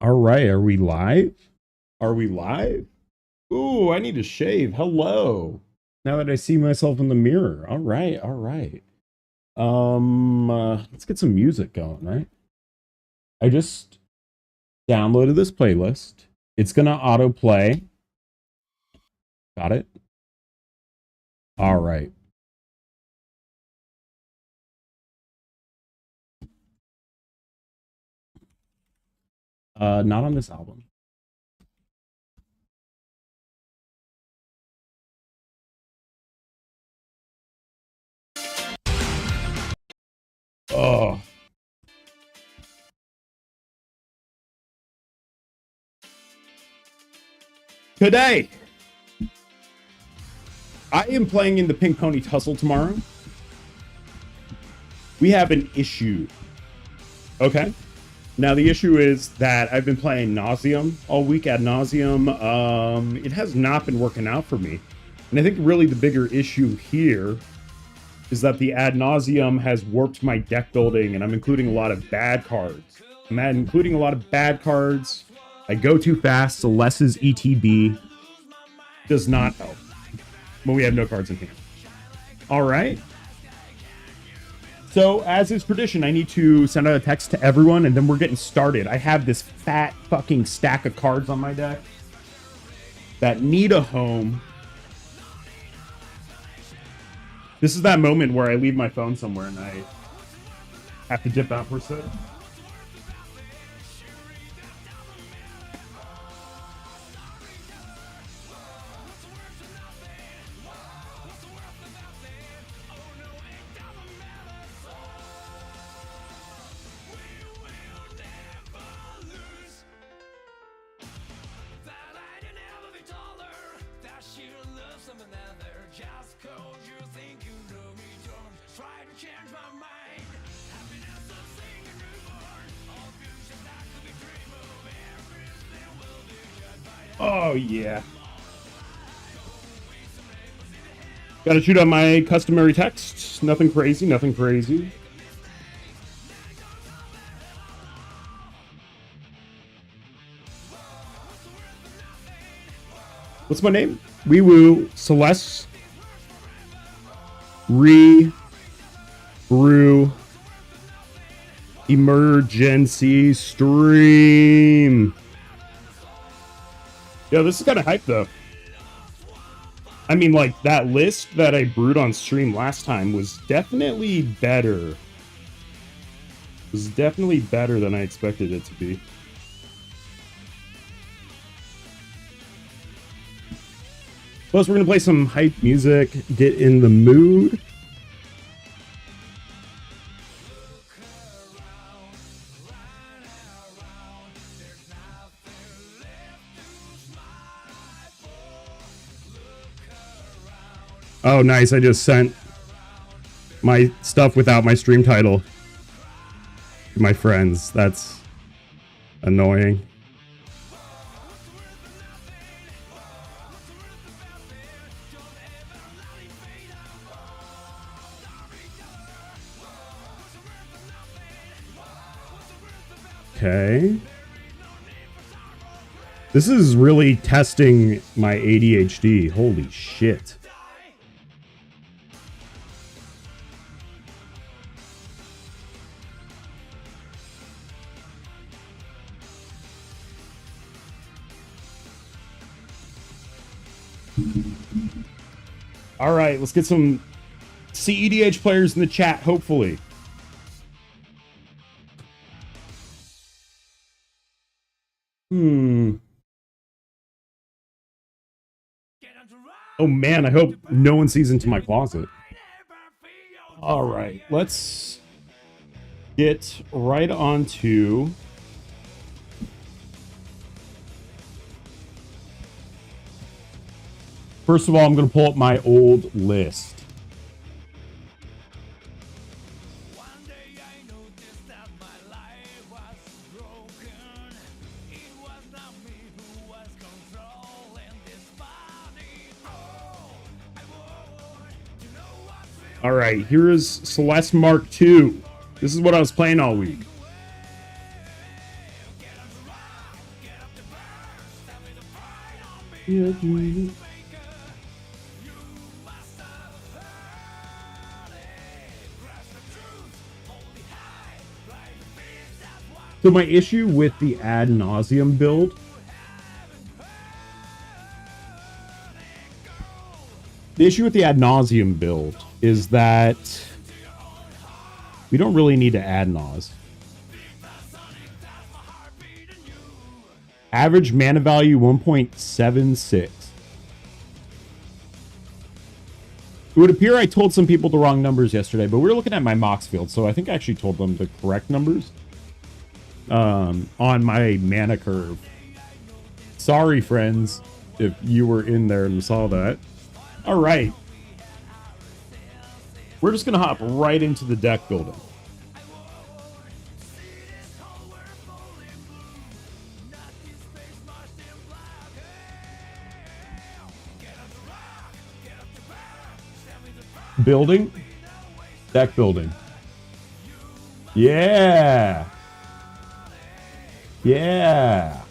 All right, are we live? Are we live? Ooh, I need to shave. Hello. Now that I see myself in the mirror. All right, all right. Let's get some music going, right? I just downloaded this playlist. It's gonna autoplay. Got it? All right. Not on this album. Oh. Today, I am playing in the Pink Pony Tussle tomorrow. We have an issue. Okay. Now, the issue is that I've been playing Nauseam all week ad nauseum. It has not been working out for me. And I think really the bigger issue here is that the ad nauseum has warped my deck building, and I'm including a lot of bad cards. I'm including a lot of bad cards. I go too fast, so Celes's ETB does not help. But we have no cards in hand. All right. So, as is tradition, I need to send out a text to everyone, and then we're getting started. I have this fat fucking stack of cards on my deck that need a home. This is that moment where I leave my phone somewhere and I have to dip out for a second. Oh, yeah. Gotta shoot out my customary text. Nothing crazy, nothing crazy. What's my name? Wee Woo Celes. Re-Brew. Emergency stream. Yo, this is kind of hype, though. I mean, like, that list that I brewed on stream last time was definitely better. It was definitely better than I expected it to be. Plus, we're going to play some hype music, get in the mood. Oh, nice. I just sent my stuff without my stream title to my friends. That's annoying. Okay. This is really testing my ADHD. Holy shit. All right, let's get some CEDH players in the chat, hopefully. Oh man, I hope no one sees into my closet. All right, let's get right on to first of all, I'm going to pull up my old list. All right, here is Celes Mark II. This is what I was playing all week. So my issue with the ad nauseum build is that we don't really need to ad nause. Average mana value 1.76. It would appear I told some people the wrong numbers yesterday, but we were looking at my Mox field, so I think I actually told them the correct numbers on my mana curve. Sorry, friends, if you were in there and saw that. All right. We're just going to hop right into the deck building. Building. Deck building. Yeah. Yeah.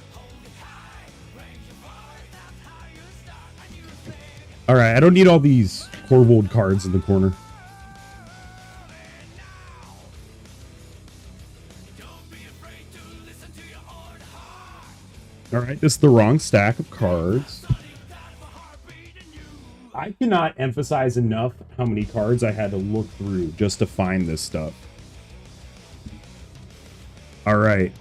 All right, I don't need all these Corvold cards in the corner. All right, this is the wrong stack of cards. I cannot emphasize enough how many cards I had to look through just to find this stuff. All right.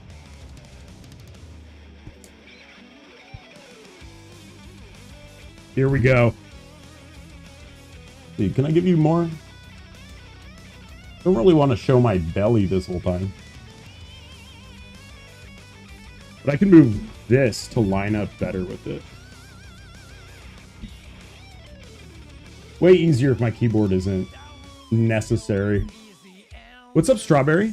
Here we go. Dude, can I give you more? I don't really want to show my belly this whole time. But I can move this to line up better with it. Way easier if my keyboard isn't necessary. What's up, Strawberry?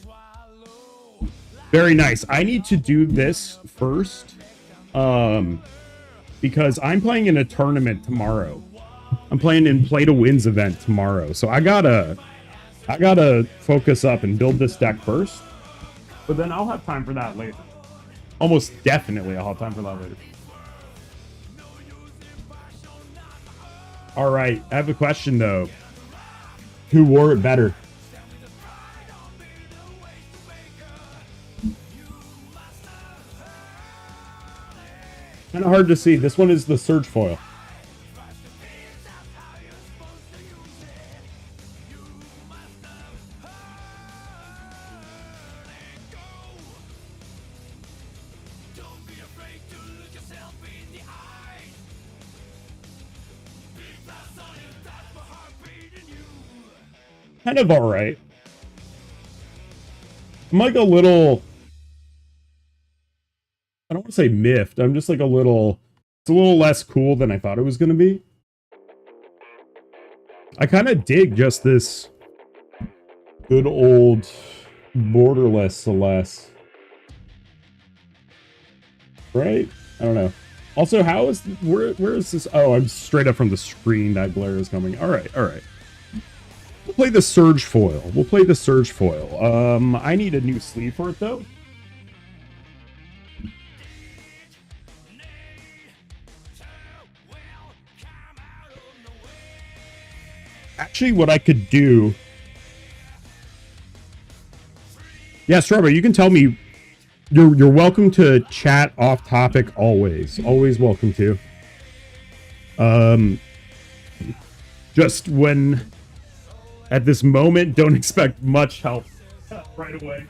Very nice. I need to do this first. Because I'm playing in a tournament tomorrow. I'm playing in Play to Win's event tomorrow. So I gotta focus up and build this deck first. But then I'll have time for that later. Almost definitely I'll have time for that later. All right, I have a question though. Who wore it better? Kind of hard to see. This one is the Surge foil. Kind of all right. I'm like a little, I don't want to say miffed. I'm just like a little, it's a little less cool than I thought it was going to be. I kind of dig just this good old borderless Celes. Right? I don't know. Also, how is, where is this? Oh, I'm straight up from the screen. That glare is coming. All right, all right. We'll play the Surge foil. We'll play the Surge foil. I need a new sleeve for it, though. Actually, what I could do... Yeah, Strawberry, you can tell me. You're welcome to chat off topic always. Always welcome to. Just when... At this moment, don't expect much help right away.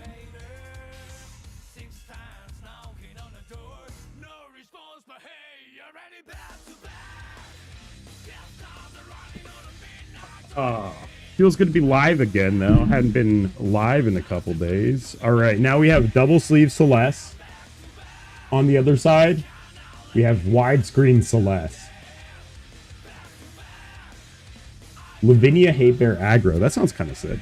Feels good to be live again, though. Hadn't been live in a couple days. All right, now we have double sleeve Celes. On the other side, we have widescreen Celes. Lavinia Hate Bear Aggro. That sounds kind of sick.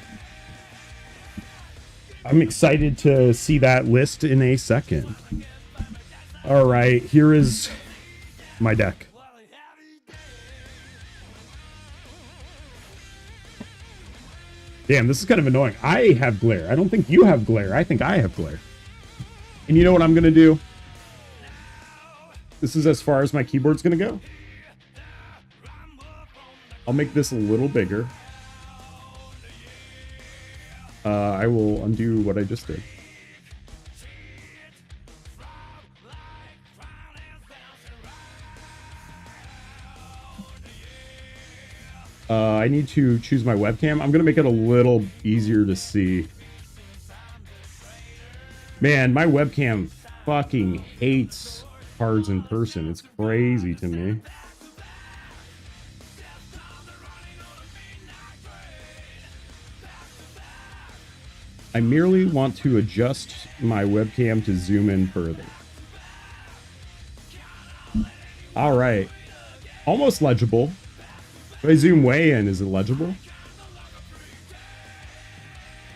I'm excited to see that list in a second. All right, here is my deck. Damn, this is kind of annoying. I have glare. I don't think you have glare. I think I have glare. And you know what I'm going to do? This is as far as my keyboard's gonna go. I'll make this a little bigger. I will undo what I just did. I need to choose my webcam. I'm gonna make it a little easier to see. Man, my webcam fucking hates cards in person. It's crazy to me. I merely want to adjust my webcam to zoom in further. All right. Almost legible. If I zoom way in, is it legible?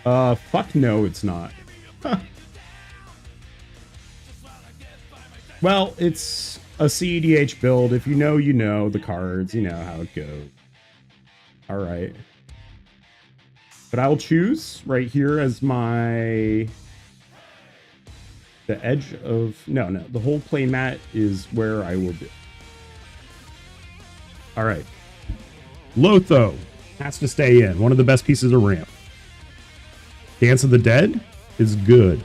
Fuck no, it's not. Well, it's a cedh build. If you know the cards, you know how it goes. All right. But I'll choose right here as the edge of, no, the whole play mat is where I will do. All right. Lotho has to stay in. One of the best pieces of ramp. Dance of the Dead is good.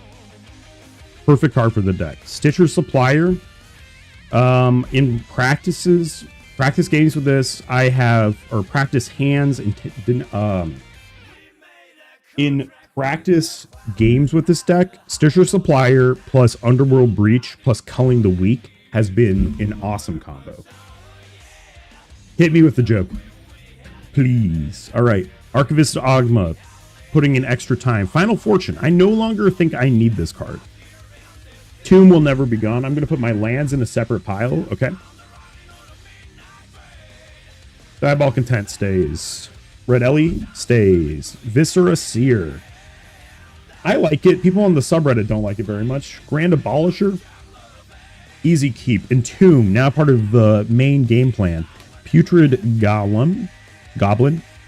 Perfect card for the deck. Stitcher Supplier. In practice games with this, I have, or practice hands and in practice games with this deck, Stitcher Supplier plus Underworld Breach plus Culling the Weak has been an awesome combo. Hit me with the joke, please. All right, Archivist Ogma, putting in extra time. Final Fortune. I no longer think I need this card. Tomb will never be gone. I'm going to put my lands in a separate pile. Okay. Diabolic Content stays. Red Ellie stays. Viscera Seer. I like it. People on the subreddit don't like it very much. Grand Abolisher. Easy keep. Entomb, now part of the main game plan. Putrid Goblin.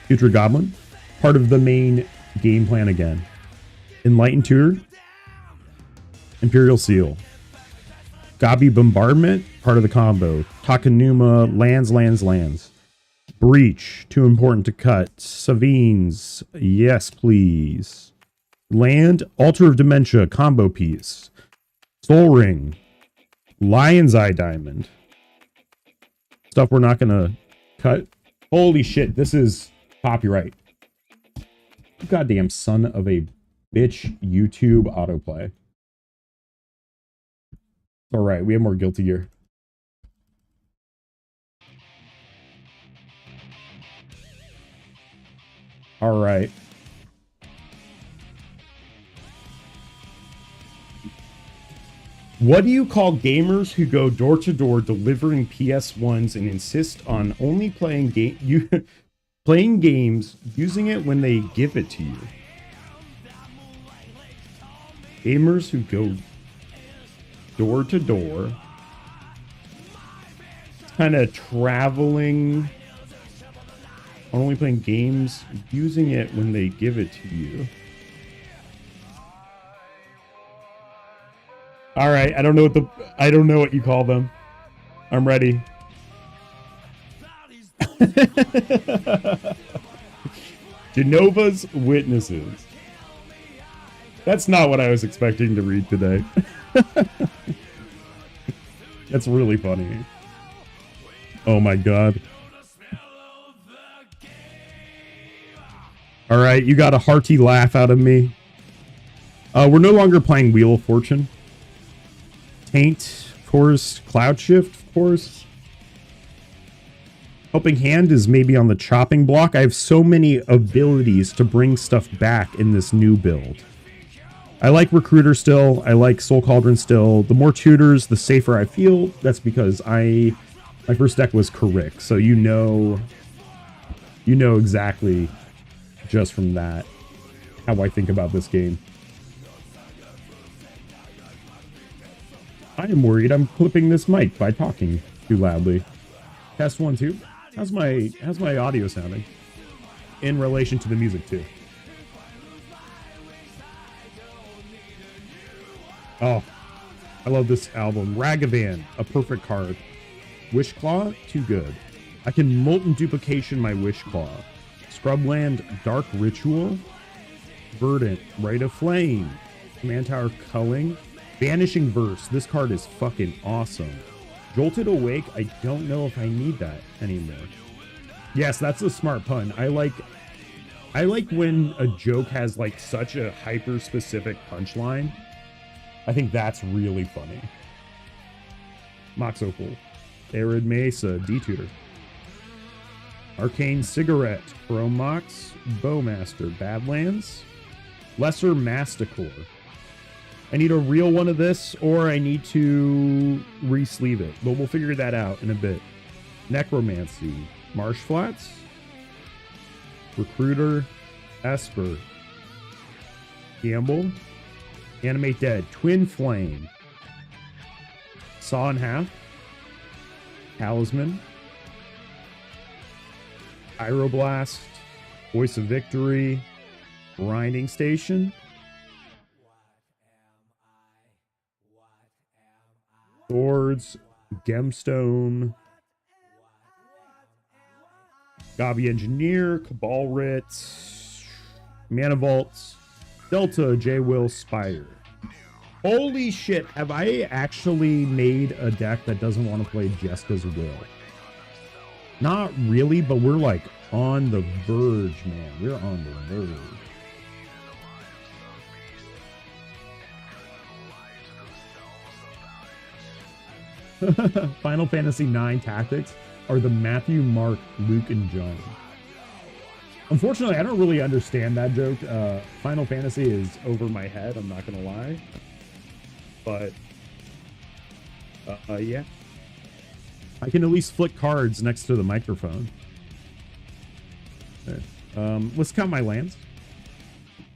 Putrid Goblin. Part of the main game plan again. Enlightened Tutor. Imperial Seal. Gabi Bombardment, part of the combo. Takanuma, lands. Breach, too important to cut. Savines, yes please. Land, Altar of Dementia, combo piece. Soul Ring. Lion's Eye Diamond. Stuff we're not gonna cut. Holy shit, this is copyright. Goddamn son of a bitch YouTube autoplay. All right, we have more Guilty Gear. All right. What do you call gamers who go door to door delivering PS1s and insist on only playing playing games using it when they give it to you? Gamers who go door to door, kind of traveling, only playing games, using it when they give it to you. All right, I don't know what you call them. I'm ready. Genova's Witnesses. That's not what I was expecting to read today. That's really funny. Oh my god. All right, you got a hearty laugh out of me. We're no longer playing Wheel of Fortune. Taint, of course. Cloud Shift, of course. Helping Hand is maybe on the chopping block. I have so many abilities to bring stuff back in this new build. I like Recruiter still. I like Soul Cauldron still. The more tutors, the safer I feel. That's because my first deck was Carrick, so you know exactly just from that how I think about this game. I am worried I'm clipping this mic by talking too loudly. Test 1, 2. How's my audio sounding in relation to the music too? Oh, I love this album. Ragavan, a perfect card. Wishclaw, too good. I can Molten Duplication my Wishclaw. Scrubland, Dark Ritual. Verdant, Rite of Flame. Command Tower, Culling. Vanishing Verse, this card is fucking awesome. Jolted Awake, I don't know if I need that anymore. Yes, that's a smart pun. I like when a joke has like such a hyper specific punchline. I think that's really funny. Mox Opal, Arid Mesa, D-Tutor. Arcane Cigarette, Chrome Mox, Bowmaster, Badlands, Lesser Masticore. I need a real one of this, or I need to re-sleeve it, but we'll figure that out in a bit. Necromancy, Marsh Flats, Recruiter, Esper, Gamble, Animate Dead, Twin Flame, Saw in Half, Talisman, Pyroblast, Voice of Victory, Grinding Station, Swords, Gemstone, Gavi Engineer, Cabal Ritz, Mana Vaults, Delta, J-Will, Spire. Holy shit, have I actually made a deck that doesn't want to play Jeska's Will? Not really, but we're like on the verge, man. We're on the verge. Final Fantasy IX tactics are the Matthew, Mark, Luke, and John. Unfortunately, I don't really understand that joke. Final Fantasy is over my head, I'm not gonna lie. But, yeah. I can at least flick cards next to the microphone. There. Let's count my lands.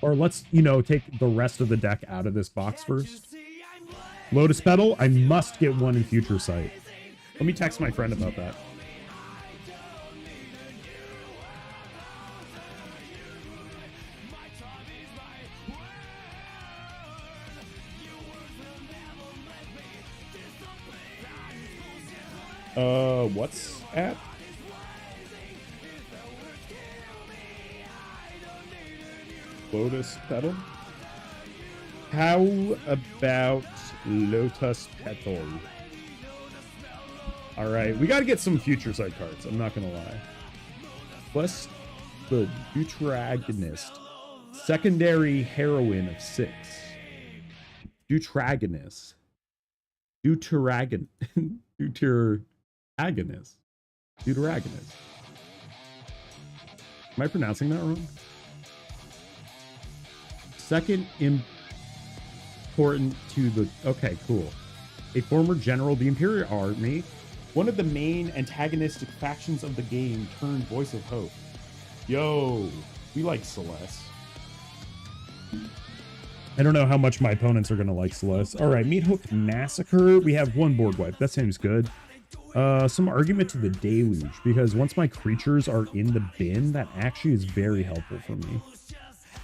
Or let's, you know, take the rest of the deck out of this box first. Lotus Petal, I must get one in Future Sight. Let me text my friend about that. What's at? Lotus Petal? How about Lotus Petal? Alright, we gotta get some Future Sight cards, I'm not gonna lie. Plus the Deuteragonist. Secondary Heroine of 6. Deuteragonist. Deuteragonist. Deuteragonist. Am I pronouncing that wrong? Second important to the... Okay, cool. A former general of the Imperial Army, one of the main antagonistic factions of the game turned Voice of Hope. Yo, we like Celes. I don't know how much my opponents are going to like Celes. All right, Meathook Massacre. We have one board wipe. That seems good. Some argument to the Deluge, because once my creatures are in the bin, that actually is very helpful for me.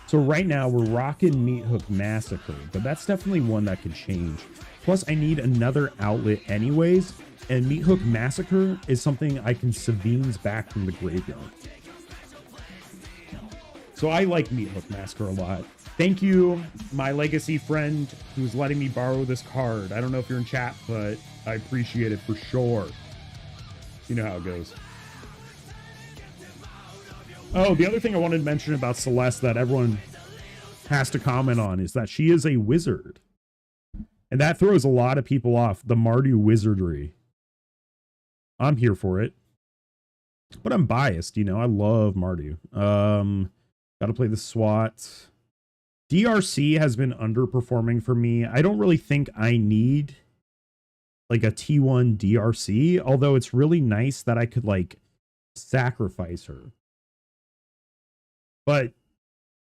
So right now, we're rocking Meathook Massacre, but that's definitely one that could change. Plus, I need another outlet anyways, and Meathook Massacre is something I can Savines back from the graveyard. So I like Meathook Massacre a lot. Thank you, my legacy friend, who's letting me borrow this card. I don't know if you're in chat, but I appreciate it for sure. You know how it goes. Oh, the other thing I wanted to mention about Celes that everyone has to comment on is that she is a wizard. And that throws a lot of people off, the Mardu wizardry. I'm here for it. But I'm biased, you know, I love Mardu. Gotta play the SWAT. DRC has been underperforming for me. I don't really think I need like a T1 DRC, although it's really nice that I could like sacrifice her. But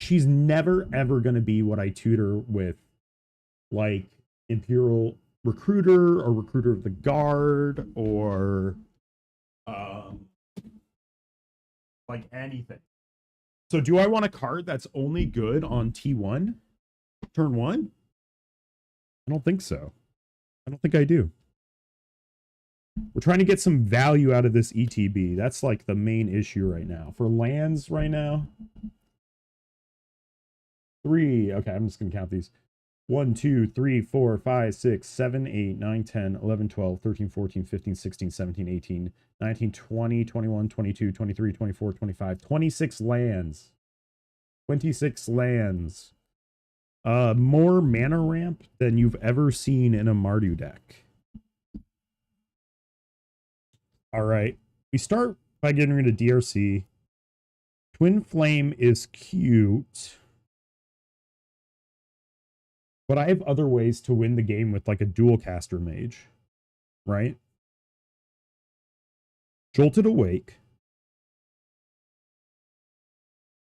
she's never ever going to be what I tutor with like Imperial Recruiter or Recruiter of the Guard or like anything. So do I want a card that's only good on T1? Turn 1? I don't think so. I don't think I do. We're trying to get some value out of this ETB. That's like the main issue right now. For lands right now, 3. Okay, I'm just going to count these. 1, 2, 3, 4, 5, 6, 7, 8, 9, 10, 11, 12, 13, 14, 15, 16, 17, 18, 19, 20, 21, 22, 23, 24, 25, 26 lands. 26 lands. More mana ramp than you've ever seen in a Mardu deck. All right. We start by getting rid of DRC. Twin Flame is cute. But I have other ways to win the game with like a dual caster mage, right? Jolted Awake.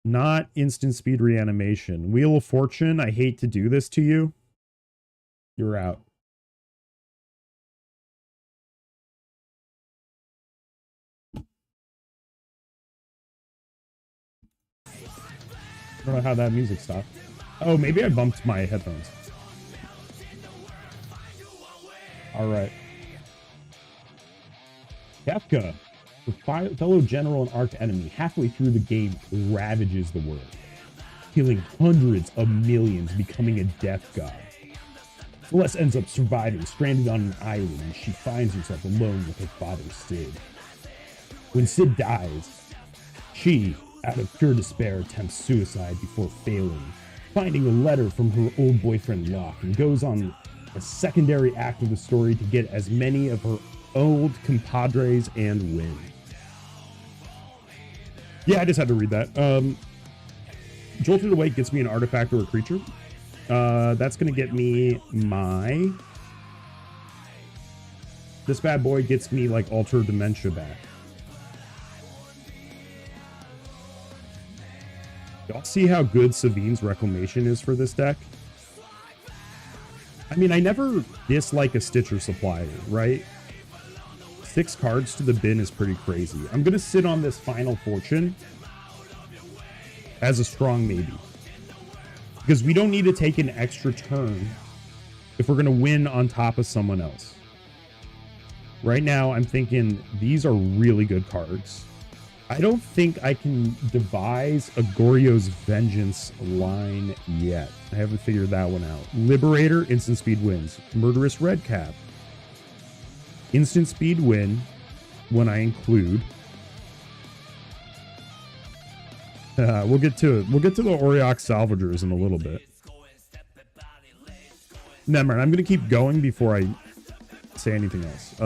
Not instant speed reanimation. Wheel of Fortune, I hate to do this to you. You're out. I don't know how that music stopped. Oh, maybe I bumped my headphones. All right. Kefka, the fellow general and arch enemy, halfway through the game, ravages the world, killing hundreds of millions, becoming a death god. Celes ends up surviving, stranded on an island, and she finds herself alone with her father, Cedh. When Cedh dies, she, out of pure despair, attempts suicide before failing, finding a letter from her old boyfriend Locke, and goes on a secondary act of the story to get as many of her old compadres and win. Yeah, I just had to read that. Jolted Awake gets me an artifact or a creature. That's going to get me my... This bad boy gets me, like, Alter Dementia back. Y'all see how good Savine's Reclamation is for this deck? I mean, I never dislike a Stitcher Supplier, right? 6 cards to the bin is pretty crazy. I'm going to sit on this Final Fortune as a strong maybe. Because we don't need to take an extra turn if we're going to win on top of someone else. Right now, I'm thinking these are really good cards. I don't think I can devise a Goryo's Vengeance line yet. I haven't figured that one out. Liberator, instant speed wins. Murderous Redcap. Instant speed win when I include. We'll get to it. We'll get to the Auriok Salvagers in a little bit. Never mind. I'm going to keep going before I say anything else.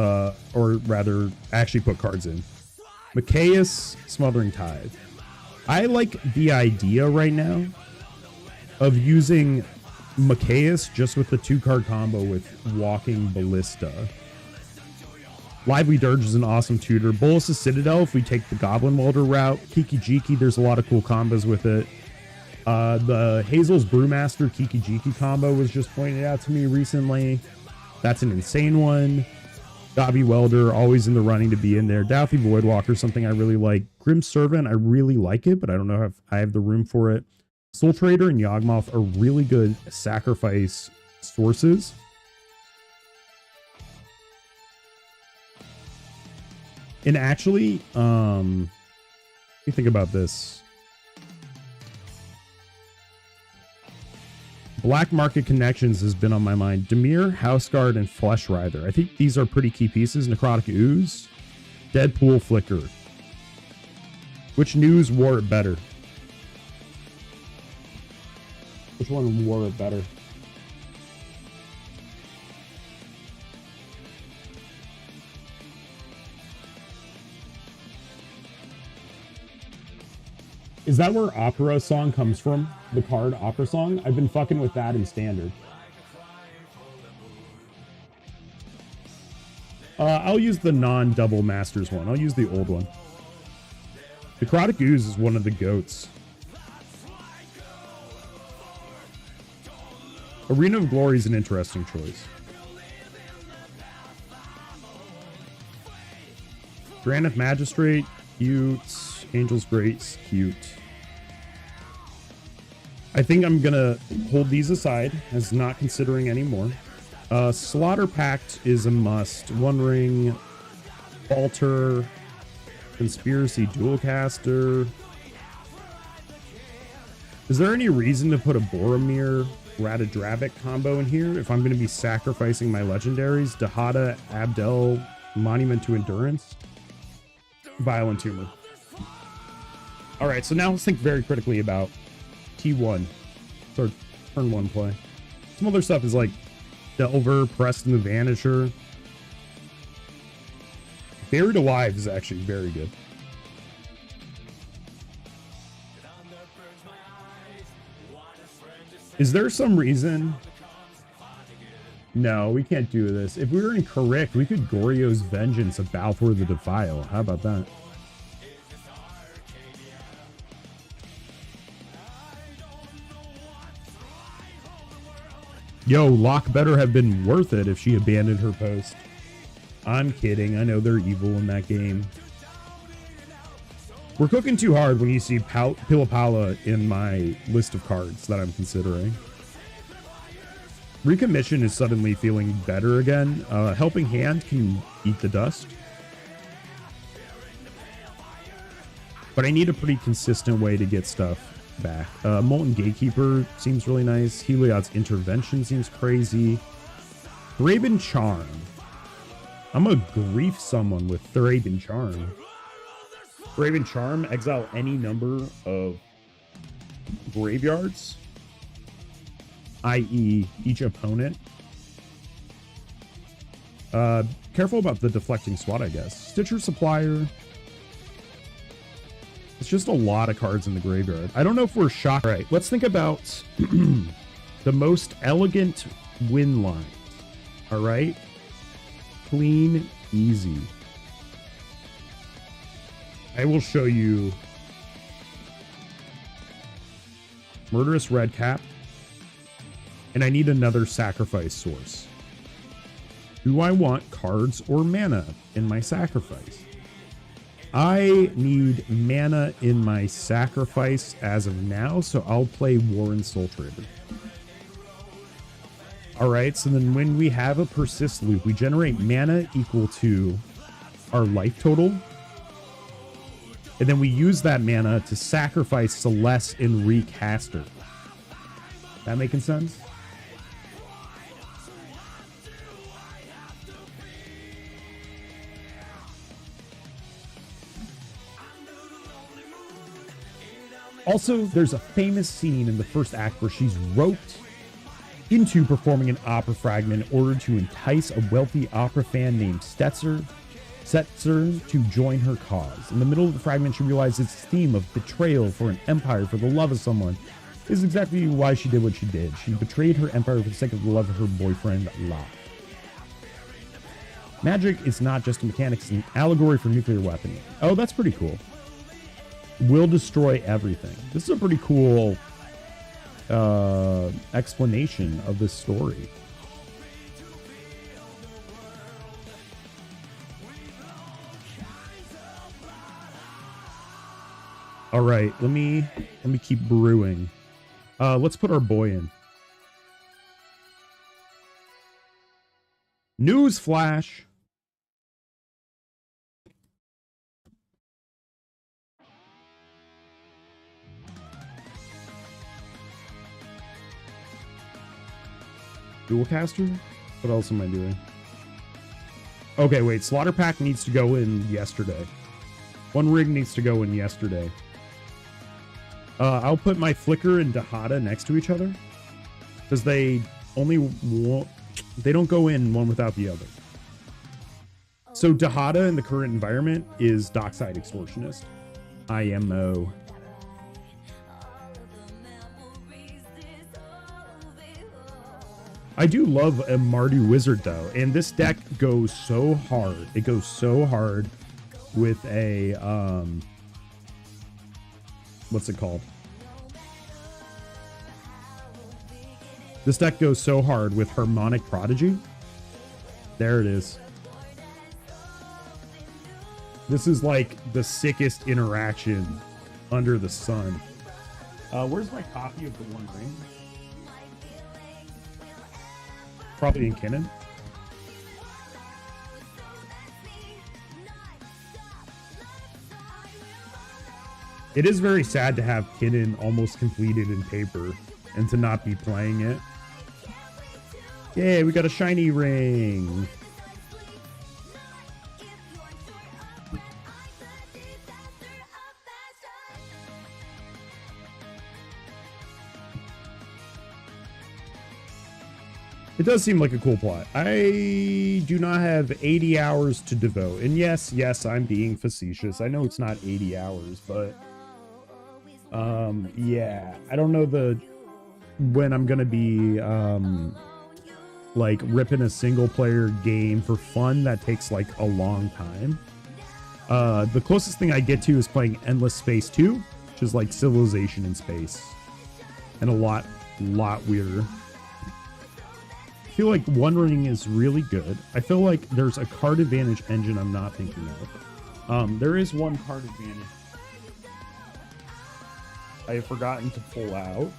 Or rather, actually put cards in. Machias, Smothering Tide. I like the idea right now of using Machias just with the 2-card combo with Walking Ballista. Lively Dirge is an awesome tutor. Bolus's Citadel, if we take the Goblin Welder route. Kiki Jiki, there's a lot of cool combos with it. The Hazel's Brewmaster Kiki Jiki combo was just pointed out to me recently. That's an insane one. Dobby Welder, always in the running to be in there. Douthy Voidwalker, something I really like. Grim Servant, I really like it, but I don't know if I have the room for it. Soul Trader and Yawgmoth are really good sacrifice sources. And actually, let me think about this. Black Market Connections has been on my mind. Dimir, Houseguard, and Fleshwrither. I think these are pretty key pieces. Necrotic Ooze, Deadpool Flicker. Which news wore it better? Which one wore it better? Is that where Opera Song comes from? The card Opera Song? I've been fucking with that in Standard. I'll use the non-double Masters one. I'll use the old one. Necrotic Ooze is one of the goats. Arena of Glory is an interesting choice. Granite Magistrate, cute. Angel's Grace, cute. I think I'm gonna hold these aside as not considering anymore. Slaughter Pact is a must. One Ring, Alter, Conspiracy Dualcaster. Is there any reason to put a Boromir Ratadrabic combo in here if I'm going to be sacrificing my legendaries? Dahada, Abdel, Monument to Endurance, Violent Tumor. All right, so now let's think very critically about T1, or turn 1 play. Some other stuff is like Delver, Preston the Vanisher. Buried Alive is actually very good. Is there some reason? No, we can't do this. If we were incorrect, we could Goryo's Vengeance of Balfour the Defile. How about that? Yo, Locke better have been worth it if she abandoned her post. I'm kidding. I know they're evil in that game. We're cooking too hard when you see Pilapala in my list of cards that I'm considering. Recommission is suddenly feeling better again. Helping Hand can eat the dust. But I need a pretty consistent way to get stuff back. Molten Gatekeeper seems really nice. Heliod's Intervention seems crazy. Thraben Charm. I'm gonna grief someone with Thraben Charm. Thraben Charm, exile any number of graveyards, i.e. each opponent. Careful about the deflecting SWAT, I guess. Stitcher Supplier. It's just a lot of cards in the graveyard. I don't know if we're shocked. All right, let's think about the most elegant win lines. All right. Clean, easy. I will show you Murderous Redcap, and I need another sacrifice source. Do I want cards or mana in my sacrifice? I need mana in my sacrifice as of now, so I'll play Warren Soul Trader. All right, so then when we have a persist loop, we generate mana equal to our life total. And then we use that mana to sacrifice Celes and Recaster. That making sense? Also, there's a famous scene in the first act where she's roped into performing an opera fragment in order to entice a wealthy opera fan named Setzer to join her cause. In the middle of the fragment, she realizes its theme of betrayal for an empire for the love of someone is exactly why she did what she did. She betrayed her empire for the sake of the love of her boyfriend, Locke. Magic is not just a mechanic, it's an allegory for nuclear weaponry. Oh, that's pretty cool. Will destroy everything. This is a pretty cool explanation of this story. All right, let me keep brewing. Let's put our boy in. News flash. Dualcaster? What else am I doing? Okay, wait. Slaughter Pack needs to go in yesterday. One Rig needs to go in yesterday. I'll put my Flicker and Dahada next to each other, because they don't go in one without the other. So Dahada in the current environment is Dockside Extortionist. IMO. I do love a Mardu Wizard though, and this deck goes so hard. It goes so hard with a what's it called? This deck goes so hard with Harmonic Prodigy. There it is. This is like the sickest interaction under the sun. Where's my copy of the One Ring? probably in Kinnan. It is very sad to have Kinnan almost completed in paper and to not be playing it. Yay, we got a shiny ring. It does seem like a cool plot. I do not have 80 hours to devote. And yes, I'm being facetious. I know it's not 80 hours, but yeah, I don't know when I'm gonna be like ripping a single player game for fun that takes like a long time. The closest thing I get to is playing Endless Space 2, which is like Civilization in space, and a lot weirder. I feel like One Ring is really good. I feel like there's a card advantage engine I'm not thinking of. There is one card advantage I have forgotten to pull out.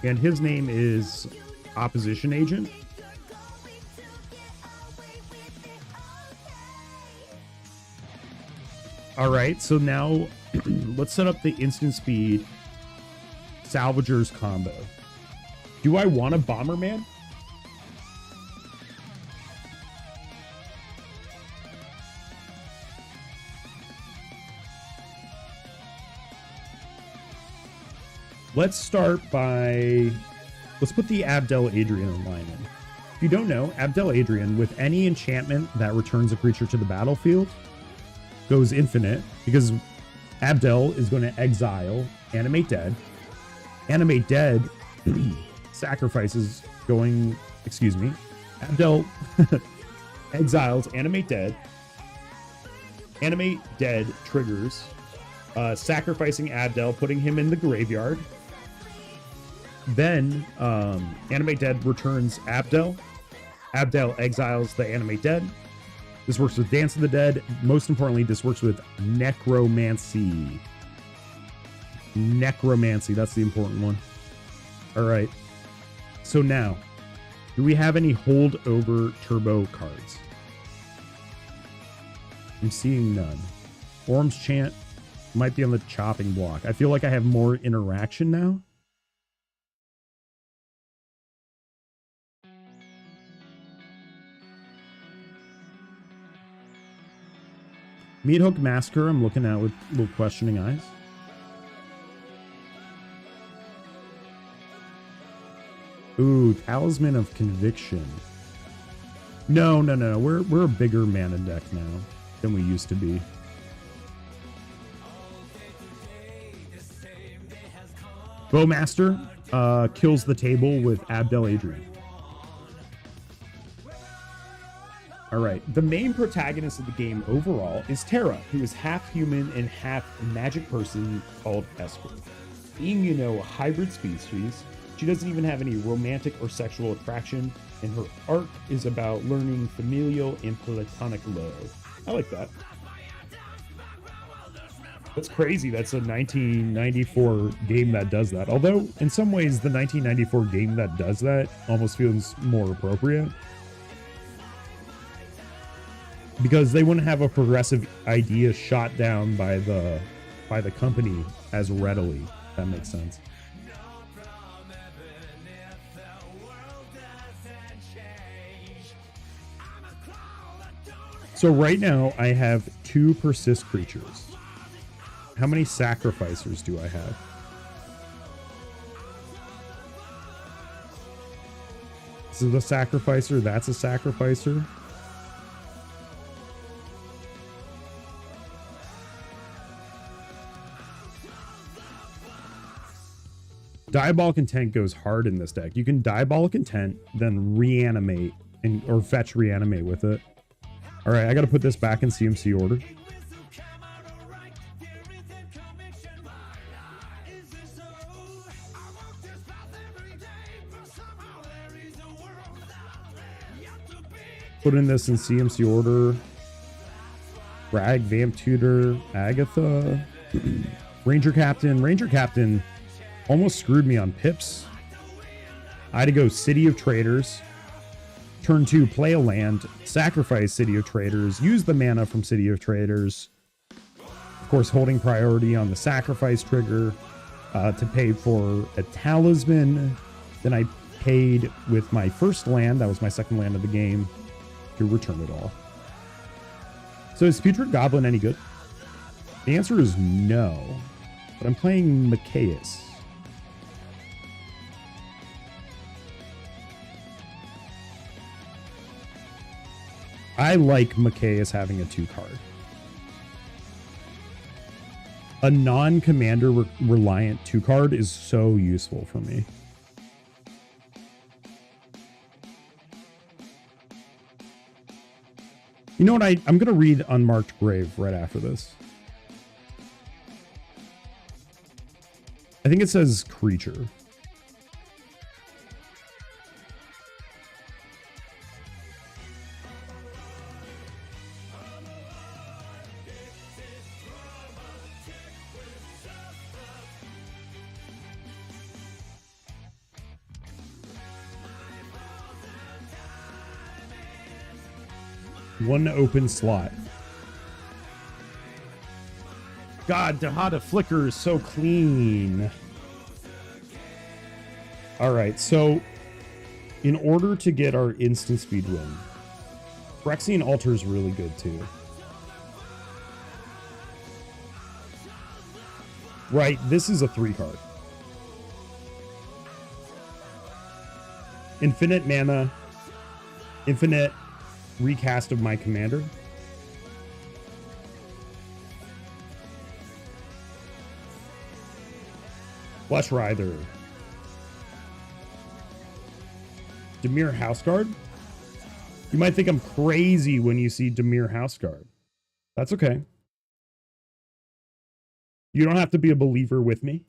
And his name is Opposition Agent. All right, so now let's set up the instant speed Salvagers combo. Do I want a Bomberman? Let's put the Abdel Adrian line in. If you don't know, Abdel Adrian, with any enchantment that returns a creature to the battlefield, goes infinite, because Abdel is going to exile Animate Dead. Animate Dead sacrifices going, excuse me, Abdel exiles Animate Dead. Animate Dead triggers, sacrificing Abdel, putting him in the graveyard. Then Animate Dead returns Abdel. Abdel exiles the Animate Dead. This works with Dance of the Dead. Most importantly, this works with Necromancy. Necromancy, that's the important one. All right. So now, do we have any holdover turbo cards? I'm seeing none. Orm's Chant might be on the chopping block. I feel like I have more interaction now. Meathook Massacre, I'm looking at with little questioning eyes. Ooh, Talisman of Conviction. No. We're a bigger mana deck now than we used to be. Bowmaster kills the table with Abdel Adrian. All right, the main protagonist of the game overall is Terra, who is half human and half magic person called Esper. Being, a hybrid species, she doesn't even have any romantic or sexual attraction, and her arc is about learning familial and platonic love. I like that. That's crazy. That's a 1994 game that does that. Although, in some ways, the 1994 game that does that almost feels more appropriate, because they wouldn't have a progressive idea shot down by the company as readily. If that makes sense. So right now I have 2 persist creatures. How many sacrificers do I have? This is a sacrificer. That's a sacrificer. Diabolic Intent goes hard in this deck. You can Diabolic Intent, then reanimate or fetch reanimate with it. All right, I got to put this back in CMC order. Putting this in CMC order. Rag, Vamp Tutor, Agatha, Ranger Captain. Ranger Captain almost screwed me on pips. I had to go City of Traders. Turn 2, play a land, sacrifice City of Traders, use the mana from City of Traders. Of course, holding priority on the sacrifice trigger to pay for a talisman. Then I paid with my first land, that was my second land of the game, to return it all. So is Putrid Goblin any good? The answer is no, but I'm playing Machias. I like Machias having a 2-card. A non-commander reliant 2-card is so useful for me. You know what? I'm going to read Unmarked Grave right after this. I think it says creature. One open slot. God, Dahada Flicker is so clean. All right, so in order to get our instant speed win, Phyrexian Altar is really good too. Right, this is a 3-card. Infinite mana, infinite recast of my commander. Flesh Writher. Dimir Houseguard? You might think I'm crazy when you see Dimir Houseguard. That's okay. You don't have to be a believer with me.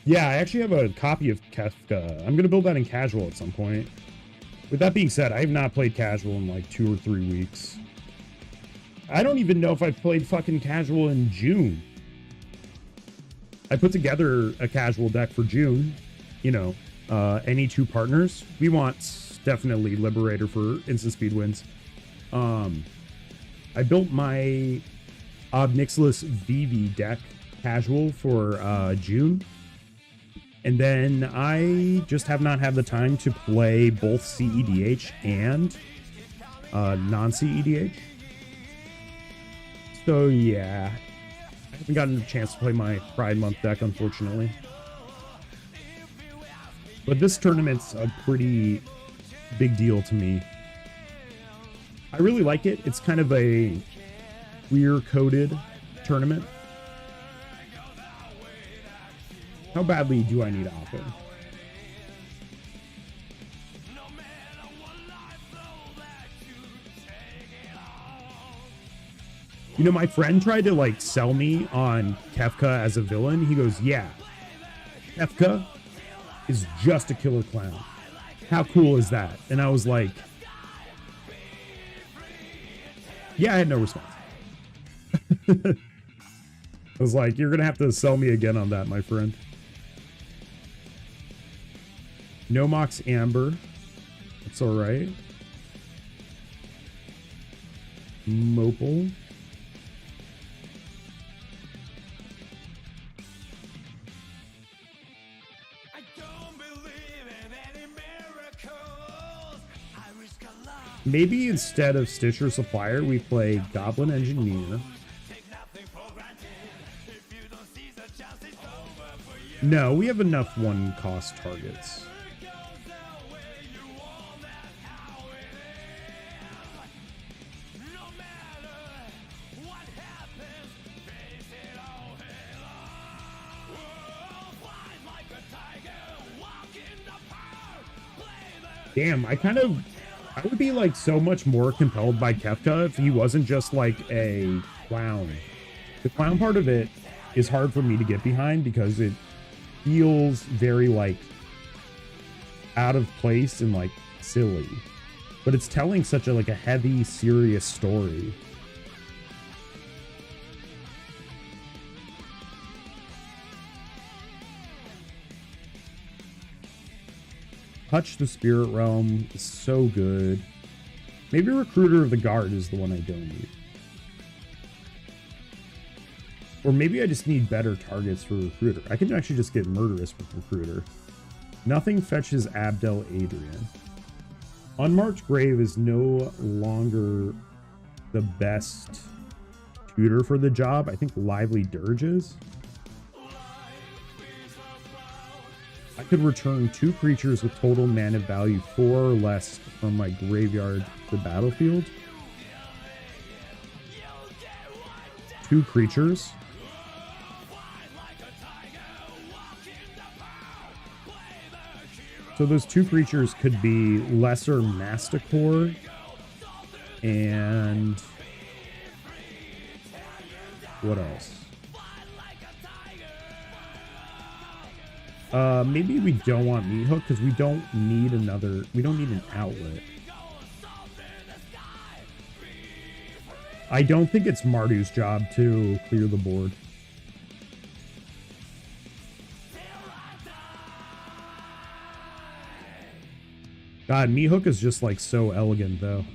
Yeah, I actually have a copy of Kefka. I'm going to build that in casual at some point. With that being said, I have not played casual in like 2 or 3 weeks. I don't even know if I've played fucking casual in June. I put together a casual deck for June. You know, any 2 partners. We want definitely Liberator for instant speed wins. I built my Ob Nixilis VV deck casual for June. And then I just have not had the time to play both CEDH and non-CEDH. So yeah, I haven't gotten a chance to play my Pride Month deck, unfortunately. But this tournament's a pretty big deal to me. I really like it. It's kind of a queer-coded tournament. How badly do I need Oppen? You know, my friend tried to like sell me on Kefka as a villain. He goes, yeah, Kefka is just a killer clown. How cool is that? And I was like, yeah, I had no response. I was like, you're going to have to sell me again on that, my friend. Nomox Amber. That's all right. Mopal. Maybe instead of Stitcher Supplier, we play Goblin Engineer. No, we have enough 1-cost targets. Damn, I would be like so much more compelled by Kefka if he wasn't just like a clown. The clown part of it is hard for me to get behind because it feels very like out of place and like silly, but it's telling such a like a heavy, serious story. Touch the Spirit Realm is so good. Maybe Recruiter of the Guard is the one I don't need. Or maybe I just need better targets for Recruiter. I can actually just get Murderous with Recruiter. Nothing fetches Abdel Adrian. Unmarked Grave is no longer the best tutor for the job. I think Lively Dirge is. I could return 2 creatures with total mana value 4 or less from my graveyard to the battlefield. 2 creatures. So those 2 creatures could be Lesser Masticore and what else? Maybe we don't want Meat Hook because we don't need an outlet. I don't think it's Mardu's job to clear the board. God, Meat Hook is just like so elegant though.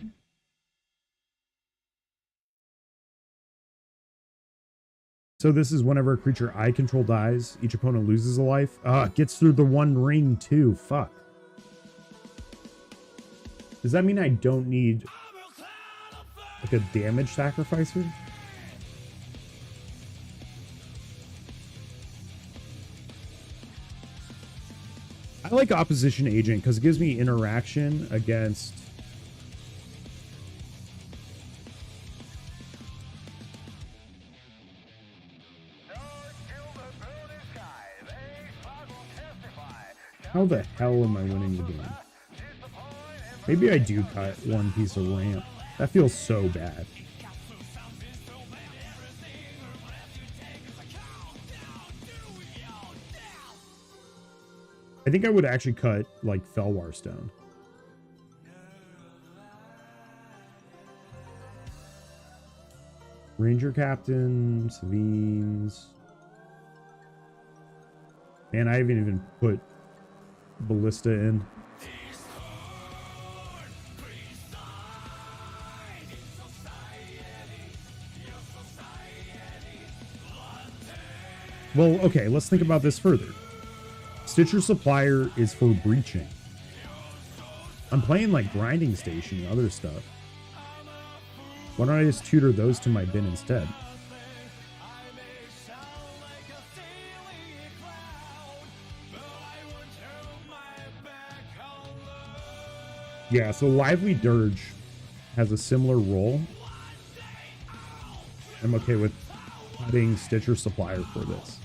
So this is whenever a creature I control dies, each opponent loses a life. It gets through the 1 ring too. Fuck. Does that mean I don't need like a damage sacrificer? I like Opposition Agent because it gives me interaction against... How the hell am I winning the game? Maybe I do cut 1 piece of ramp. That feels so bad. I think I would actually cut like Felwar Stone. Ranger Captain, Savines. Man, I haven't even put Ballista in. Well, okay, let's think about this further. Stitcher Supplier is for breaching. I'm playing like Grinding Station and other stuff. Why don't I just tutor those to my bin instead? Yeah, so Lively Dirge has a similar role. I'm okay with cutting Stitcher Supplier for this.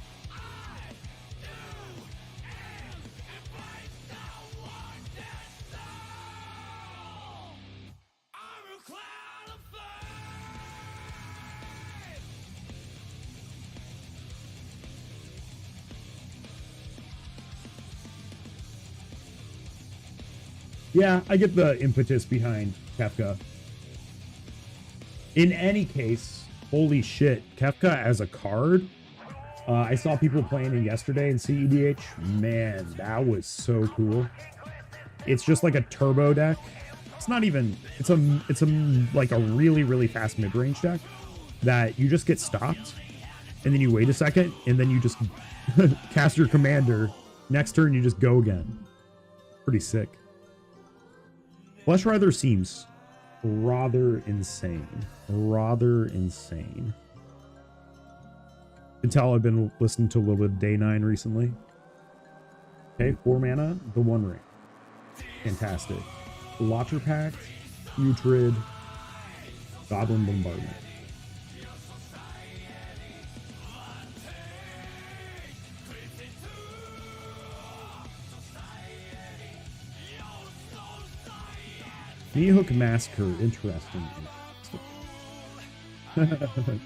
Yeah, I get the impetus behind Kefka. In any case, holy shit, Kefka as a card. I saw people playing it yesterday in CEDH. Man, that was so cool. It's just like a turbo deck. It's not even, it's a like a really, really fast mid-range deck that you just get stopped and then you wait a second and then you just cast your commander. Next turn, you just go again. Pretty sick. Flesh Rider seems rather insane. Rather insane. You can tell I've been listening to a little bit of Day 9 recently. Okay, 4 mana, the 1 ring. Fantastic. Lotcher Pact, Putrid, Goblin Bombardment. Meat Hook Massacre, interesting. I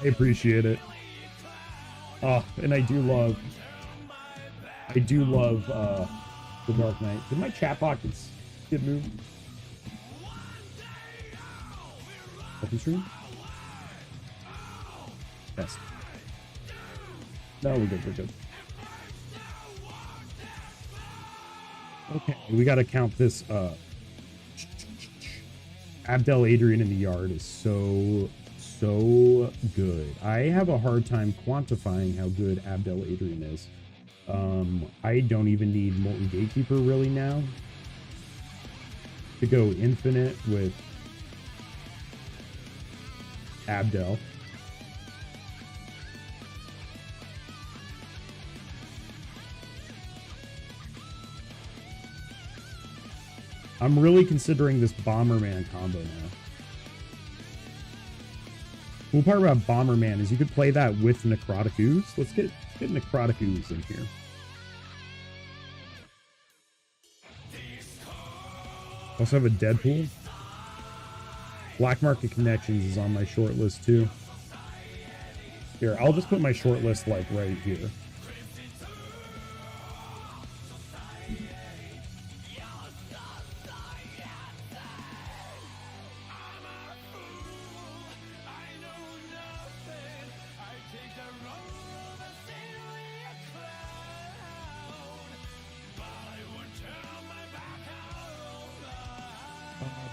appreciate it. Oh, and I do love The Dark Knight. Did my chat pockets get moved? Open stream? Yes. No, we're good, we're good. Okay, we got to count this up. Abdel Adrian in the yard is so good. I have a hard time quantifying how good Abdel Adrian is. I don't even need Molten Gatekeeper really now to go infinite with Abdel. I'm really considering this Bomberman combo now. Cool part about Bomberman is you could play that with Necrotic Ooze. Let's get Necrotic Ooze in here. Also have a Deadpool. Black Market Connections is on my short list too. Here, I'll just put my short list like right here.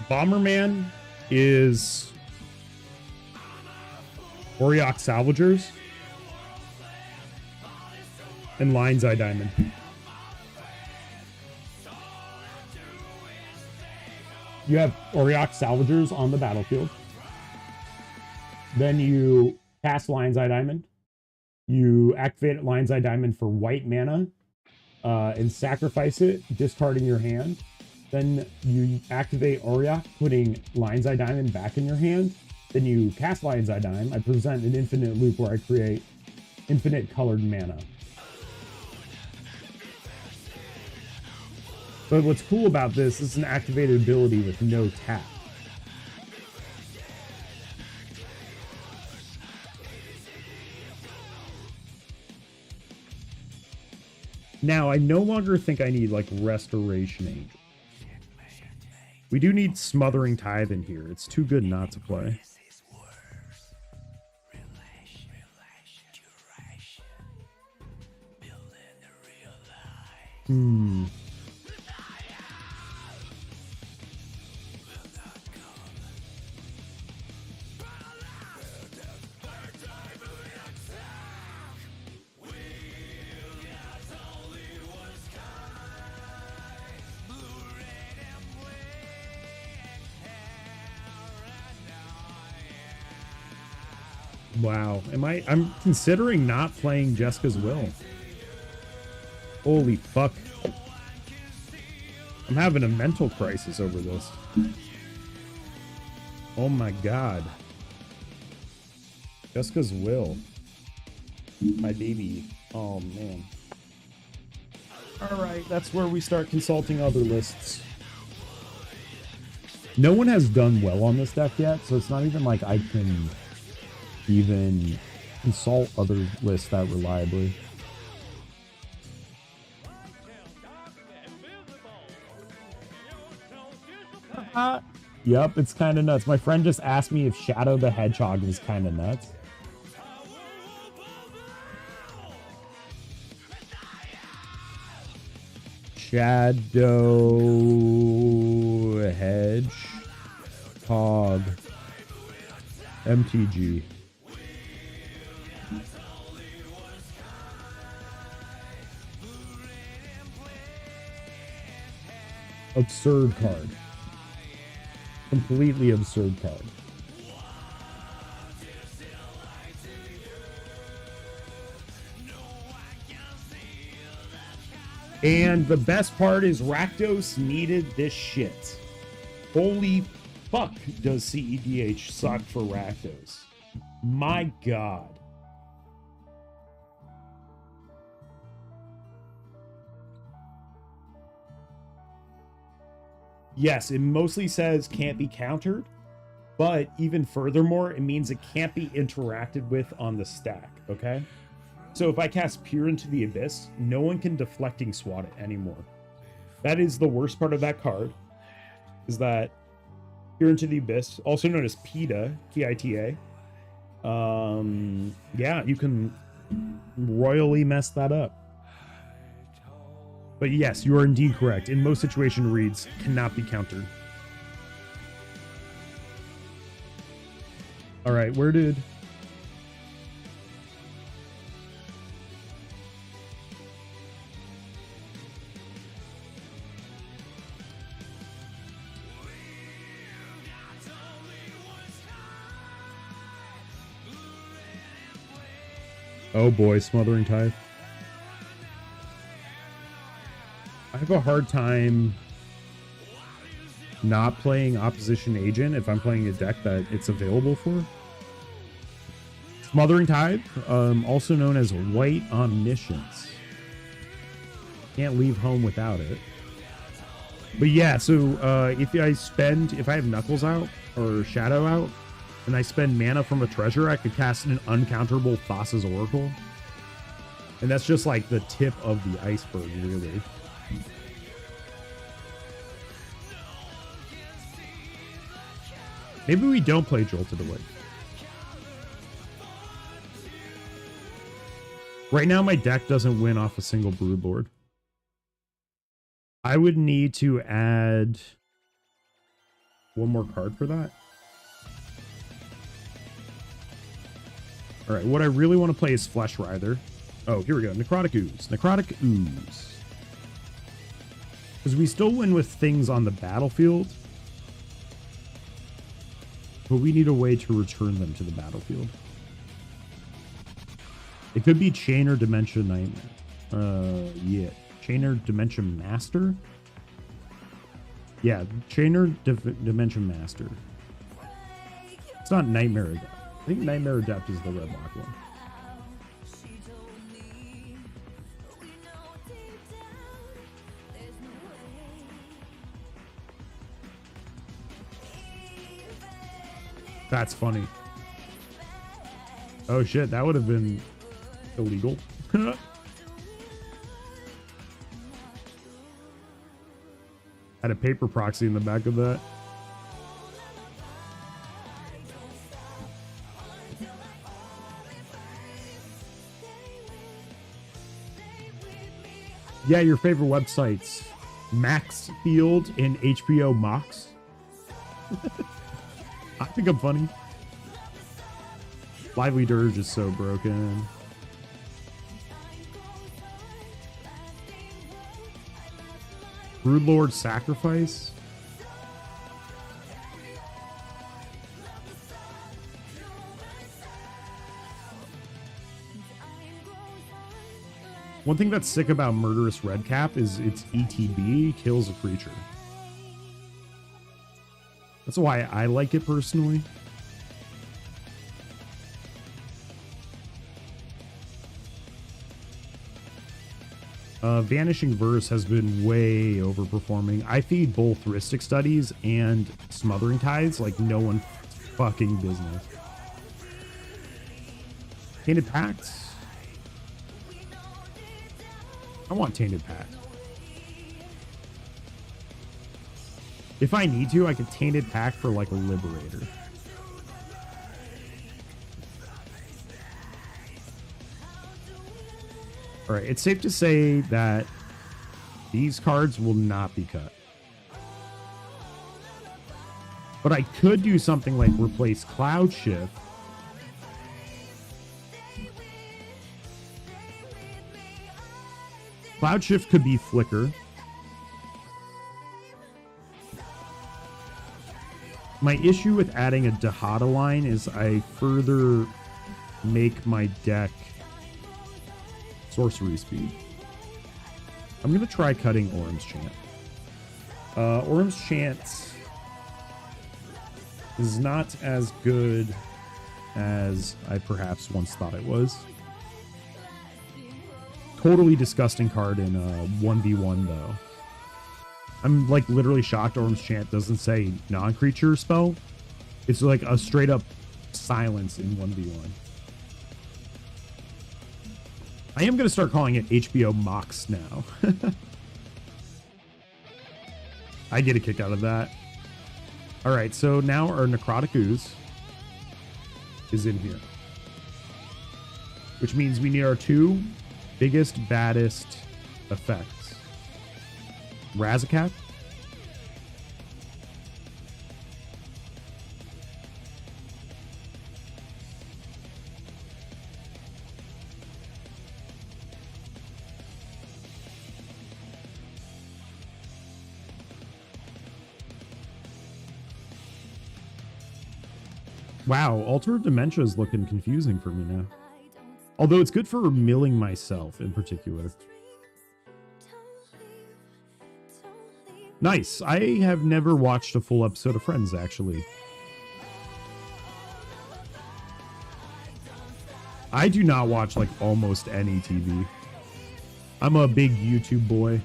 Bomberman is Auriok Salvagers and Lion's Eye Diamond. You have Auriok Salvagers on the battlefield. Then you cast Lion's Eye Diamond. You activate Lion's Eye Diamond for white mana and sacrifice it, discarding your hand. Then you activate Auriok, putting Lion's Eye Diamond back in your hand. Then you cast Lion's Eye Diamond. I present an infinite loop where I create infinite colored mana. But what's cool about this is an activated ability with no tap. Now, I no longer think I need, like, Restoration Angel. We do need Smothering Tithe in here. It's too good not to play. Wow. I'm considering not playing Jessica's Will. Holy fuck. I'm having a mental crisis over this. Oh my god. Jessica's Will. My baby. Oh man. Alright, that's where we start consulting other lists. No one has done well on this deck yet, so it's not even like I can even consult other lists that reliably. Yep, it's kind of nuts. My friend just asked me if Shadow the Hedgehog is kind of nuts. Shadow Hedgehog MTG. Absurd card. Completely absurd card. And the best part is Rakdos needed this shit. Holy fuck does CEDH suck for Rakdos. My god. Yes, it mostly says can't be countered, but even furthermore, it means it can't be interacted with on the stack, okay? So if I cast Peer into the Abyss, no one can Deflecting Swat it anymore. That is the worst part of that card, is that Peer into the Abyss, also known as PITA, P-I-T-A, yeah, you can royally mess that up. But yes, you are indeed correct. In most situation, reads cannot be countered. All right, where did... Oh boy, Smothering Tithe. I have a hard time not playing Opposition Agent if I'm playing a deck that it's available for. Smothering Tithe, also known as White Omniscience. Can't leave home without it. But yeah, so if I have Knuckles out or Shadow out, and I spend mana from a treasure, I could cast an uncounterable Thassa's Oracle. And that's just like the tip of the iceberg, really. Maybe we don't play Jolted Away. Right now, my deck doesn't win off a single Broodlord. I would need to add one more card for that. All right, what I really want to play is Flesh Writher. Oh, here we go. Necrotic Ooze. Necrotic Ooze. Because we still win with things on the battlefield. But we need a way to return them to the battlefield. It could be Chainer Dementia Nightmare. Yeah. Chainer Dementia Master? Yeah, Chainer Dementia Master. It's not Nightmare Adept. I think Nightmare Adept is the red lock one. That's funny. Oh shit, that would have been illegal. Had a paper proxy in the back of that. Yeah, your favorite websites. Max Field and HBO Mox. I think I'm funny. Lively Dirge is so broken. Broodlord Sacrifice. One thing that's sick about Murderous Redcap is its ETB kills a creature. That's why I like it personally. Vanishing Verse has been way overperforming. I feed both Rhystic Studies and Smothering Tides like no one fucking business. Tainted Pact. I want Tainted Pact. If I need to, I could Tainted Pact for like a Liberator. All right, it's safe to say that these cards will not be cut. But I could do something like replace Cloud Shift. Cloud Shift could be Flicker. My issue with adding a Dahada line is I further make my deck sorcery speed. I'm going to try cutting Orm's Chant. Orm's Chant is not as good as I perhaps once thought it was. Totally disgusting card in 1v1 though. I'm like literally shocked Orm's Chant doesn't say non-creature spell. It's like a straight up silence in 1v1. I am going to start calling it HBO Mox now. I get a kick out of that. All right, so now our Necrotic Ooze is in here. Which means we need our two biggest, baddest effects. Razakak? Wow, Altered Dementia is looking confusing for me now. Although it's good for milling myself in particular. Nice. I have never watched a full episode of Friends, actually. I do not watch, like, almost any TV. I'm a big YouTube boy.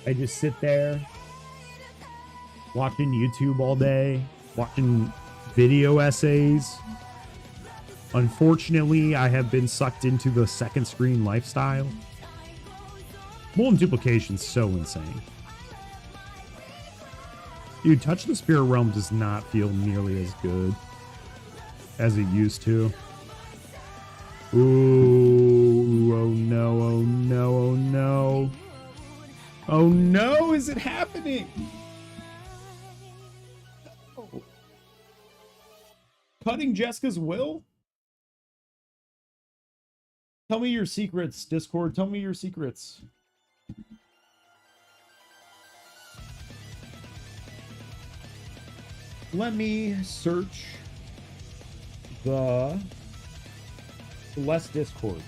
I just sit there watching YouTube all day, watching video essays. Unfortunately, I have been sucked into the second screen lifestyle. Multiple duplication's so insane. Dude, Touch the Spirit Realm does not feel nearly as good as it used to. Ooh, oh no, oh no, oh no. Oh no, is it happening? Oh. Cutting Jessica's will? Tell me your secrets, Discord. Tell me your secrets. Let me search the Celeste Discord.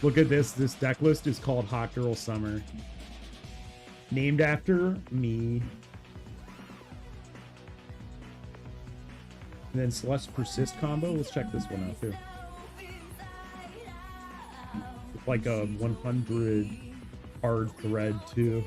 Look at this. This deck list is called Hot Girl Summer. Named after me. And then Celeste Persist combo. Let's check this one out too. It's like a 100 hard thread too.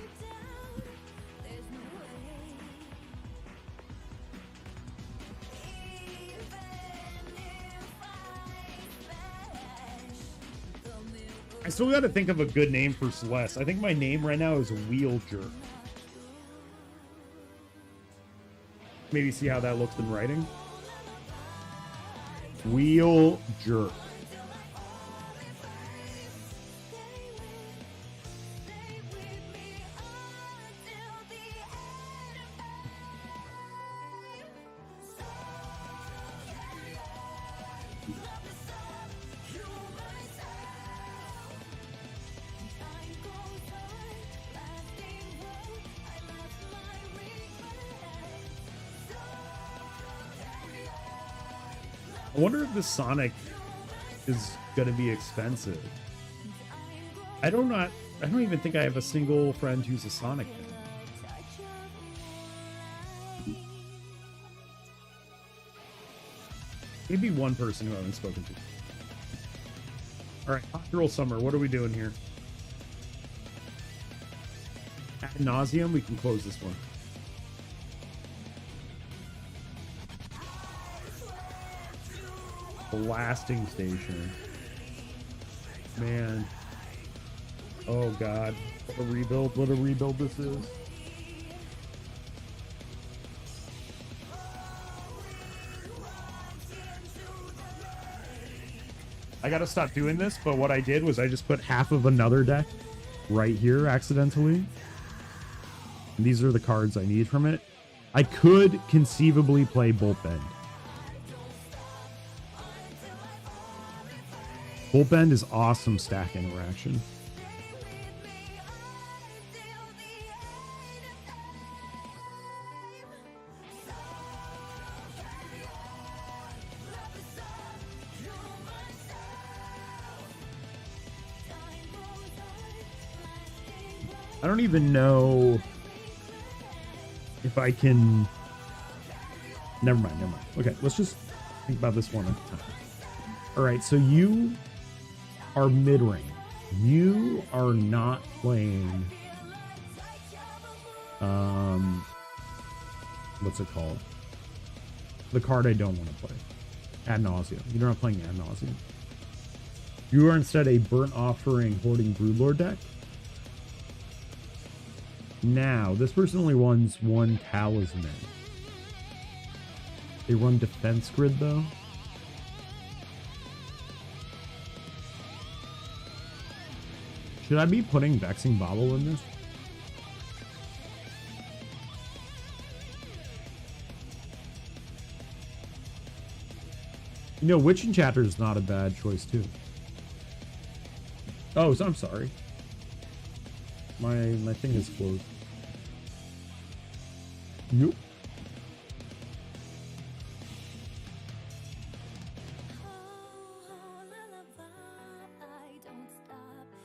I still got to think of a good name for Celeste. I think my name right now is Wheel Jerk. Maybe see how that looks in writing. Wheel Jerk. I wonder if the Sonic is going to be expensive. I don't even think I have a single friend who's a Sonic fan. Maybe one person who I haven't spoken to. All right, Hot Girl Summer. What are we doing here? Ad nauseum. We can close this one. Blasting station. Man. Oh god. What a rebuild. What a rebuild this is. I gotta stop doing this, but what I did was I just put half of another deck right here accidentally. And these are the cards I need from it. I could conceivably play Bolt Bend. Bolt Bend is awesome stack interaction. I don't even know if I can... Never mind. Okay, let's just think about this one at a time. All right, so you are mid-range. You are not playing what's it called? The card I don't want to play. Ad nauseum. You're not playing ad nauseum. You are instead a Burnt Offering Hoarding Broodlord deck. Now, this person only wants one talisman. They run defense grid though. Should I be putting Vexing Bobble in this? You know, Witch Enchanter is not a bad choice too. Oh, so I'm sorry. My thing is closed. Nope.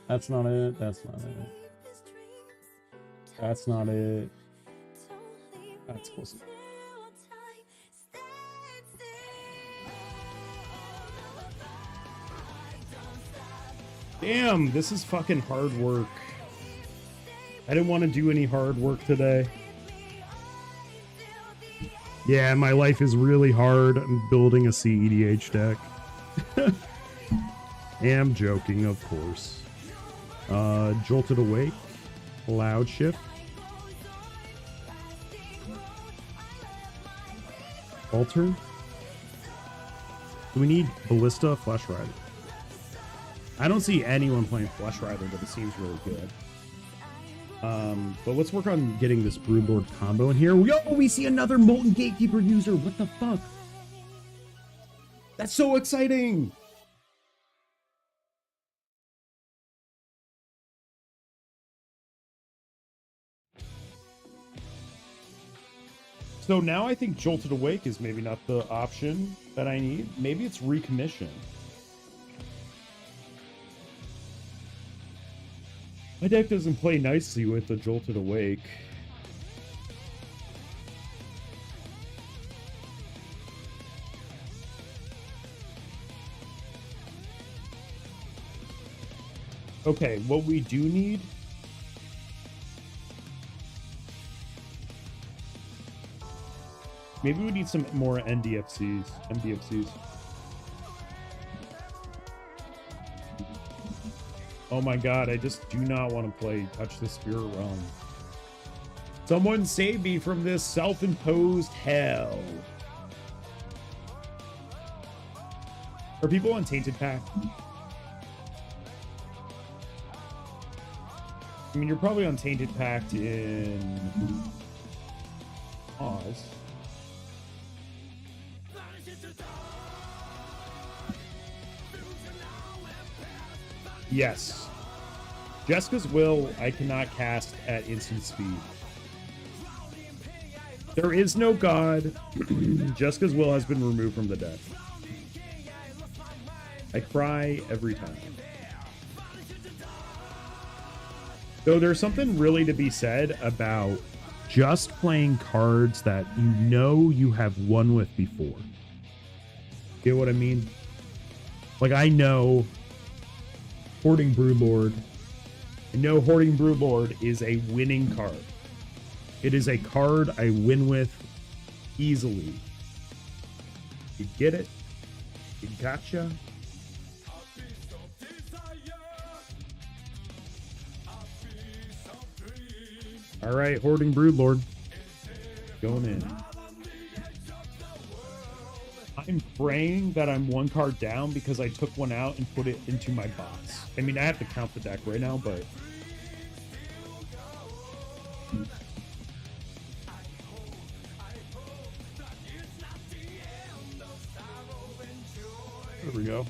That's not it. That's not it. That's not it. That's close enough. Damn, this is fucking hard work. I didn't want to do any hard work today. Yeah, my life is really hard. I'm building a cedh deck. I'm joking, of course. Jolted Awake, Loud Shift, Alter. Do we need Ballista, Flesh Rider? I don't see anyone playing Flesh Rider, but it seems really good. But let's work on getting this Broodlord combo in here. We see another Molten Gatekeeper user. What the fuck? That's so exciting! So now I think Jolted Awake is maybe not the option that I need. Maybe it's Recommission. My deck doesn't play nicely with the Jolted Awake. Okay, what we do need... Maybe we need some more MDFCs. Oh my god, I just do not want to play Touch the Spirit Realm. Someone save me from this self-imposed hell. Are people on Tainted Pact? I mean, you're probably on Tainted Pact in... Oz. Yes. Jessica's Will, I cannot cast at instant speed. There is no god. Jessica's Will has been removed from the deck. I cry every time. Though there's something really to be said about just playing cards that you know you have won with before. Get what I mean? Like, I know Hoarding Broodlord. I know Hoarding Broodlord is a winning card. It is a card I win with easily. You get it? You gotcha? Alright, Hoarding Broodlord. Going in. I'm praying that I'm one card down because I took one out and put it into my box. I mean, I have to count the deck right now, but... There we go.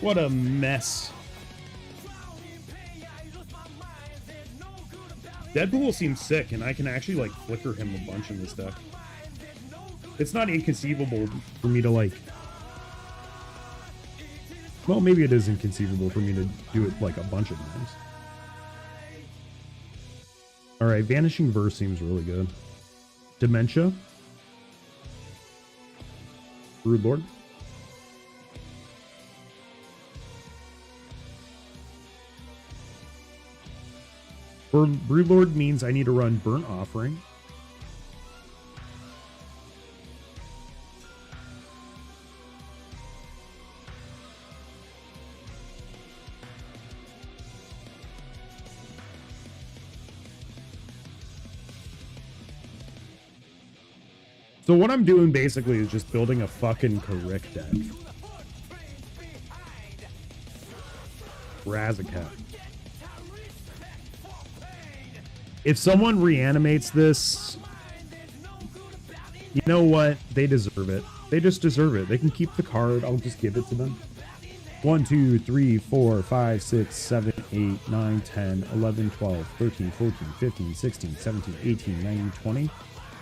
What a mess. Deadpool seems sick, and I can actually, like, flicker him a bunch in this deck. It's not inconceivable for me to, like... Well, maybe it is inconceivable for me to do it, like, a bunch of times. Alright, Vanishing Verse seems really good. Dementia. Broodlord. Broodlord means I need to run Burnt Offering. So what I'm doing basically is just building a fucking correct deck. Razaketh. If someone reanimates this, you know what? They deserve it. They just deserve it. They can keep the card. I'll just give it to them. 1, 2, 3, 4, 5, 6, 7, 8, 9, 10, 11, 12, 13, 14, 15, 16, 17, 18, 19, 20.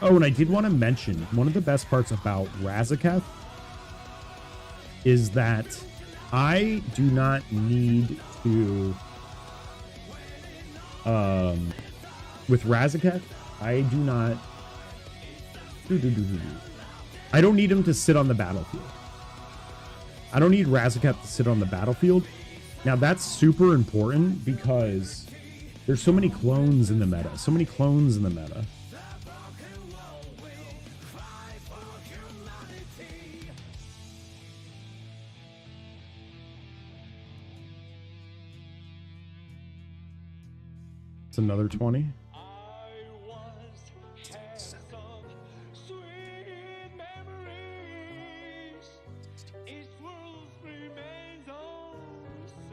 Oh, and I did want to mention, one of the best parts about Razaketh is that I do not need to, with Razaketh, I do not, I don't need him to sit on the battlefield. I don't need Razaketh to sit on the battlefield. Now that's super important because there's so many clones in the meta, It's another 20.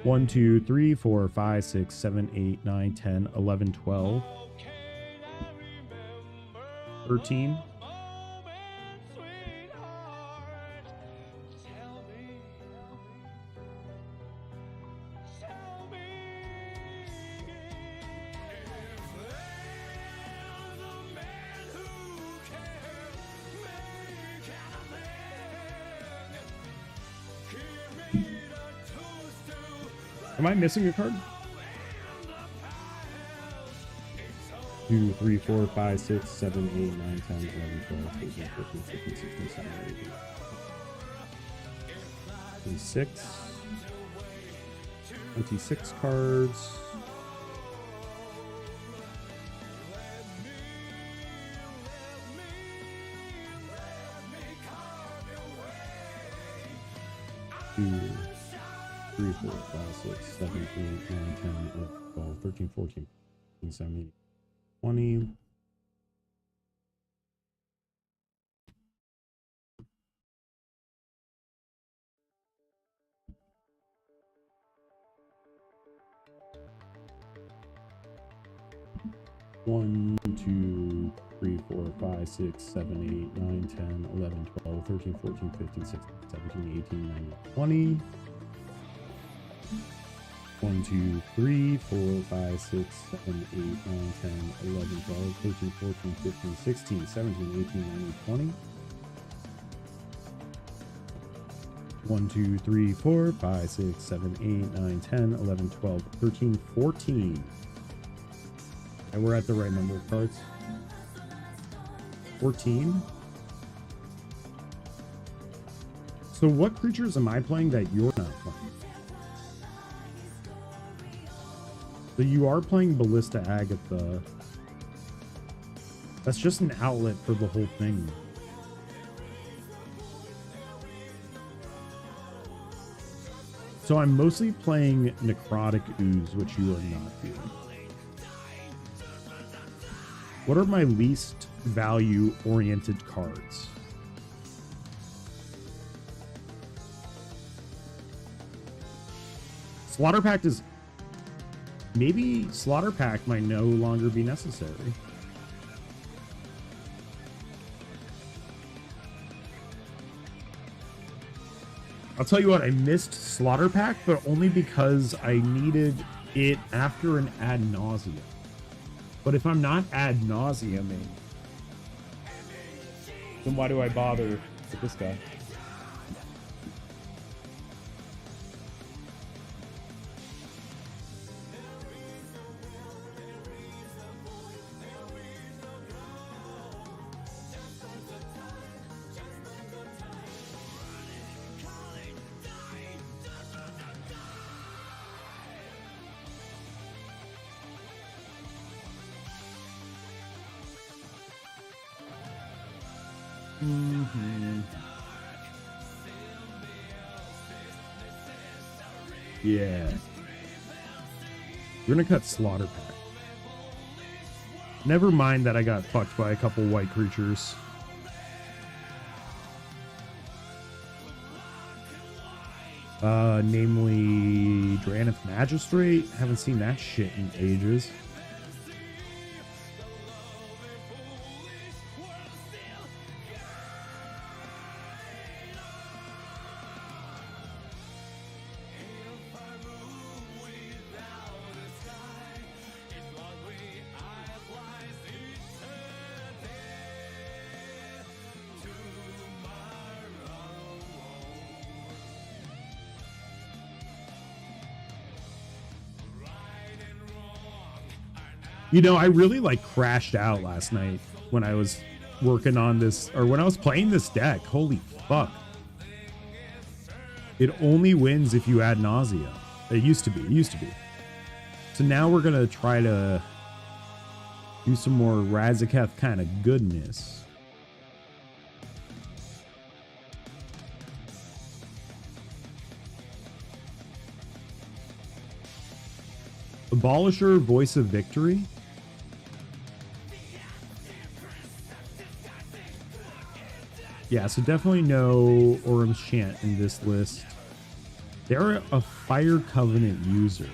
One, 2, 3, 4, 5, 6, 7, 8, 9, 10, 11, 12, 13. Am I missing a card? 2, 3, 4, 5, 6, 7, 8, 9, 10, 11, 12, 13, 14, 15, 16, 17, 18. 26 cards. Two, 3, 4, 5, 6, 7, 8, 9, 10, 11, 12, 13, 14, 15, 17, 20. One, 2, 3, 4, 5, 6, 7, 8, 9, 10, 11, 12, 13, 14, 15, 16, 17, 18, 19, 20. 1, 2, 3, 4, 5, 6, 7, 8, 9, 10, 11, 12, 13, 14, 15, 16, 17, 18, 19, 20. 1, 2, 3, 4, 5, 6, 7, 8, 9, 10, 11, 12, 13, 14. And we're at the right number of cards. 14. So what creatures am I playing that you're not playing? So you are playing Ballista Agatha. That's just an outlet for the whole thing. So I'm mostly playing Necrotic Ooze, which you are not doing. What are my least value-oriented cards? Slaughter Pact is... Maybe Slaughter Pact might no longer be necessary. I'll tell you what, I missed Slaughter Pact, but only because I needed it after an ad nauseam. But if I'm not ad nauseuming, then why do I bother with this guy? Yeah. We're gonna cut Slaughter Pact. Never mind that I got fucked by a couple white creatures. Namely Drannith Magistrate. Haven't seen that shit in ages. You know, I really like crashed out last night when I was working on this, or when I was playing this deck. Holy fuck. It only wins if you add nausea. It used to be. So now we're going to try to do some more Razaketh kind of goodness. Abolisher, Voice of Victory. Yeah, so definitely no Orm's Chant in this list. They're a Fire Covenant user,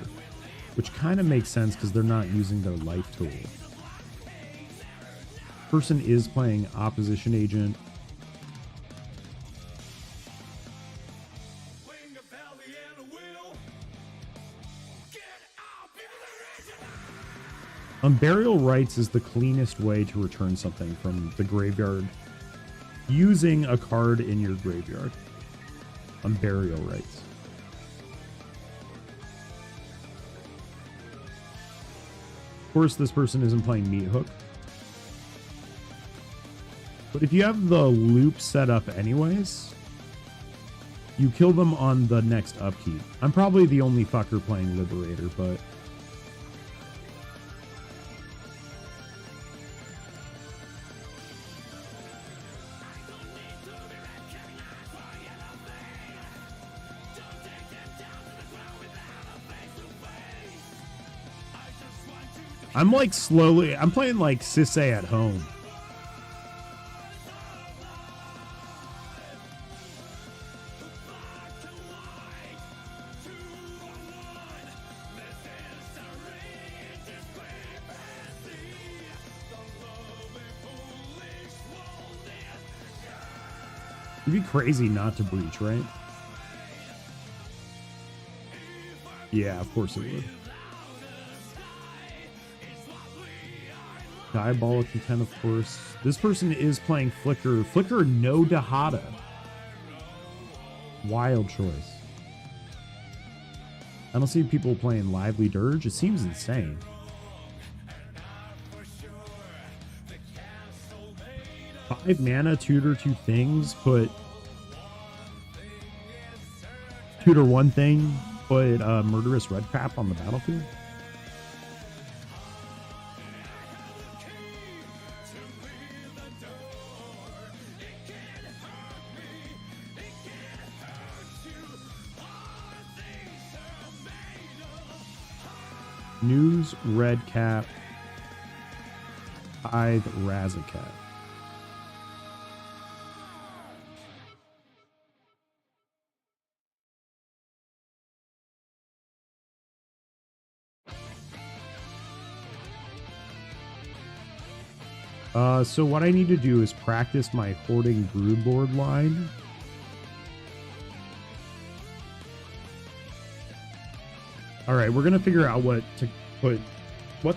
which kind of makes sense because they're not using their life tool. Person is playing Opposition Agent. Burial Rites is the cleanest way to return something from the graveyard using a card in your graveyard. Burial Rites. Of course, this person isn't playing Meat Hook. But if you have the loop set up anyways, you kill them on the next upkeep. I'm probably the only fucker playing Liberator, but I'm like slowly, I'm playing like Celes at home. It'd be crazy not to breach, right? Yeah, of course it would. Diabolic Intent, of course. This person is playing Flicker. Flicker, no Dahada. Wild choice. I don't see people playing Lively Dirge. It seems insane. Five mana, tutor two things, put tutor one thing, put Murderous Red Crap on the battlefield. News, Red Cap, Tithe, Razaketh. So what I need to do is practice my Hoarding Broodboard line. All right, we're gonna figure out what to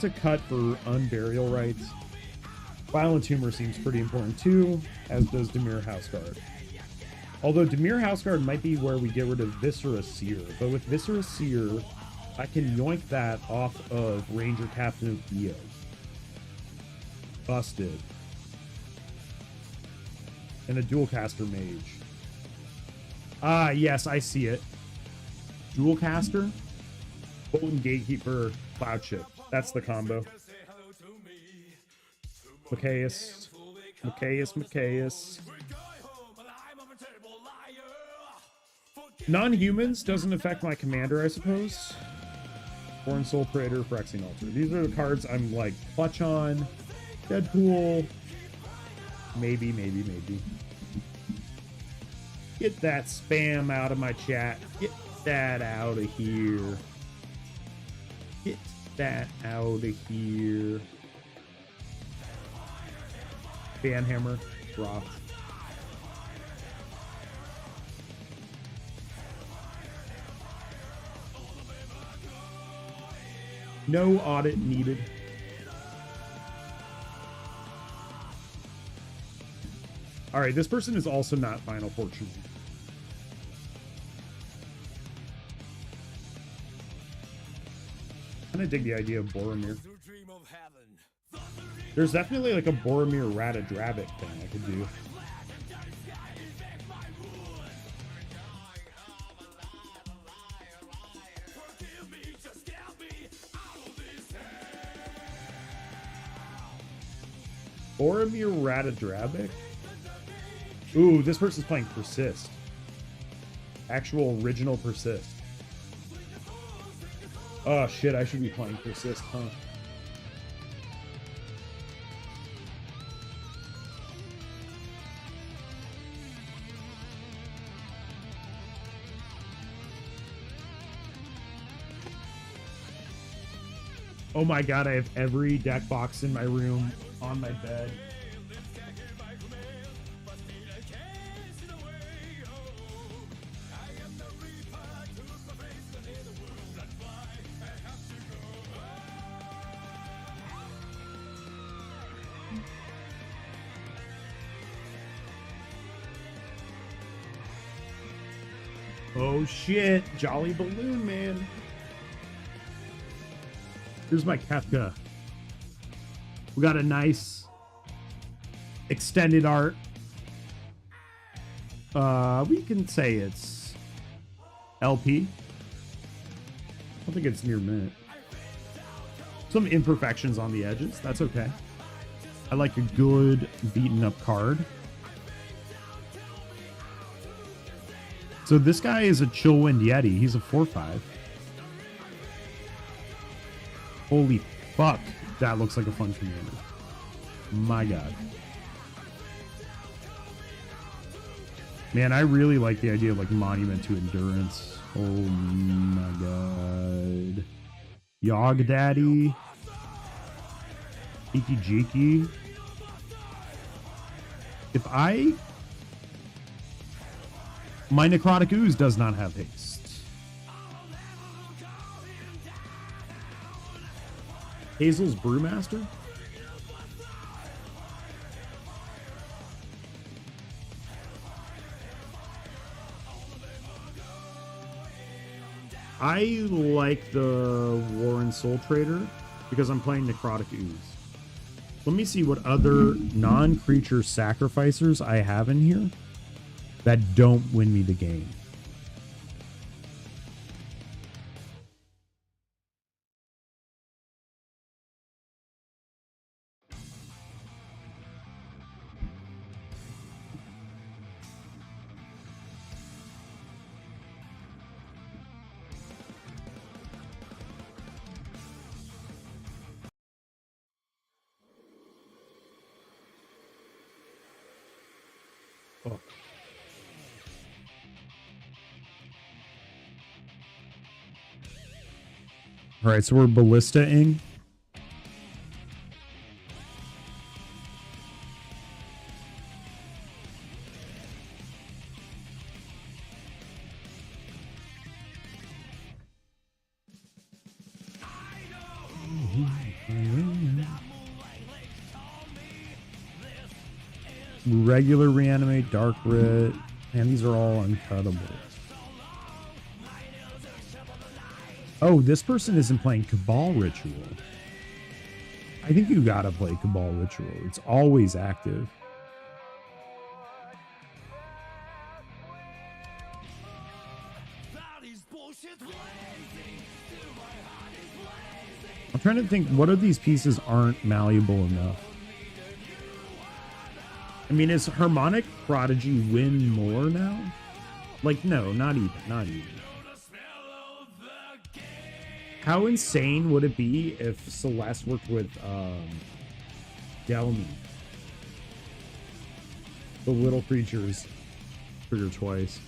cut for Unburial Rites. Violent Tumor seems pretty important too, as does Dimir Houseguard. Although Dimir Houseguard might be where we get rid of Viscera Seer, but with Viscera Seer, I can yoink that off of Ranger Captain of Dio. Busted. And a Dual Caster Mage. Ah, yes, I see it. Dual Caster, Golden Gatekeeper, Cloud Chip. That's the combo. Macias. Non-humans doesn't affect my commander, I suppose. Born Soul Praetor, Phyrexian Altar. These are the cards I'm like clutch on. Deadpool. Maybe. Get that spam out of my chat. that out of here. Get that out of here. Banhammer dropped. No audit needed. All right, this person is also not Final Fortune. I kind of dig the idea of Boromir. There's definitely like a Boromir Ratadrabik thing I could do. Boromir Ratadrabik? Ooh, this person's playing Persist. Actual original Persist. Oh shit, I should be playing Persist, huh? Oh my god, I have every deck box in my room on my bed. Oh shit, Jolly Balloon Man. Here's my Kefka. We got a nice extended art. We can say it's LP. I don't think it's near mint. Some imperfections on the edges. That's okay. I like a good beaten up card. So this guy is a Chillwind Yeti. He's a 4/5. Holy fuck. That looks like a fun commander. My god. Man, I really like the idea of like Monument to Endurance. Oh my god. Yog Daddy. Iki Jiki. If I... My Necrotic Ooze does not have haste. Hazel's Brewmaster? I like the Warren Soul Trader because I'm playing Necrotic Ooze. Let me see what other non-creature sacrificers I have in here that don't win me the game. Oh. All right, so we're ballista-ing. Regular reanimate, dark writ, and these are all uncuttable. Oh, this person isn't playing Cabal Ritual. I think you gotta play Cabal Ritual. It's always active. I'm trying to think, what of these pieces aren't malleable enough? I mean, is Harmonic Prodigy win more now? Like, no, not even, not even. How insane would it be if Celes worked with Delmi? The little creatures trigger twice.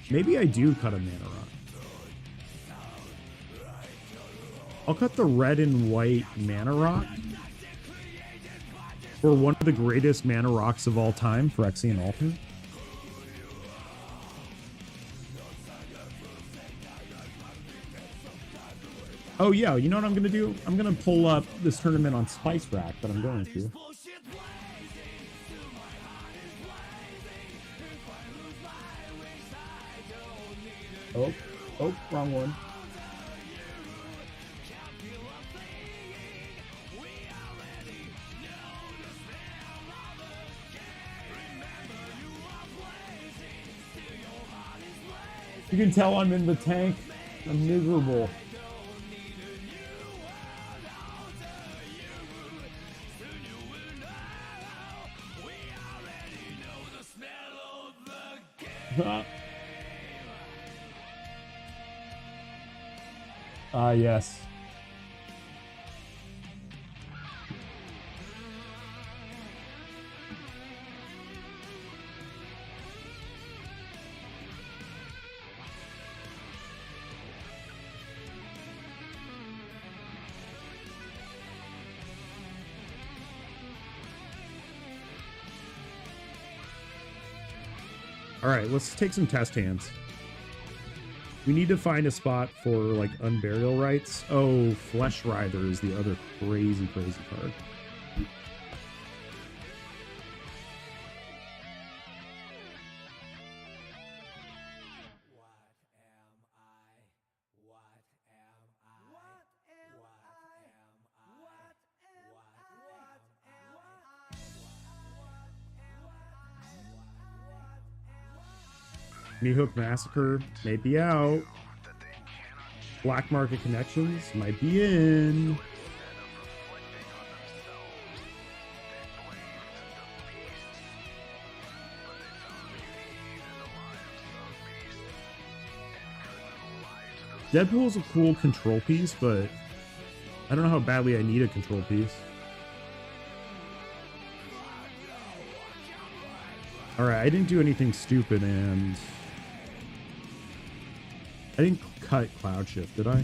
Maybe I do cut a mana rock. I'll cut the red and white mana rock for one of the greatest mana rocks of all time, Phyrexian Altar. Oh yeah, you know what I'm gonna do? I'm gonna pull up this tournament on Spice Rack, but I'm going to. Oh, wrong one. You can tell I'm in the tank. I'm miserable. Yes. All right, let's take some test hands. We need to find a spot for, like, Unburial Rites. Oh, Flesh Writher is the other crazy, crazy card. Meathook Massacre may be out. Black Market Connections might be in. Deadpool is a cool control piece, but I don't know how badly I need a control piece. Alright, I didn't do anything stupid, and I didn't cut Cloud Shift, did I?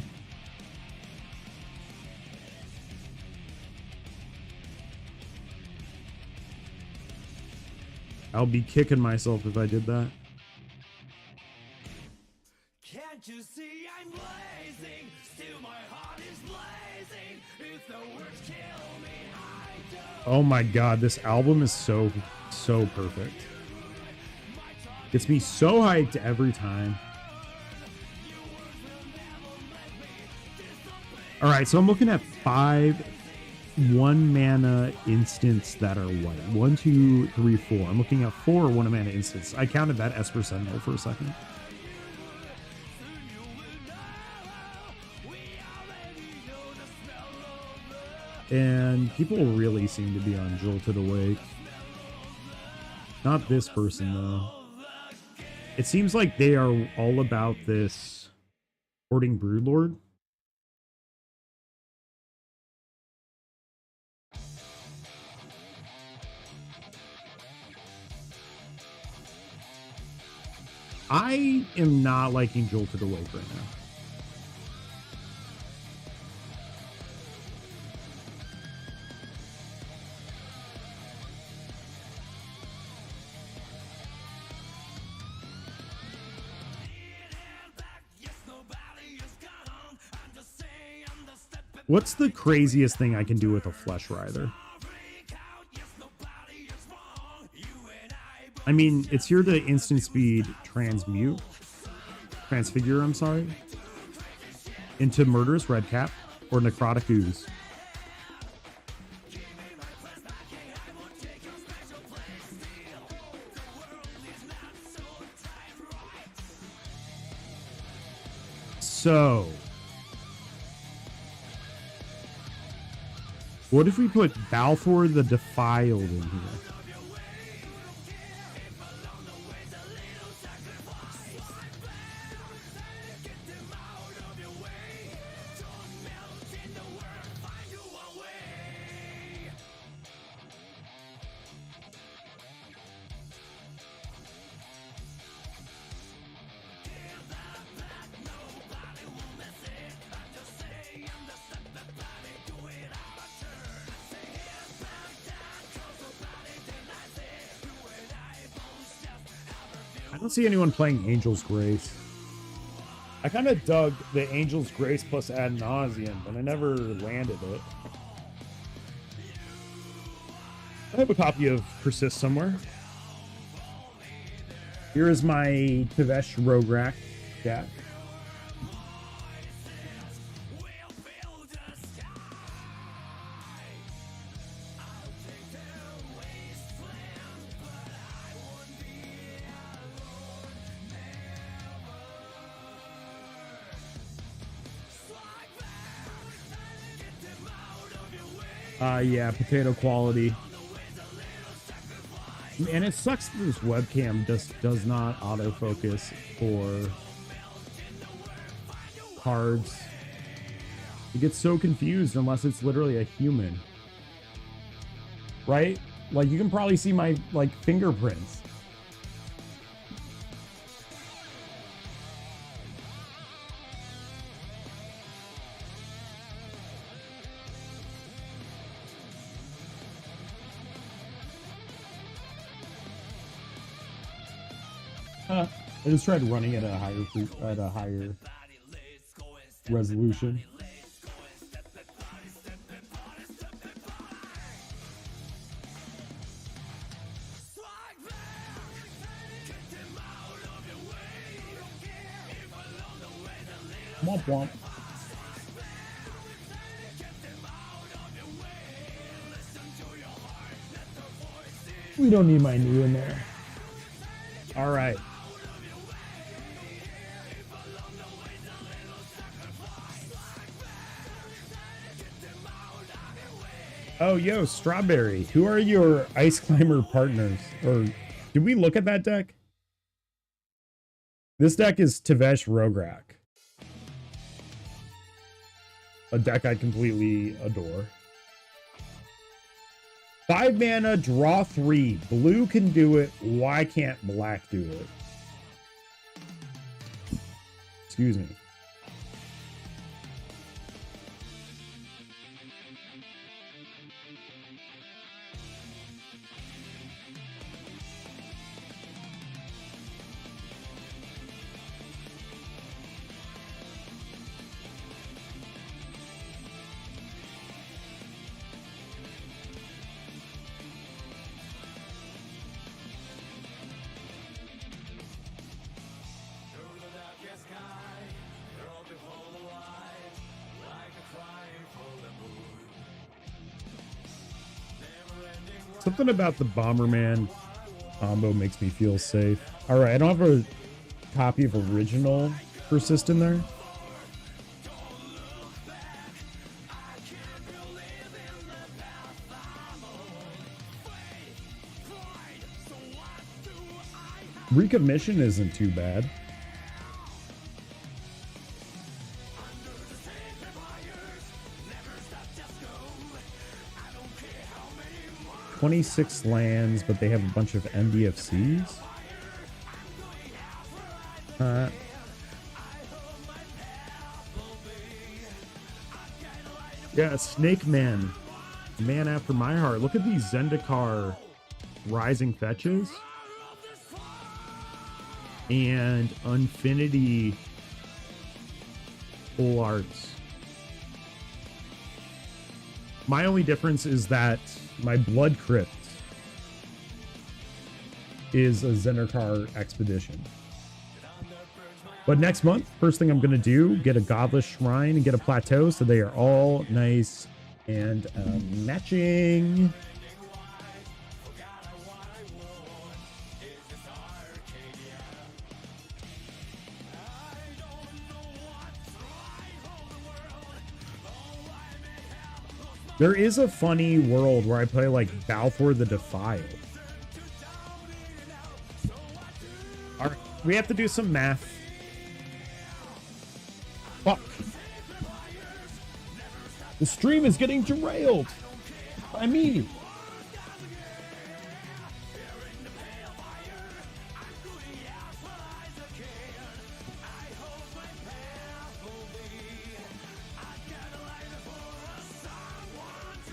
I'll be kicking myself if I did that. Can't you see I'm blazing? Still my heart is blazing. If the words kill me, I don't. Oh my god, this album is so perfect. Gets me so hyped every time. Alright, so I'm looking at 5 1-mana instants that are white. 1, 2, 3, 4. I'm looking at 4 1-mana instants. I counted that Esper Sentinel for a second. And people really seem to be on Jolted Awake. Not this person, though. It seems like they are all about this Hoarding Broodlord. I am not liking Jolted Awake right now. What's the craziest thing I can do with a Flesh Writher? I mean, it's here to instant speed transfigure, I'm sorry, into Murderous Redcap or Necrotic Ooze. So, what if we put Balfour the Defiled in here? don't see anyone playing Angel's Grace. I kind of dug the Angel's Grace plus Ad Nauseam, but I never landed it. I have a copy of Persist somewhere. Here is my Tevesh Rogue Rack deck. Yeah, potato quality. And it sucks that this webcam just does not autofocus for cards. You get so confused unless it's literally a human. Right? Like, you can probably see my, like, fingerprints. I just tried running at a higher resolution. Womp womp. We don't need my knee in there. All right. Oh, yo, Strawberry. Who are your Ice Climber partners? Or did we look at that deck? This deck is Tevesh Rogue Rack. A deck I completely adore. 5 mana, draw 3. Blue can do it. Why can't black do it? Excuse me. Something about the Bomberman combo makes me feel safe. All right, I don't have a copy of original Persist in there. Recommission isn't too bad. $26 lands, but they have a bunch of MDFCs. Yeah, Snake Man. Man after my heart. Look at these Zendikar Rising Fetches. And Infinity Full Arts. My only difference is that my Blood Crypt is a Zendikar Expedition. But next month, first thing I'm going to do, get a Godless Shrine and get a Plateau so they are all nice and matching. There is a funny world where I play like Balfour the Defiled. All right, we have to do some math. Fuck. The stream is getting derailed by me.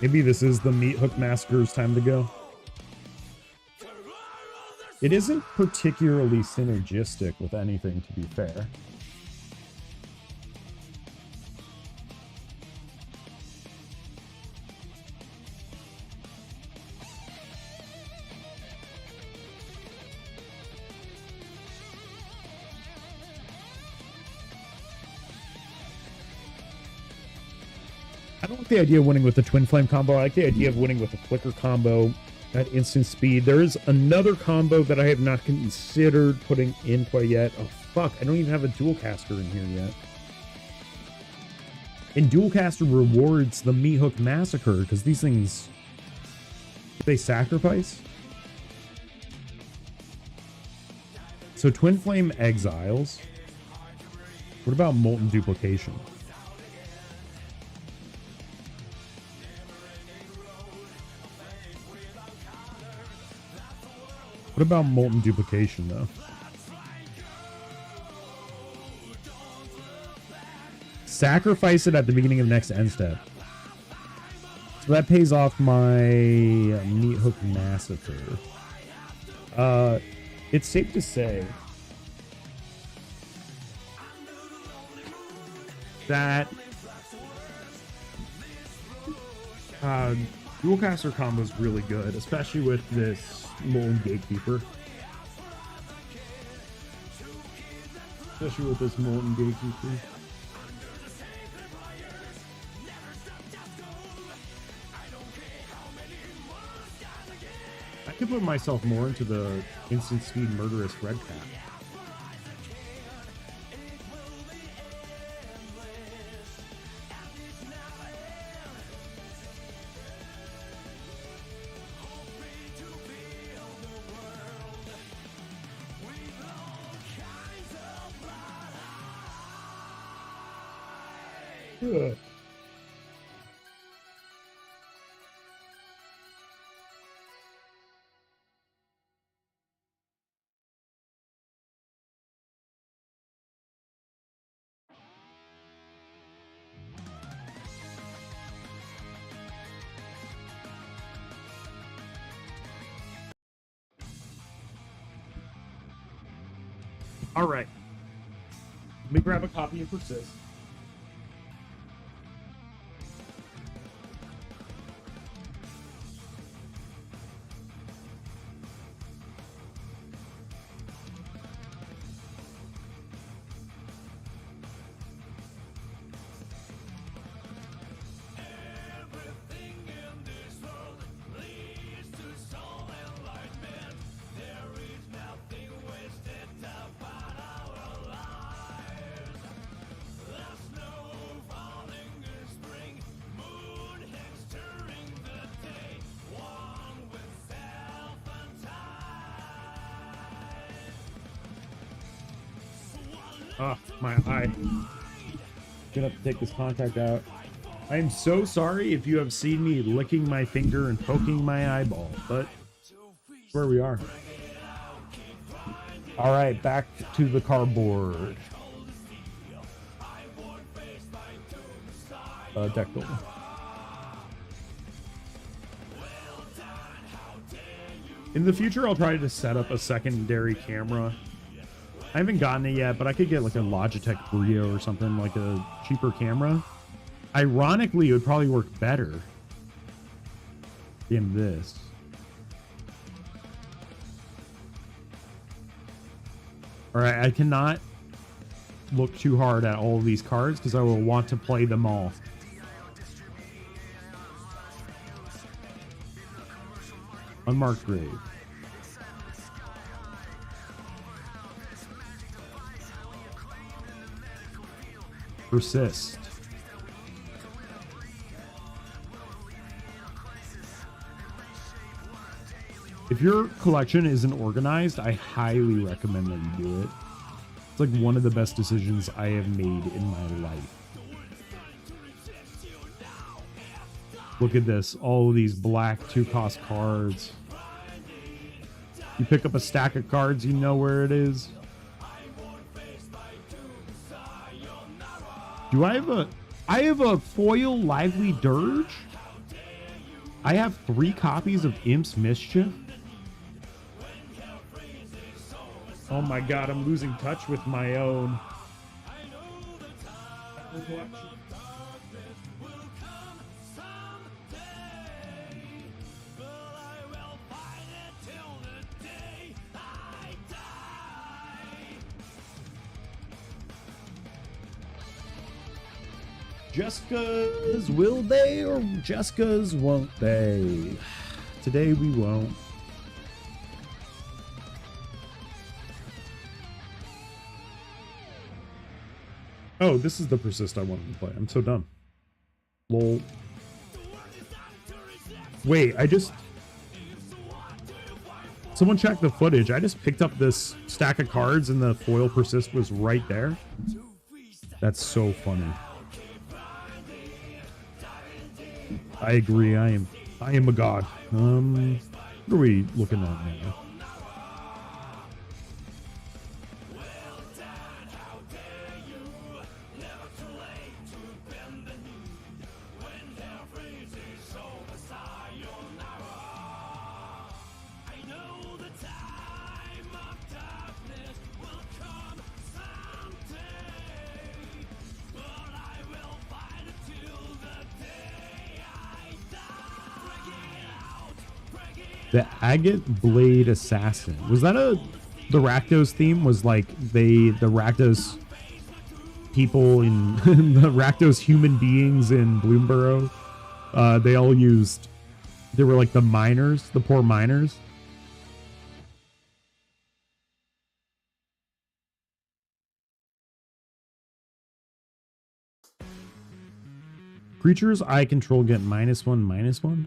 Maybe this is the Meat Hook Massacre's time to go. It isn't particularly synergistic with anything, to be fair. I don't like the idea of winning with the Twin Flame combo. I like the idea of winning with a Flicker combo at instant speed. There is another combo that I have not considered putting in play yet. Oh, fuck. I don't even have a Dual Caster in here yet. And Dual Caster rewards the Meat Hook Massacre, because these things, they sacrifice. So Twin Flame exiles. What about Molten Duplication? What about Molten Duplication, though? Sacrifice it at the beginning of the next end step. So that pays off my Meat Hook Massacre. It's safe to say that Dual Caster combo is really good, especially with this Molten Gatekeeper. Especially with this Molten Gatekeeper. I could put myself more into the instant speed murderous red cap. Ugh. All right. Let me grab a copy of Persist. Ah, my eye. Gonna have to take this contact out. I am so sorry if you have seen me licking my finger and poking my eyeball, but that's where we are. All right, back to the cardboard. Deck building. In the future, I'll try to set up a secondary camera. I haven't gotten it yet, but I could get like a Logitech Brio or something, like a cheaper camera. Ironically, it would probably work better than this. All right, I cannot look too hard at all of these cards because I will want to play them all. Unmarked Grave. Persist. If your collection isn't organized, I highly recommend that you do it. It's like one of the best decisions I have made in my life. Look at this. All of these black 2-cost cards. You pick up a stack of cards, you know where it is. Do I have a foil Lively Dirge? I have 3 copies of Imp's Mischief. Oh my god, I'm losing touch with my own. Jessica's will they or Jessica's won't they? Today we won't. Oh, this is the persist I wanted to play. I'm so dumb. Lol. Wait, someone checked the footage. I just picked up this stack of cards and the foil persist was right there. That's so funny. I agree. I am a god. What are we looking at now? The Agate Blade Assassin. Was that the Rakdos theme? Was like the Rakdos people in the Rakdos human beings in Bloomborough? They all used, they were like the miners, the poor miners. Creatures I control get -1/-1.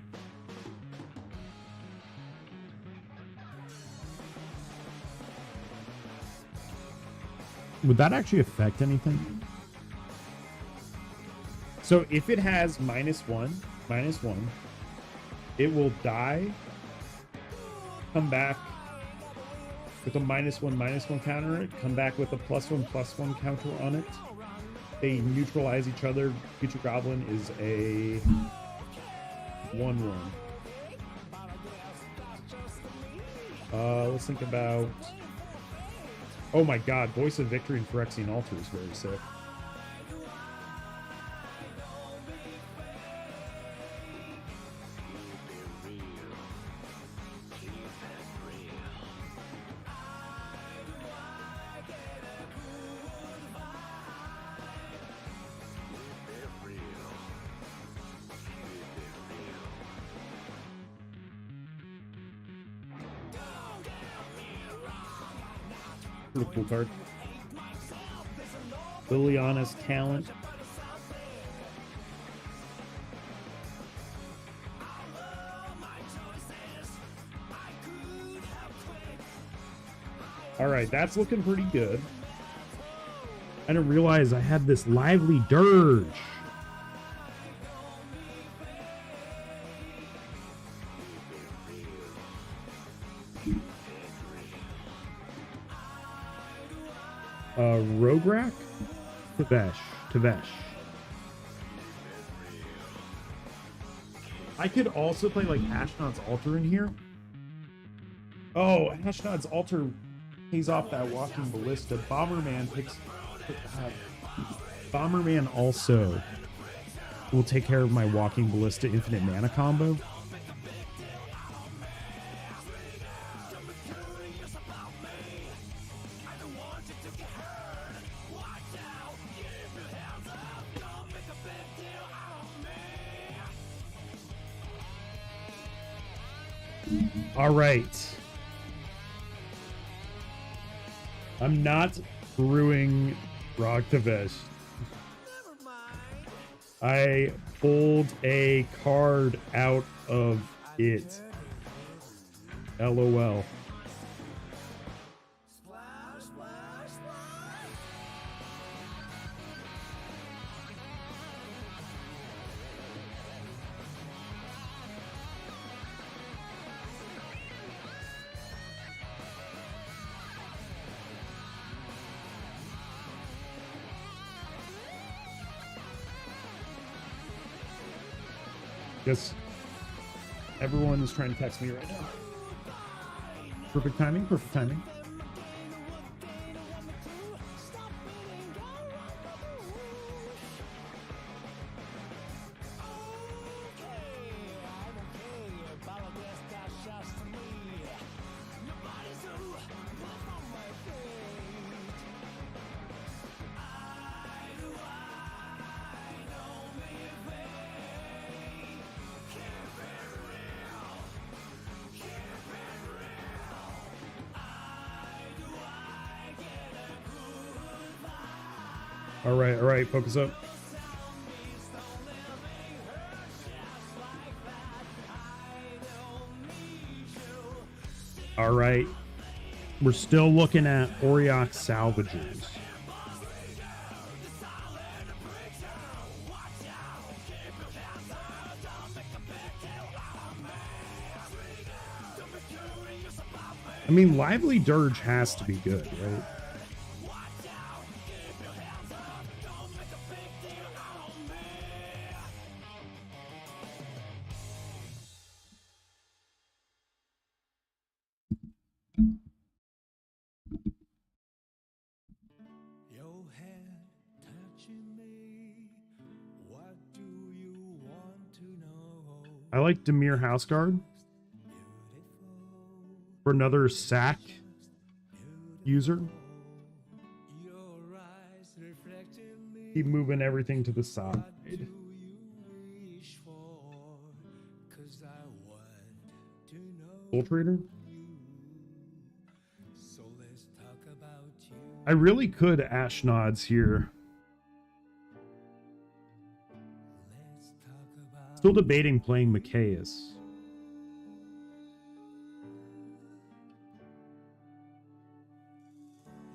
Would that actually affect anything? So if it has -1/-1, it will die, come back with a -1/-1 counter on it, come back with a +1/+1 counter on it. They neutralize each other. Future Goblin is a 1/1. Let's think about... Oh my god, Voice of Victory and Phyrexian Altar is very sick. Pretty cool card. Liliana's Talent. All right, that's looking pretty good. I didn't realize I had this Lively Dirge. Rograk? Tevesh. I could also play like Ashnod's Altar in here. Oh, Ashnod's Altar pays off that Walking Ballista. Bomberman Bomberman also will take care of my Walking Ballista infinite mana combo. All right. I'm not brewing Rogtavesh. I pulled a card out of it. LOL. Guess everyone is trying to text me right now. Perfect timing, perfect timing. All right, focus up. All right, we're still looking at Auriok salvagers. I mean, Lively Dirge has to be good, right? Your head touching me. What do you want to know? I like Dimir Houseguard for another sack user. Your eyes reflecting me. Keep moving everything to the side. What do you wish for? 'Cause I want to know Soul Trader. you. So let's talk about you. I really could Ashnods here. Let's talk about Still debating playing Machias.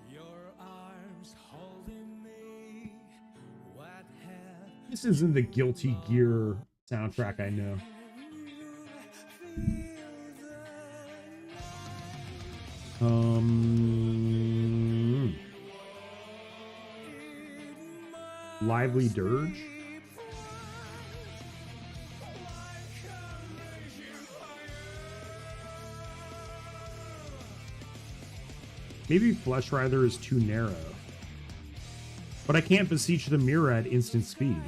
your arms holding me. What have This isn't the Guilty Gear soundtrack I know. Lively Dirge. Maybe Flesh Rider is too narrow. But I can't beseech the mirror at instant speed.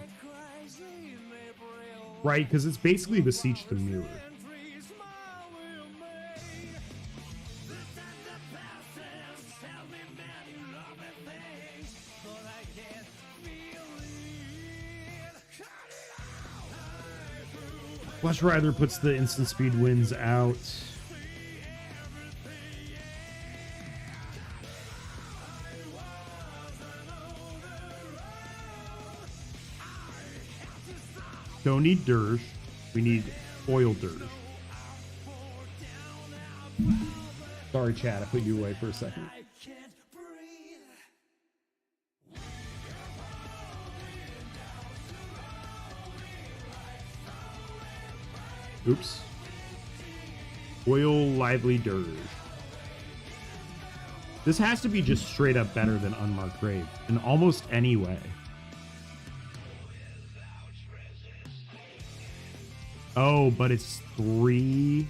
Right, because it's basically beseech the mirror. Flesh Rider puts the instant speed wins out. Don't need Dirge. We need Foil Dirge. Sorry, Chad. I put you away for a second. I can't breathe. Oops. Foil Lively Dirge. This has to be just straight up better than Unmarked Grave in almost any way. Oh, but it's 3.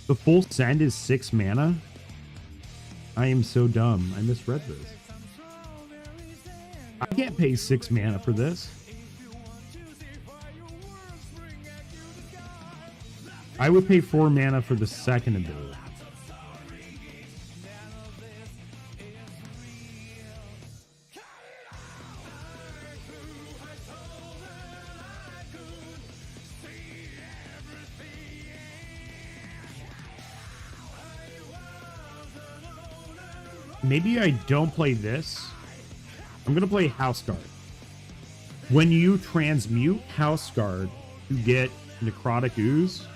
The full send is 6 mana. I am so dumb. I misread this. I can't pay 6 mana for this. I would pay 4 mana for the second ability. Maybe I don't play this. I'm gonna play House Guard. When you transmute House Guard to get Necrotic Ooze,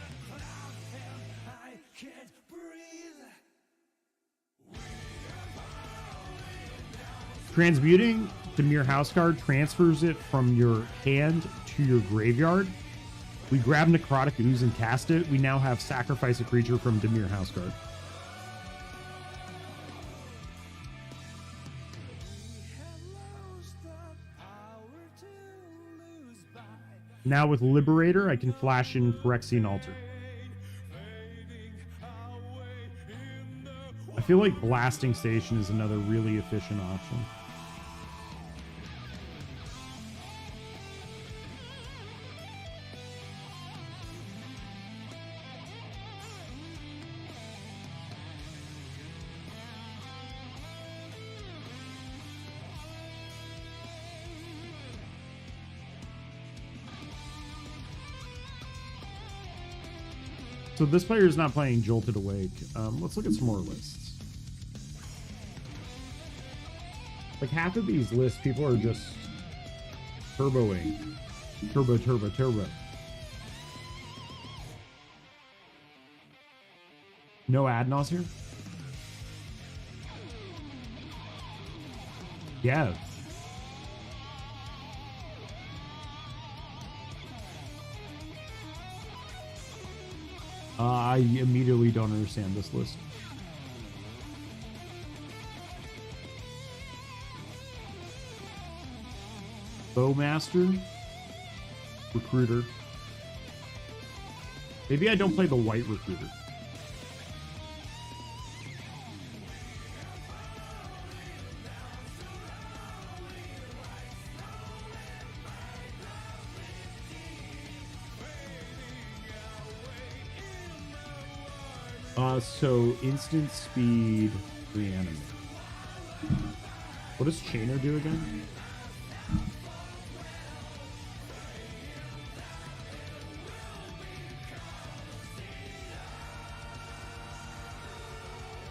I can't breathe. transmuting Dimir House Guard transfers it from your hand to your graveyard. We grab Necrotic Ooze and cast it. We now have sacrifice a creature from Dimir House Guard. Now with Liberator, I can flash in Phyrexian Altar. I feel like Blasting Station is another really efficient option. So this player is not playing Jolted Awake. Let's look at some more lists. Like half of these lists, people are just turboing. Turbo. No Adnos here? Yeah. I immediately don't understand this list. Bowmaster, Recruiter. Maybe I don't play the white Recruiter. So instant speed, reanimate. What does Chainer do again?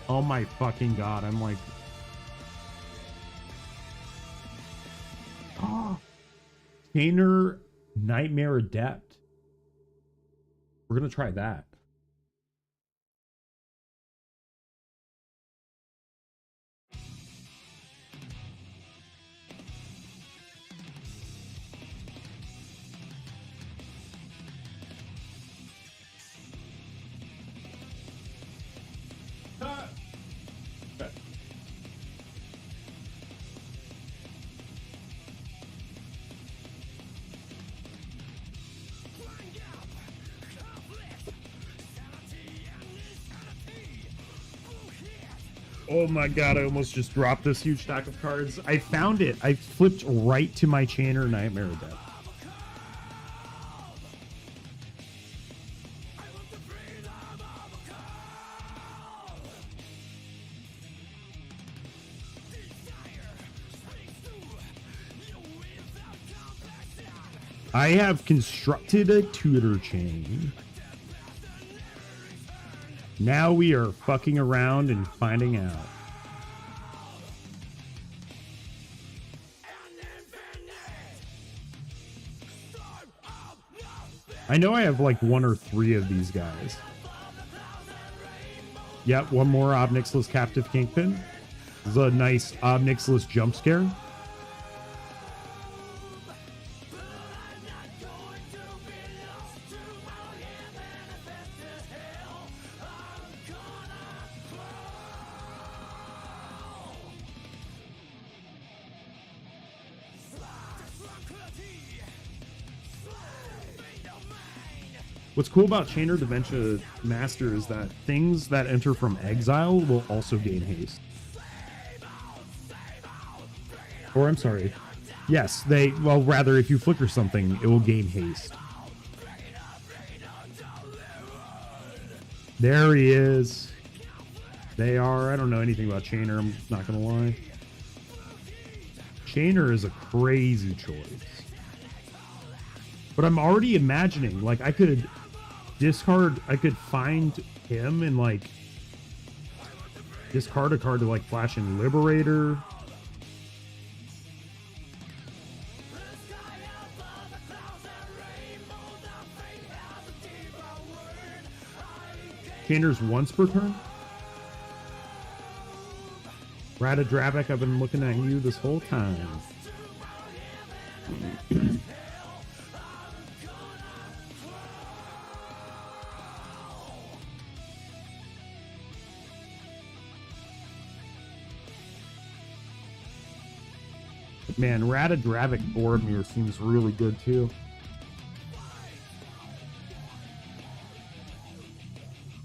Oh my fucking god, I'm like... Oh. Chainer Nightmare Adept. We're gonna try that. Oh my god, I almost just dropped this huge stack of cards. I found it. I flipped right to my Chainer Nightmare Adept. I have constructed a tutor chain. Now we are fucking around and finding out. I know I have like 1 or 3 of these guys. Yep, one more Obnixless Captive Kingpin. This is a nice Obnixless jump scare. What's cool about Chainer Dementia Master is that things that enter from exile will also gain haste. Or I'm sorry. Yes, well, rather, if you flicker something, it will gain haste. There he is. They are. I don't know anything about Chainer, I'm not gonna lie. Chainer is a crazy choice. But I'm already imagining, like, I could discard, I could find him and, like, discard a card to, like, flash in Liberator. Chainer's once per turn. Radadravic, I've been looking at you this whole time. Man, Radadravic Boromir seems really good too.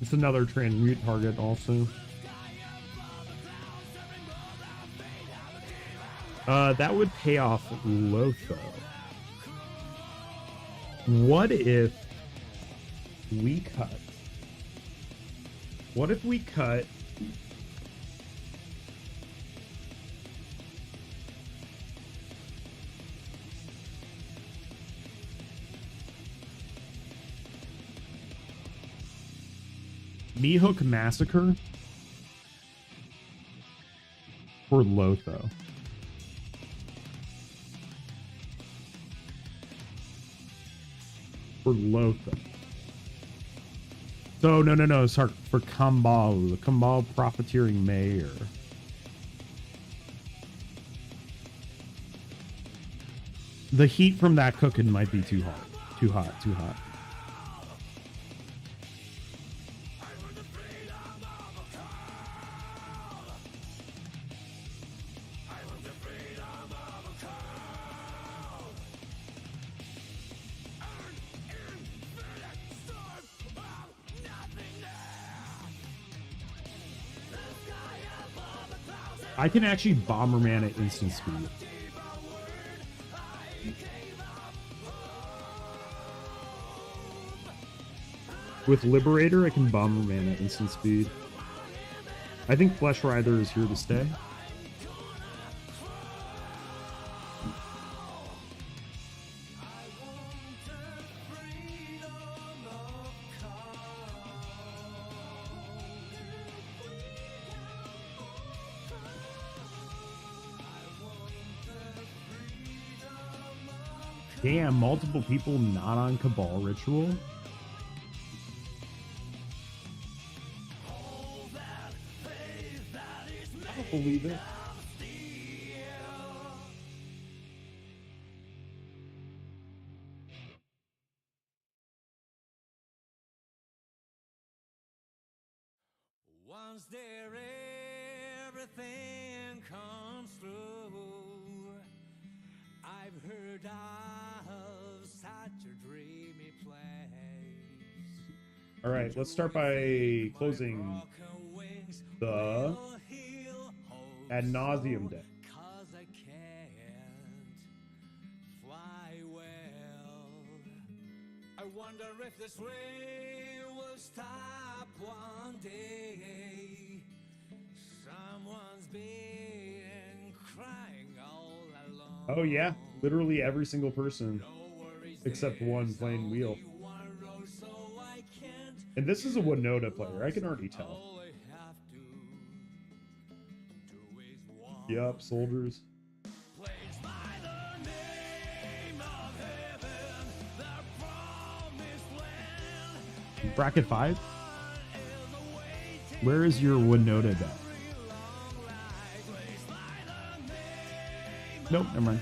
It's another transmute target also. That would pay off Lotho. What if we cut? What if we cut Mehook Massacre for Lotho? For Lothar. So, no. Sorry, for Kambal. The Kambal Profiteering Mayor. The heat from that cooking might be too hot. Too hot. I can actually Bomberman at instant speed. With Liberator, I can Bomberman at instant speed. I think Flesh Rider is here to stay. Damn, multiple people not on Cabal Ritual? I don't believe it. Once there everything comes through. I've heard of such a dreamy place. All right, let's start by closing the ad nauseum deck. Cause I can't fly well. I wonder if this rain will stop one day. Someone's been crying all alone. Oh yeah, literally every single person except one playing wheel. And this is a Winota player, I can already tell. Yup, soldiers. Bracket 5? Where is your Winota deck? Nope, never mind.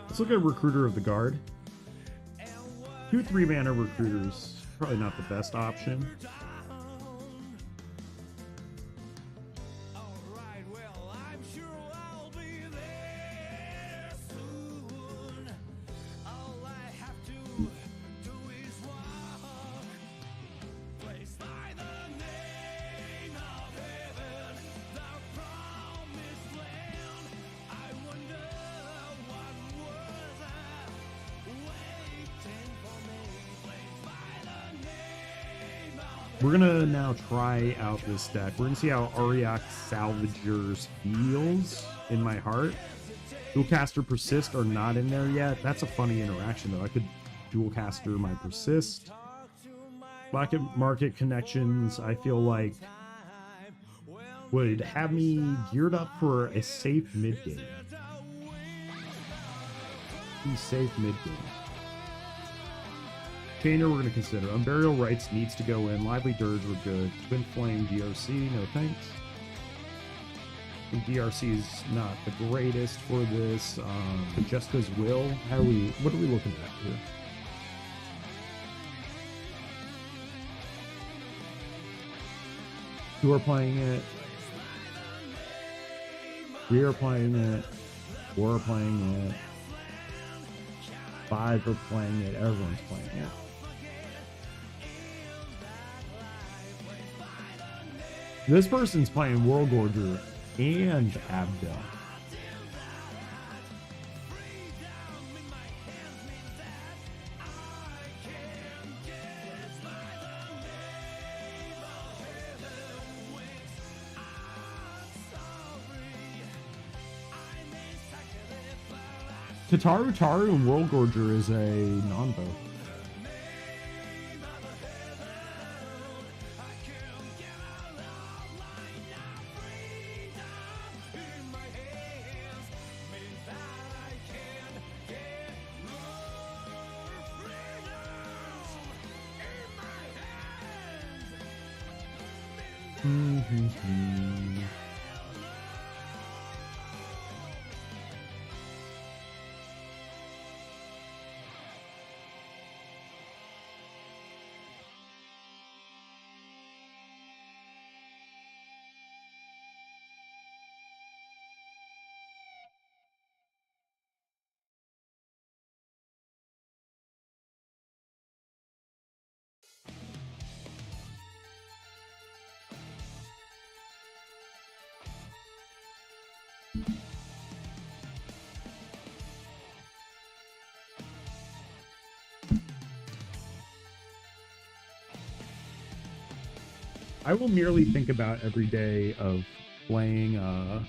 Let's look at Recruiter of the Guard. 2 3-mana recruiters, probably not the best option. We're gonna now try out this deck. We're gonna see how Ariak Salvagers feels in my heart. Dualcaster Persist are not in there yet. That's a funny interaction though. I could Dualcaster my Persist. Black Market Connections, I feel like would have me geared up for a safe mid game. Be safe mid game. Chainer we're going to consider. Unburial Rites needs to go in. Lively Dirge we're good. Twin Flame DRC, no thanks. I think DRC is not the greatest for this. Jessica's Will. What are we looking at here? Who are playing it? We are playing it. 4 are playing it. 5 are playing it. Everyone's playing it. This person's playing World Gorger and Abdel. Tataru Taru and World Gorger is a non-bow. I will merely think about every day of playing I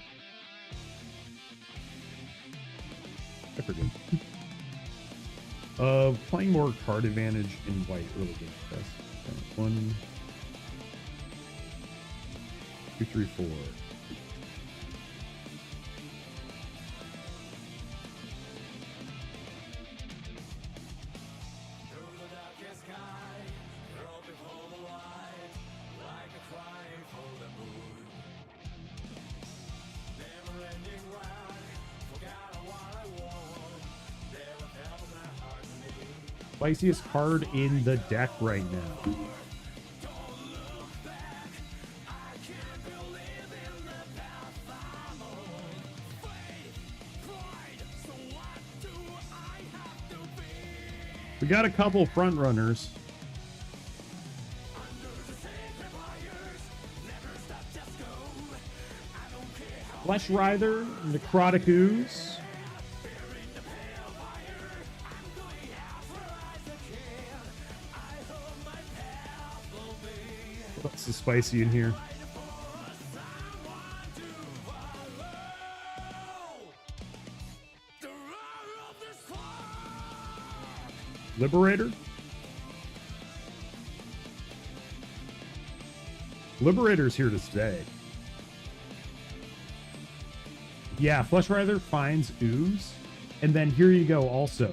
forget. Of playing more card advantage in white early game. Yes. 1, 2, 3, 4. Spiciest card in the deck right now. We got a couple front runners. Flesh Writher, Necrotic Ooze. What's the spicy in here? Liberator? Liberator's here to stay. Yeah, Flesh Writher finds Ooze. And then here you go also.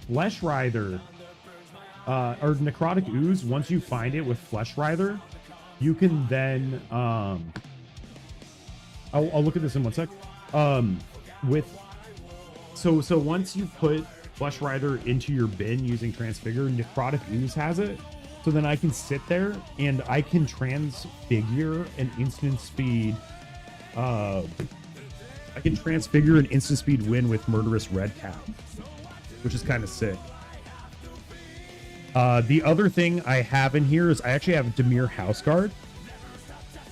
Flesh Writher, or Necrotic Ooze, once you find it with Flesh Writher, you can then, I'll look at this in 1 sec. So once you put Flesh Writher into your bin using Transfigure, Necrotic Ooze has it. So then I can sit there and I can transfigure an instant speed, I can transfigure an instant speed win with Murderous Red Cow, which is kind of sick. The other thing I have in here is I actually have Dimir House Guard,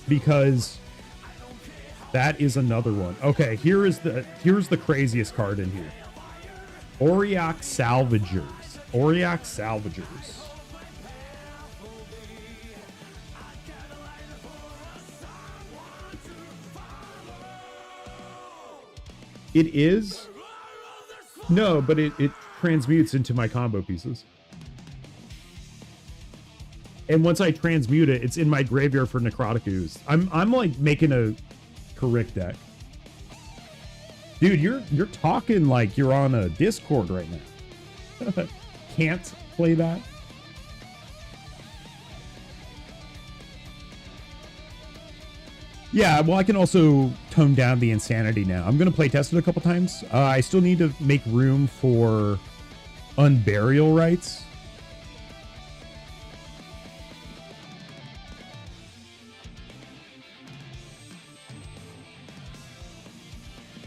because that is another one. Okay, here's the craziest card in here. Auriok Salvagers. Auriok Salvagers. It is? No, but it transmutes into my combo pieces. And once I transmute it, it's in my graveyard for Necrotic Ooze. I'm like making a correct deck. Dude, you're talking like you're on a Discord right now. Can't play that. Yeah, well, I can also tone down the insanity now. I'm going to play test it a couple times. I still need to make room for Unburial Rights.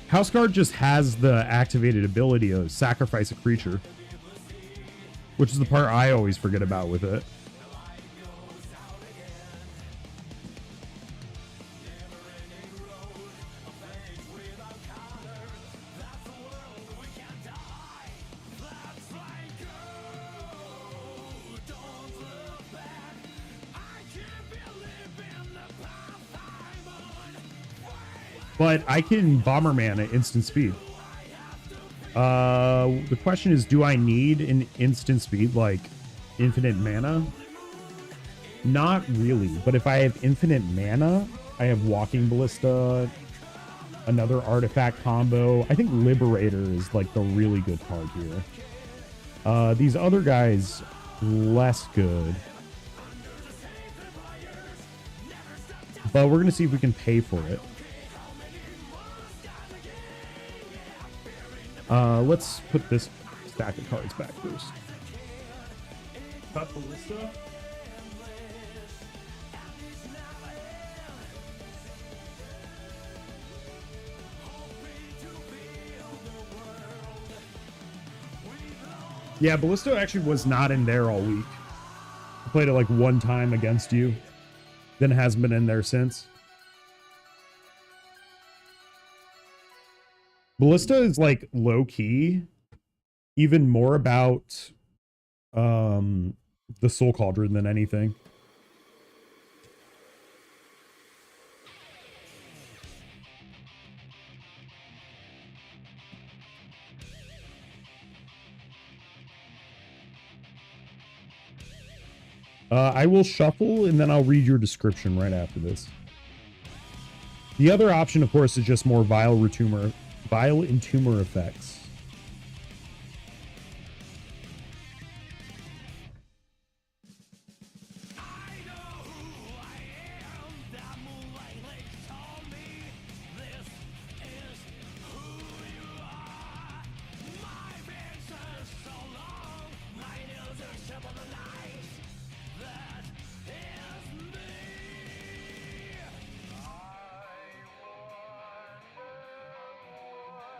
House Guard just has the activated ability of sacrifice a creature, which is the part I always forget about with it. But I can Bomberman at instant speed. The question is, do I need an instant speed like infinite mana? Not really, but if I have infinite mana, I have Walking Ballista, another artifact combo. I think Liberator is like the really good card here. These other guys, less good. But we're going to see if we can pay for it. Let's put this stack of cards back first. Cut Ballista. Yeah, Ballista actually was not in there all week. I played it like one time against you. Then hasn't been in there since. Ballista is like low key, even more about the Soul Cauldron than anything. I will shuffle and then I'll read your description right after this. The other option, of course, is just more Vile Entomber effects.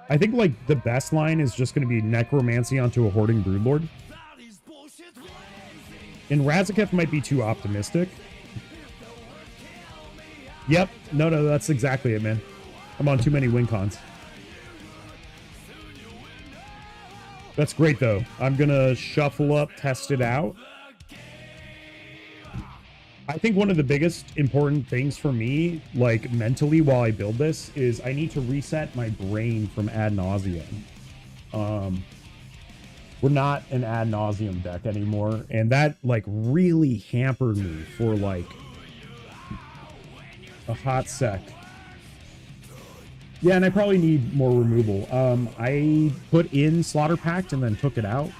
I think like the best line is just going to be Necromancy onto a Hoarding Broodlord. And Razaketh might be too optimistic. Yep. No, that's exactly it, man. I'm on too many win cons. That's great, though. I'm going to shuffle up, test it out. I think one of the biggest important things for me, like mentally while I build this, is I need to reset my brain from ad nauseum. We're not an ad nauseum deck anymore, and that like really hampered me for like a hot sec. Yeah, and I probably need more removal. I put in Slaughter Pact and then took it out.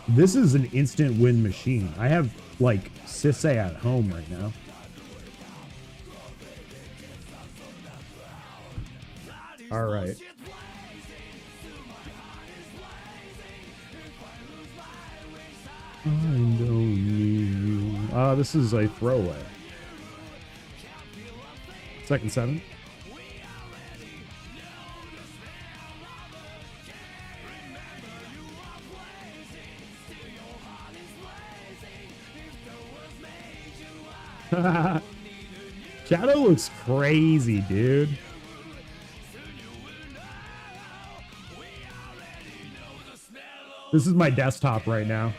This is an instant win machine. I have like Cedh at home right now. All right. I don't need you. This is a throwaway. Second 7. Shadow looks crazy, dude. This is my desktop right now.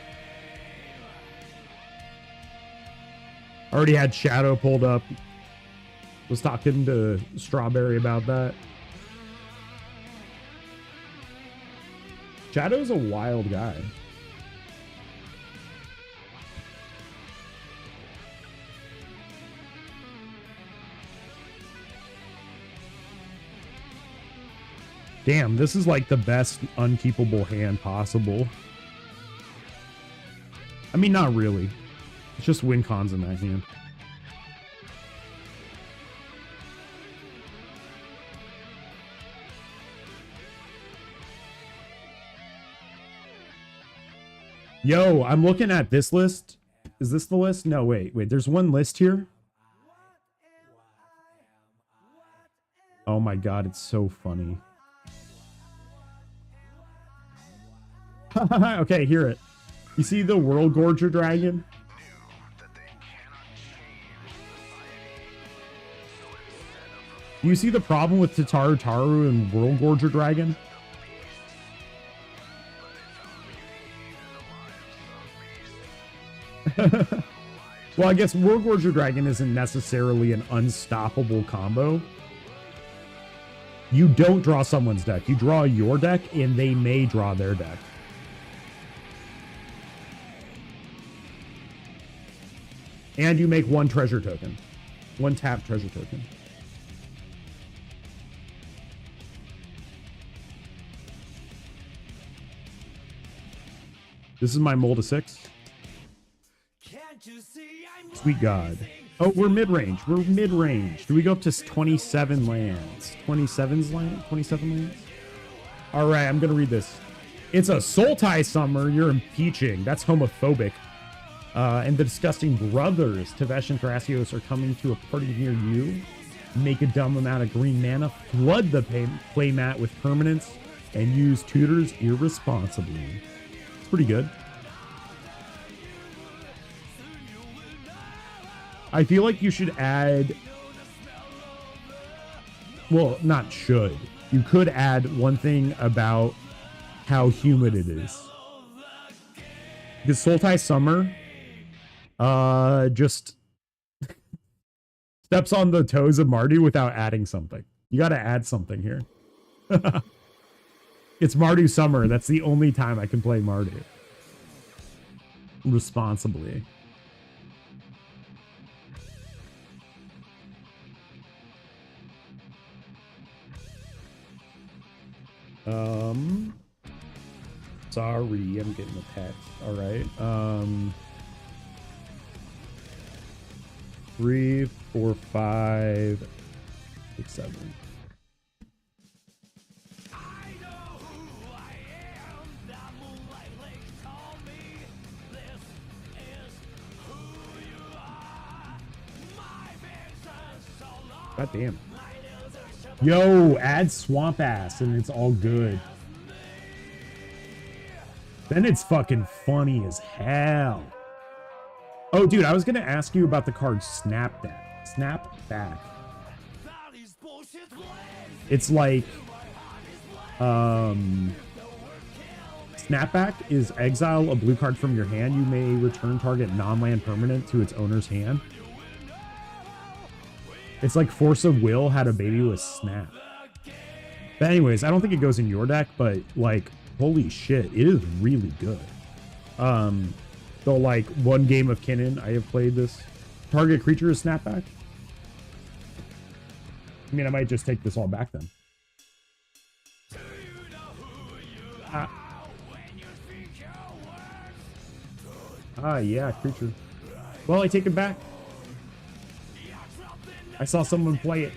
Already had Shadow pulled up. Was talking to Strawberry about that. Shadow's a wild guy. Damn, this is like the best unkeepable hand possible. I mean, not really. It's just win cons in that hand. Yo, I'm looking at this list. Is this the list? No, wait. There's one list here. Oh my God, it's so funny. Okay, hear it. You see the World Gorger Dragon? Do you see the problem with Tataru Taru and World Gorger Dragon? Well, I guess World Gorger Dragon isn't necessarily an unstoppable combo. You don't draw someone's deck. You draw your deck, and they may draw their deck. And you make one treasure token. One tap treasure token. This is my mold of 6. Sweet God. Oh, we're mid-range. We're mid-range. Do we go up to 27 lands? 27's land? 27 lands? All right, I'm going to read this. It's a soul tie summer. You're impeaching. That's homophobic. And the disgusting brothers, Tevesh and Thrasios, are coming to a party near you. Make a dumb amount of green mana. Flood the play mat with permanents. And use tutors irresponsibly. It's pretty good. I feel like you should add... Well, not should. You could add one thing about how humid it is. Because Sultai Summer just steps on the toes of Mardu without adding something. You got to add something here. It's Mardu Summer. That's the only time I can play Mardu responsibly. Sorry, I'm getting a text. All right. 3, 4, 5, 6, 7. God damn. Yo, add Swamp Ass and it's all good. Then it's fucking funny as hell. Oh, dude, I was gonna ask you about the card Snapback. Snapback. It's like, Snapback is exile a blue card from your hand. You may return target non-land permanent to its owner's hand. It's like Force of Will had a baby with Snap. But anyways, I don't think it goes in your deck, but like, holy shit, it is really good. So like one game of Kinnan, I have played this. Target creature is Snapback. I mean, I might just take this all back then. Yeah, creature. Well, I take it back. I saw someone play it.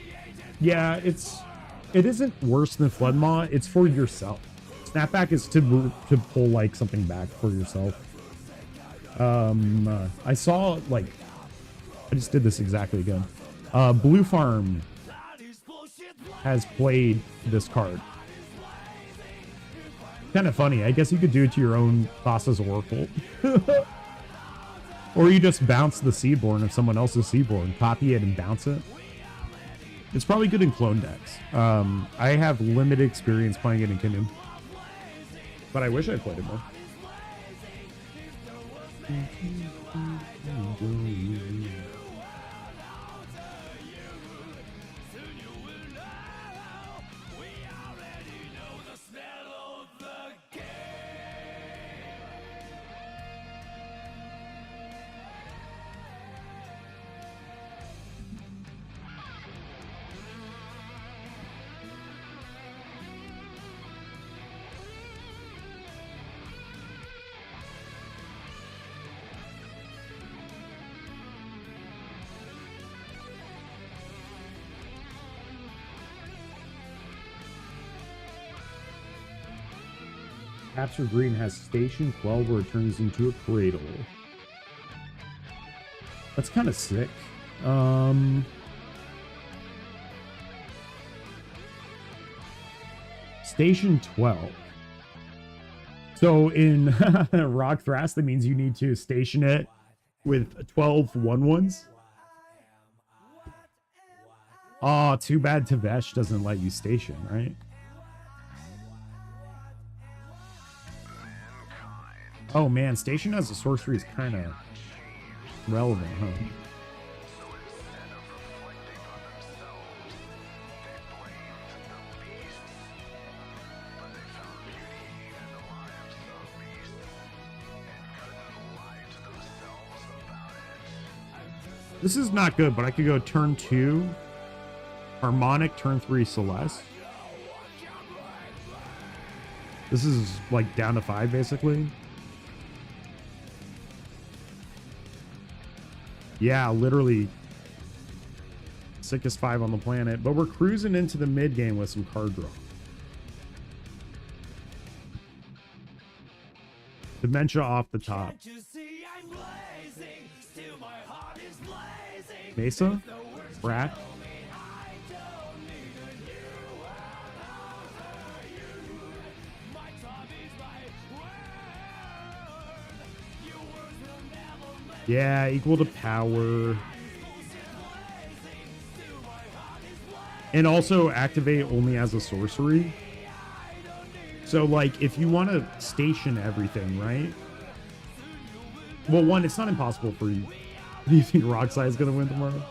Yeah, it isn't worse than Floodmaw. It's for yourself. Snapback is to pull like something back for yourself. I saw like I just did this exactly again. Blue Farm has played this card. Kind of funny. I guess you could do it to your own Thassa's Oracle. Or you just bounce the Seedborn of someone else's Seedborn, copy it and bounce it. It's probably good in clone decks. I have limited experience playing it in Kingdom, but I wish I played it more. Capture Green has Station 12 where it turns into a cradle. That's kind of sick. Station 12. So in Rock Thrast, that means you need to station it with 12 1/1s. Oh, too bad Tevesh doesn't let you station, right? Oh man, station as a sorcery is kind of relevant, huh? This is not good, but I could go turn 2, harmonic, turn 3, Celes. This is like down to 5, basically. Yeah, literally sickest 5 on the planet, but we're cruising into the mid game with some card draw. Dementia off the top. Mesa, Brat. Yeah, equal to power. And also activate only as a sorcery. So, like, if you want to station everything, right? Well, one, it's not impossible for you. Do you think Rockside is going to win tomorrow?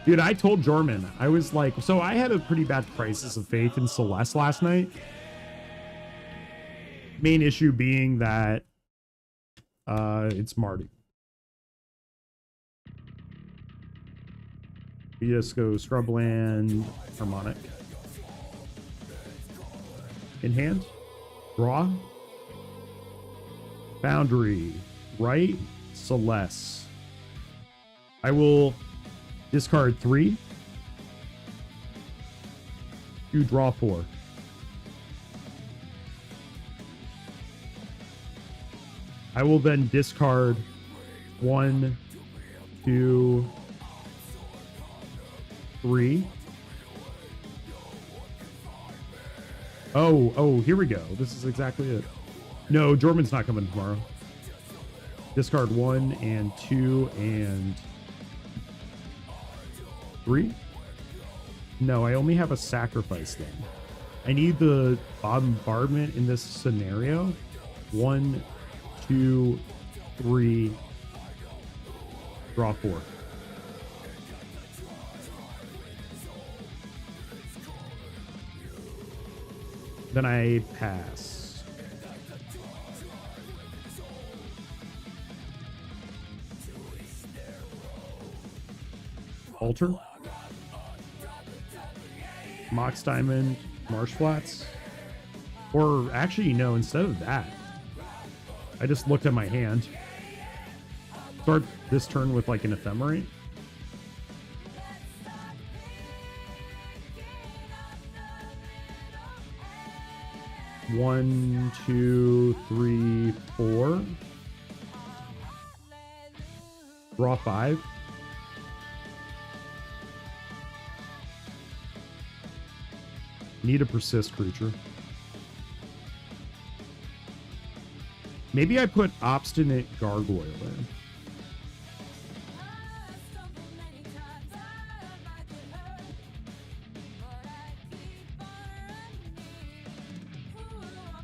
Dude, I told Jorman, I was like, so I had a pretty bad crisis of faith in Celes last night. Main issue being that it's Marty. We just go Scrubland, Harmonic. In hand. Draw. Boundary. Right. Celes. I will discard 3. You draw 4. I will then discard 1, 2, 3. Oh, here we go. This is exactly it. No, Jorman's not coming tomorrow. Discard 1 and 2 and 3. No, I only have a sacrifice then. I need the bombardment in this scenario. 1, 2, 3. Draw 4. Then I pass. Alter. Mox Diamond, Marsh Flats. Or actually, no, instead of that, I just looked at my hand. Start this turn with like an Ephemerate. One, 2, 3, 4. Draw 5. Need a persist creature. Maybe I put Obstinate Gargoyle in.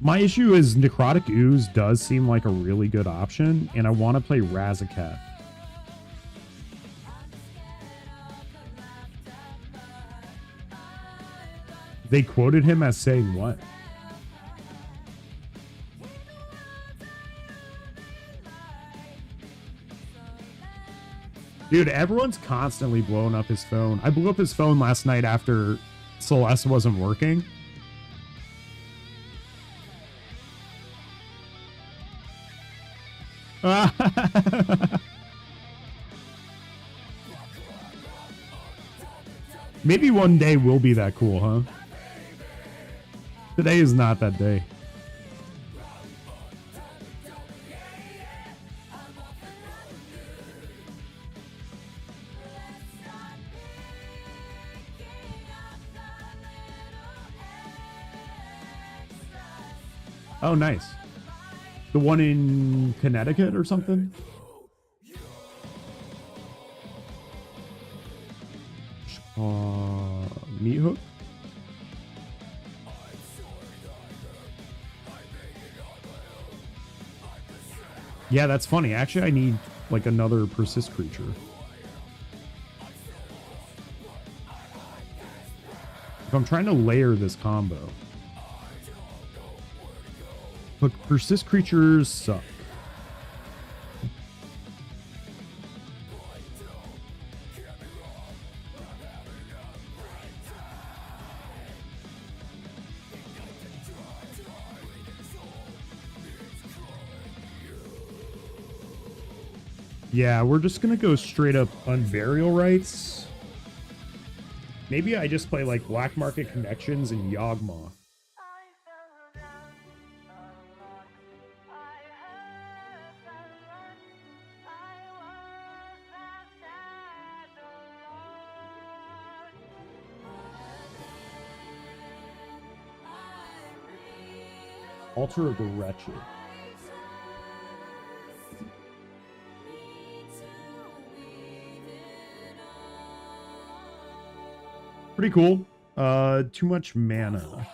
My issue is Necrotic Ooze does seem like a really good option, and I want to play Razzacat. They quoted him as saying what? Dude, everyone's constantly blowing up his phone. I blew up his phone last night after Celes wasn't working. Maybe one day will be that cool, huh? Today is not that day. Oh, nice. The one in Connecticut or something? Meat Hook? Yeah, that's funny. Actually, I need like another persist creature. If I'm trying to layer this combo. Look, persist creatures suck. Yeah, we're just gonna go straight up Unburial Rights. Maybe I just play like Black Market Connections and Yawgmoth. Altar of the Wretched. Pretty cool. Too much mana.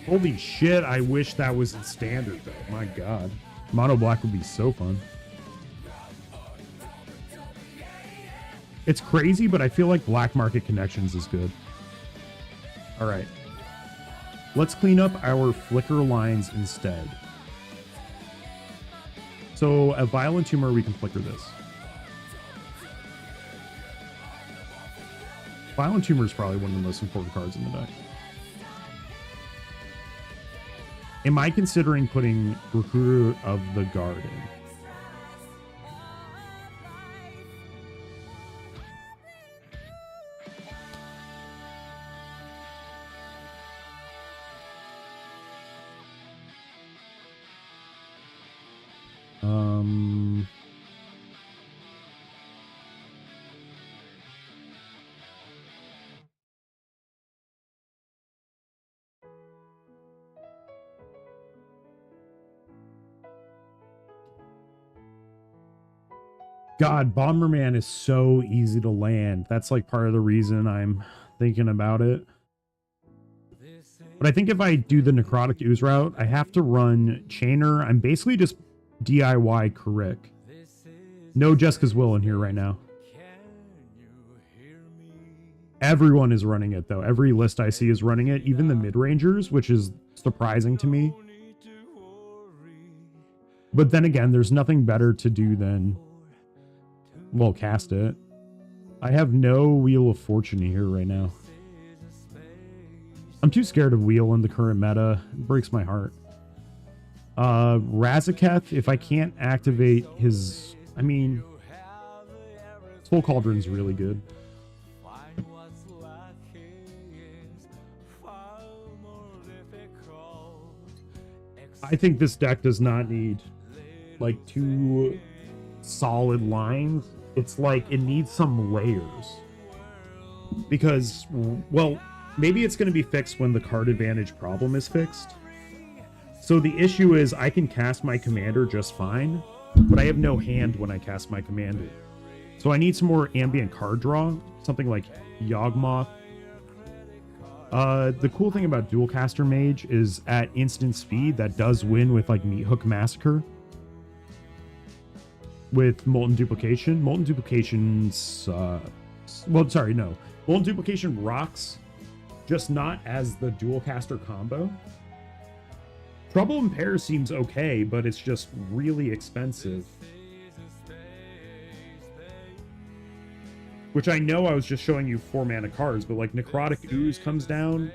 Holy shit, I wish that was in standard though. My god. Mono black would be so fun. It's crazy, but I feel like Black Market Connections is good. Alright. Let's clean up our flicker lines instead. So a Violent Tumor, we can flicker this. Violent Tumor is probably one of the most important cards in the deck. Am I considering putting Recruiter of the Guard in? God, Bomberman is so easy to land. That's like part of the reason I'm thinking about it. But I think if I do the Necrotic Ooze route, I have to run Chainer. I'm basically just DIY Karik. No Jessica's Will in here right now. Everyone is running it, though. Every list I see is running it. Even the mid-rangers, which is surprising to me. But then again, there's nothing better to do than... well, cast it. I have no Wheel of Fortune here right now. I'm too scared of Wheel in the current meta. It breaks my heart. Razaketh, if I can't activate his... I mean... Soul Cauldron's really good. I think this deck does not need, like, two solid lines. It's like it needs some layers. Because, well, maybe it's going to be fixed when the card advantage problem is fixed. So the issue is I can cast my commander just fine, but I have no hand when I cast my commander. So I need some more ambient card draw, something like Yawgmoth. The cool thing about Dualcaster Mage is at instant speed, that does win with like Meat Hook Massacre. With Molten Duplication. Molten Duplication's, well, sorry, no. Molten Duplication rocks, just not as the Dualcaster combo. Trouble in Pairs seems okay, but it's just really expensive. Which I know I was just showing you 4 mana cards, but like Necrotic Ooze comes down,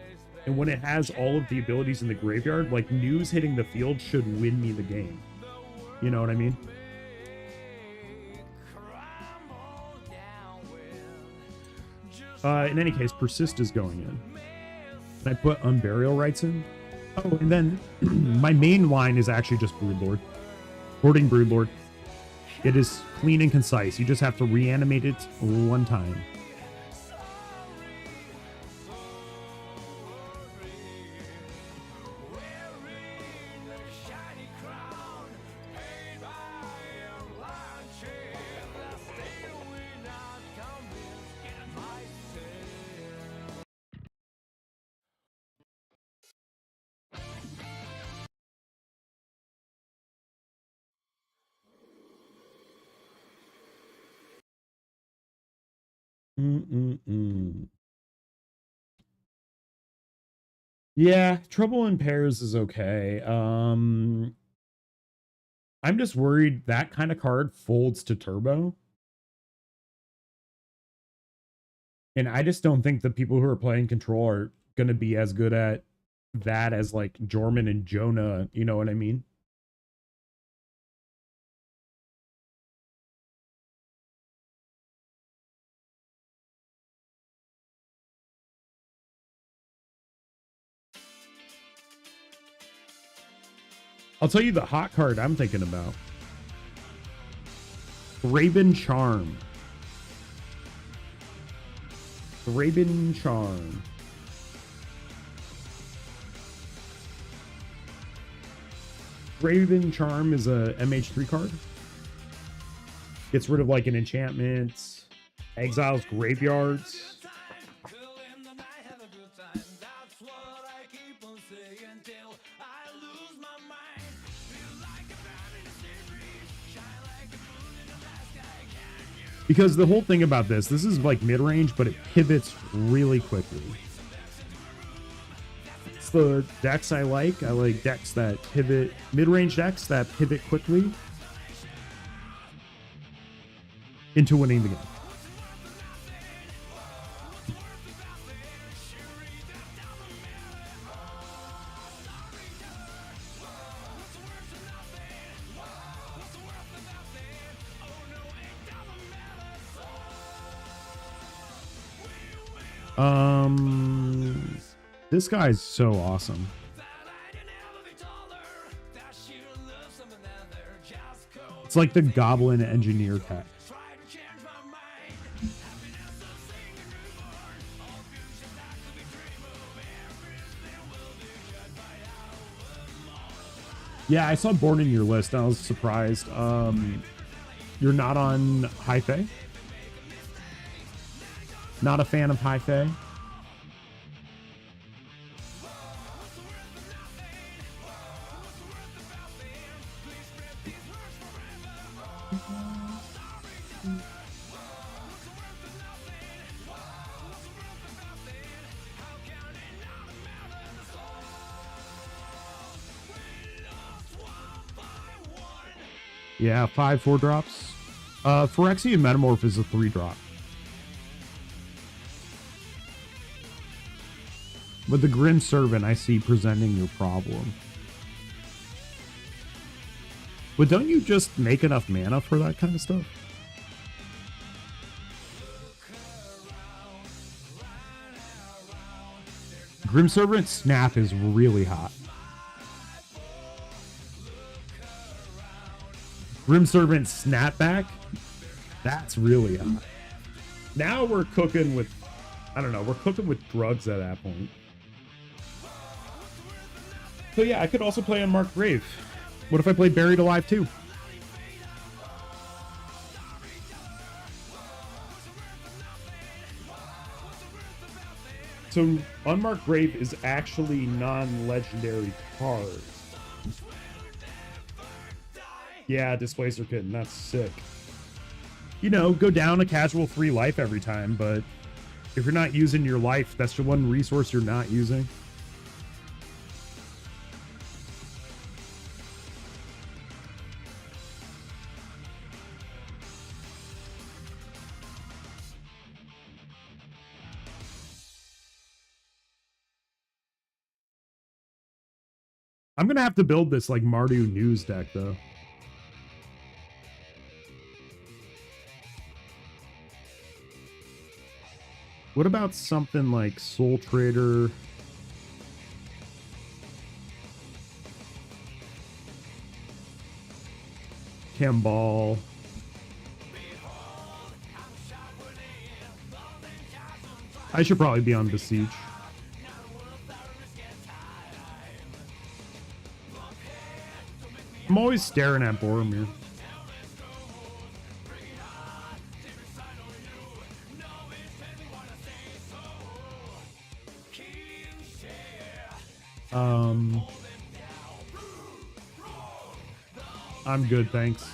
and when it has all of the abilities in the graveyard, like News hitting the field should win me the game. You know what I mean? In any case, Persist is going in. And I put Unburial Rights in. Oh, and then my main line is actually just Broodlord. Hoarding Broodlord. It is clean and concise. You just have to reanimate it one time. Mm-mm-mm. Yeah, Trouble in Pairs is okay. I'm just worried that kind of card folds to turbo. And I just don't think the people who are playing Control are going to be as good at that as like Jorman and Jonah. You know what I mean? I'll tell you the hot card I'm thinking about. Raven Charm. Raven Charm. Raven Charm is a MH3 card. Gets rid of like an enchantment, exiles graveyards. Because the whole thing about this is like mid-range, but it pivots really quickly. It's the decks I like. I like decks that pivot, mid-range decks that pivot quickly into winning the game. This guy's so awesome. It's like the Goblin Engineer tech. Yeah, I saw Born in your list. I was surprised. You're not on High Fae? Not a fan of High Fae? Yeah, 5/4 drops. Phyrexian Metamorph is a 3-drop. But the Grim Servant I see presenting your problem. But don't you just make enough mana for that kind of stuff? Grim Servant Snap is really hot. Grim Servant Snapback, that's really hot. Now we're cooking with, I don't know, we're cooking with drugs at that point. So yeah, I could also play Unmarked Grave. What if I played Buried Alive too? So Unmarked Grave is actually non-legendary cards. Yeah, Displacer Kitten, that's sick. You know, go down a casual 3 life every time, but if you're not using your life, that's the one resource you're not using. I'm gonna have to build this like Mardu news deck though. What about something like Soul Trader? Camball. I should probably be on Besiege. I'm always staring at Boromir. I'm good, thanks.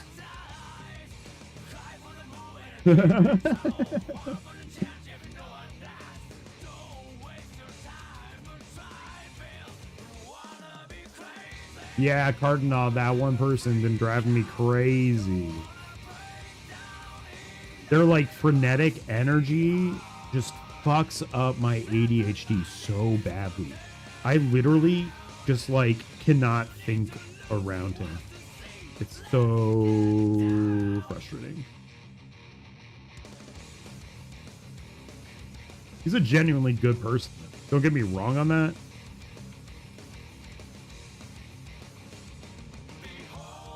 Yeah, Cardinal, that one person been driving me crazy. Their like frenetic energy just fucks up my ADHD so badly. I literally just like cannot think around him. It's so frustrating. He's a genuinely good person. Don't get me wrong on that.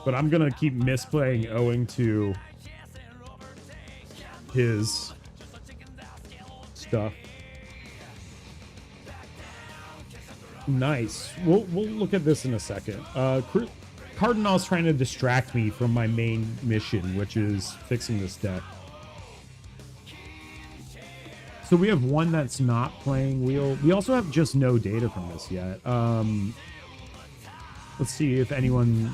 But I'm gonna keep misplaying owing to his stuff. Nice. We'll look at this in a second. Cardinal's trying to distract me from my main mission, which is fixing this deck. So we have one that's not playing wheel. We also have just no data from this yet. Let's see if anyone...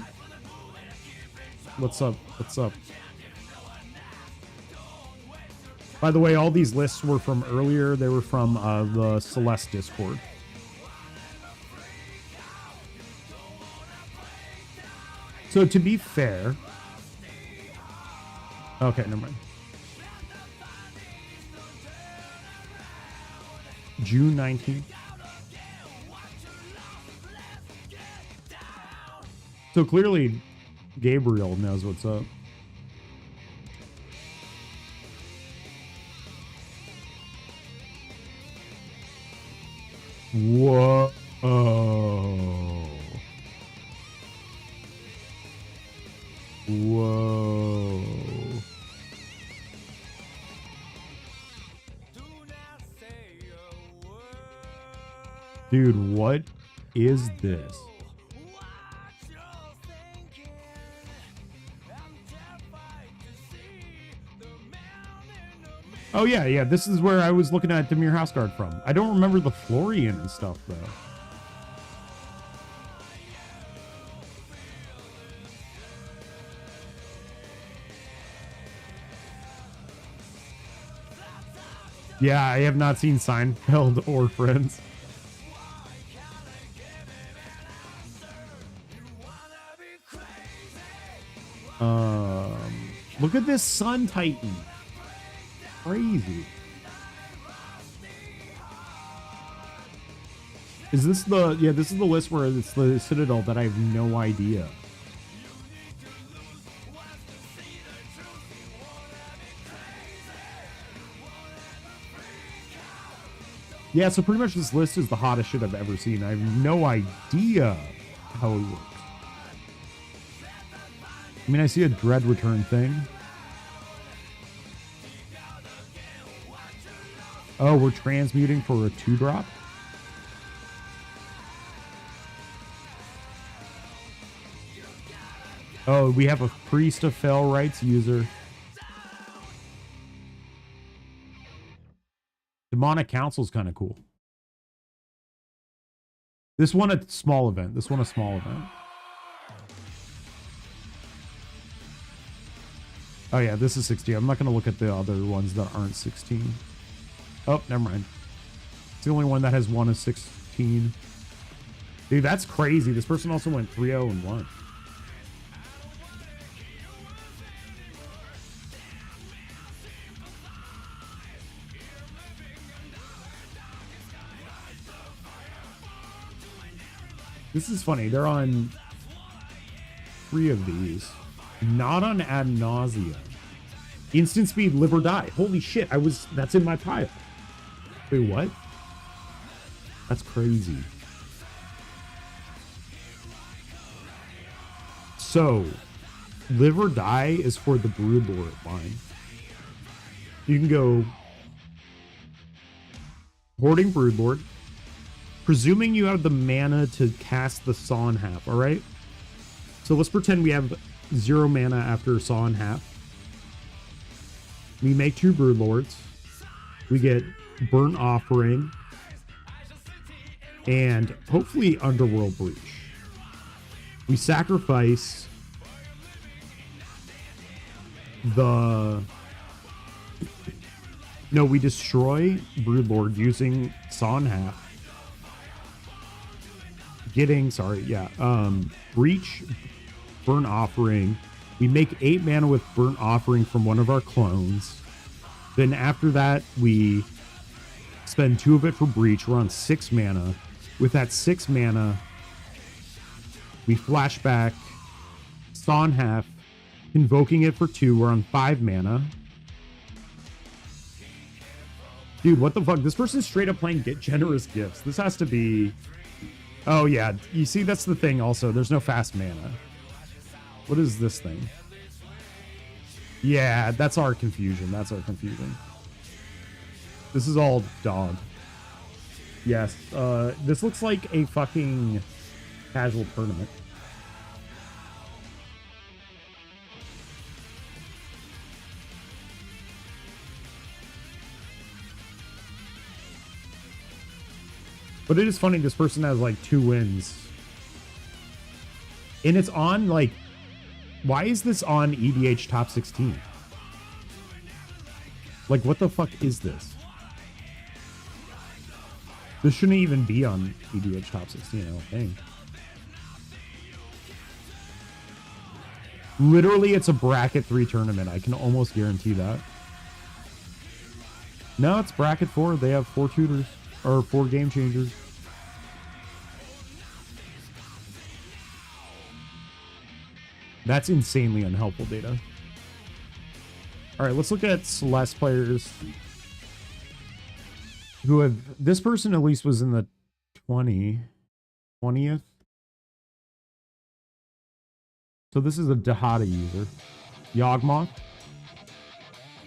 What's up? What's up? By the way, all these lists were from earlier. They were from the Celes Discord. So to be fair... Okay, never mind. June 19th. So clearly, Gabriel knows what's up. Whoa. Whoa. Dude, what is this? Oh, yeah. This is where I was looking at Demir Houseguard from. I don't remember the Florian and stuff, though. Yeah, I have not seen Seinfeld or Friends. Look at this Sun Titan. Crazy. Is this the... Yeah, this is the list where it's the Citadel that I have no idea. Yeah, so pretty much this list is the hottest shit I've ever seen. I have no idea how it works. I mean, I see a Dread Return thing. Oh, we're transmuting for a 2-drop? Oh, we have a Priest of Fell Rights user. Demonic Council's kind of cool. This one a small event. This one a small event. Oh yeah, this is 16. I'm not going to look at the other ones that aren't 16. Oh, never mind. It's the only one that has one of 16. Dude, that's crazy. This person also went 3-0-1. This is funny. They're on 3 of these. Not on Ad Nauseam. Instant speed, live or die. Holy shit, that's in my pile. Wait, what? That's crazy. So, live or die is for the Broodlord line. You can go Hoarding Broodlord. Presuming you have the mana to cast the Saw in Half, alright? So let's pretend we have 0 mana after Saw in Half. We make 2 Broodlords. We get Burnt Offering. And hopefully Underworld Breach. We sacrifice the... No, we destroy Broodlord using Saw in Half. Breach, Burnt Offering. We make 8 mana with Burnt Offering from one of our clones. Then after that, we spend 2 of it for Breach. We're on 6 mana. With that 6 mana, we flashback Sawn Half, invoking it for 2. We're on 5 mana. Dude, what the fuck? This person's straight up playing Get Generous Gifts. This has to be... Oh, yeah. You see, that's the thing also. There's no fast mana. What is this thing? Yeah, that's our confusion. That's our confusion. This is all dog. Yes. This looks like a fucking casual tournament. But it is funny, this person has like 2 wins. And it's on like, why is this on EDH top 16? Like, what the fuck is this? This shouldn't even be on EDH top 16, I don't think. Literally, it's a bracket 3 tournament. I can almost guarantee that. No, it's bracket 4. They have 4 tutors. Or 4 game changers. That's insanely unhelpful data. Alright, let's look at Celes players who have... This person at least was in the 20th. So this is a Dahada user. Yawgmoth.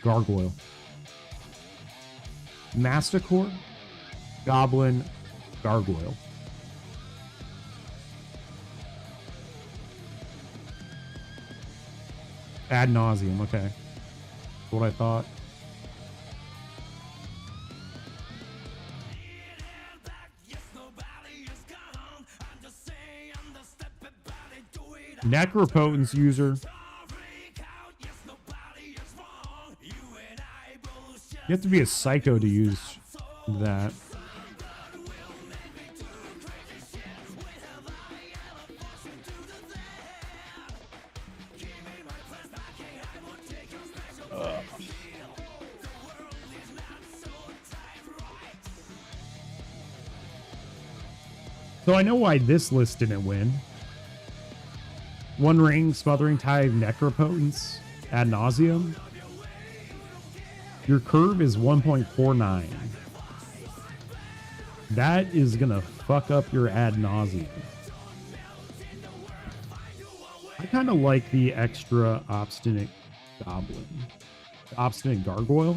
Gargoyle. Masticore. Goblin, Gargoyle. Ad nauseum, okay. That's what I thought. Necropotence user. You have to be a psycho to use that. So I know why this list didn't win. One Ring, Smothering Tide, Necropotence, Ad Nauseum. Your curve is 1.49. That is gonna fuck up your Ad Nauseum. I kind of like the extra Obstinate Goblin. Obstinate Gargoyle,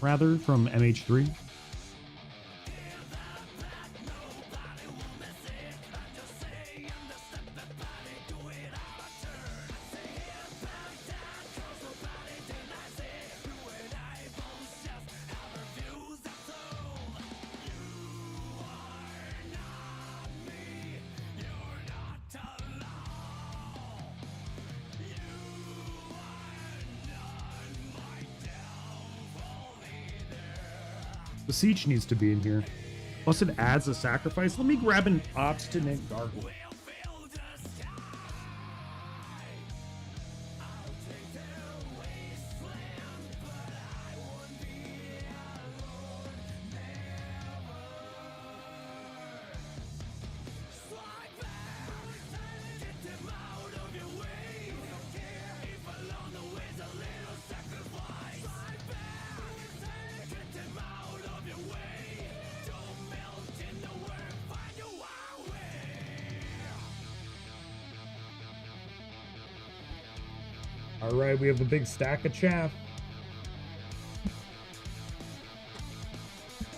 rather, from MH3. The Siege needs to be in here. Plus it adds a sacrifice. Let me grab an Obstinate Gargoyle. All right, we have a big stack of chaff.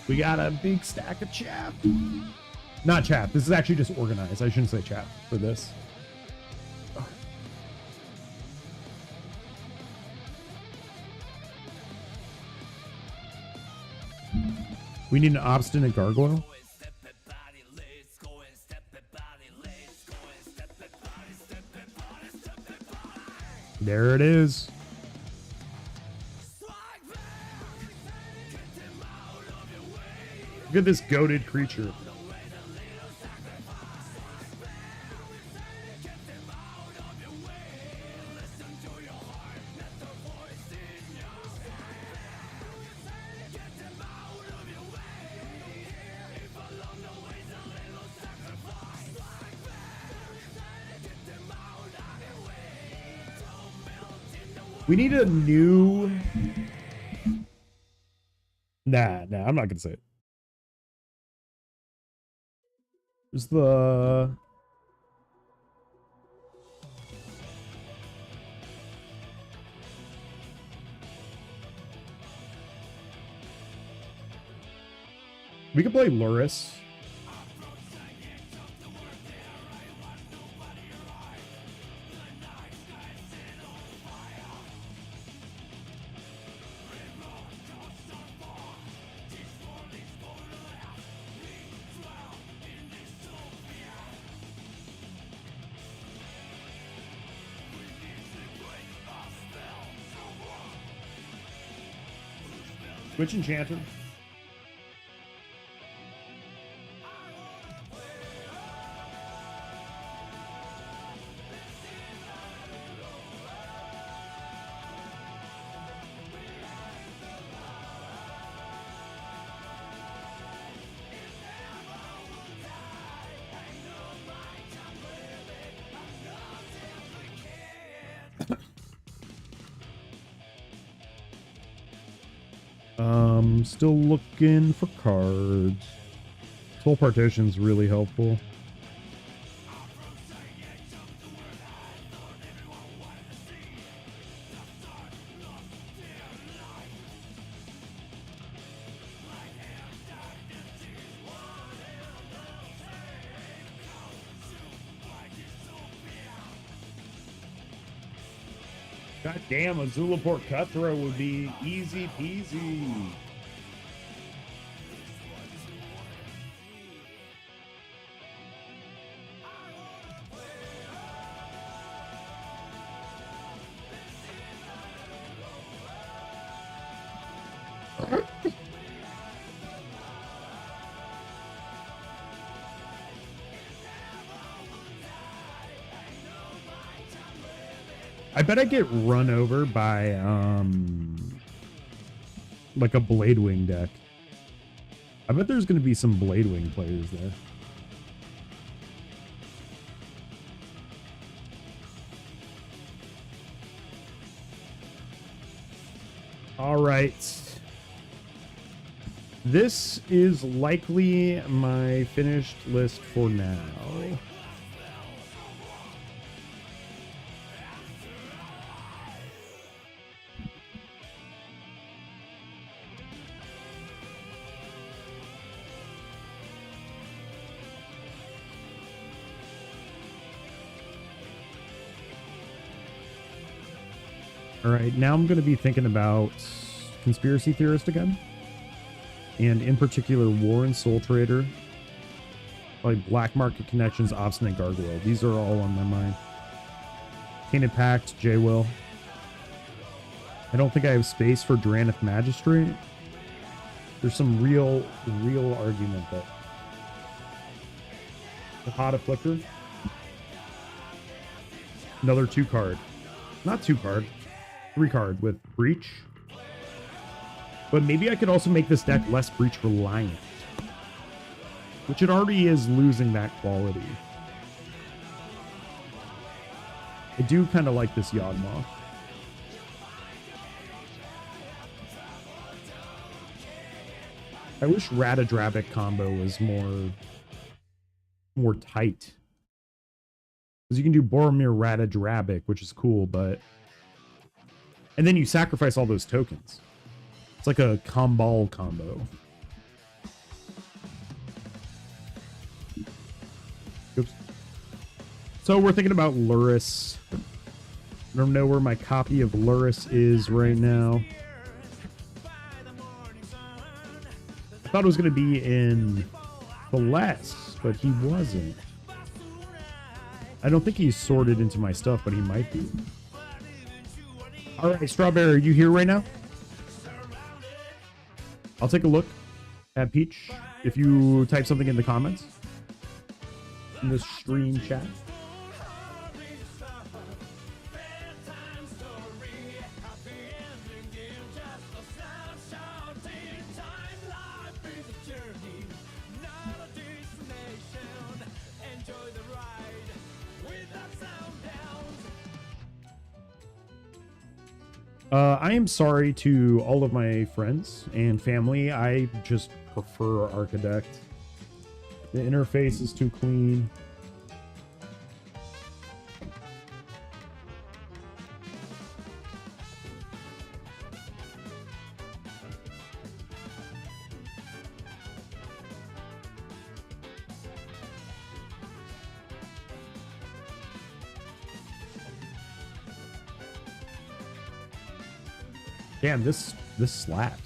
We got a big stack of chaff. Not chaff. This is actually just organized. I shouldn't say chaff for this. We need an Obstinate Gargoyle. There it is. Look at this goated creature. We need a new... Nah, I'm not gonna say it. There's the... We could play Luris. Witch Enchanter. Still looking for cards. Soul Partition's really helpful. God damn, a Zulaport Cutthroat would be easy peasy. I bet I get run over by like a Bladewing deck. I bet there's going to be some Bladewing players there. All right. This is likely my finished list for now. All right, now I'm going to be thinking about Conspiracy Theorist again. And in particular, War and Soul Trader. Like Black Market Connections, Obstinate Gargoyle. These are all on my mind. Tainted Pact, J-Will. I don't think I have space for Drannith Magistrate. There's some real argument that... The Hot Afflictor. Another 2-card. Not 2-card. 3-card with Breach. But maybe I could also make this deck less Breach reliant. Which it already is losing that quality. I do kind of like this Yawgmoth. I wish Ratadrabic combo was more tight. Because you can do Boromir Ratadrabic, which is cool, but... And then you sacrifice all those tokens. It's like a Combal combo. Oops. So we're thinking about Luris. I don't know where my copy of Luris is right now. I thought it was going to be in Celeste, but he wasn't. I don't think he's sorted into my stuff, but he might be. All right, Strawberry, are you here right now? I'll take a look at Peach if you type something in the comments in the stream chat. I am sorry to all of my friends and family. I just prefer Architect. The interface is too clean. Damn, this slaps.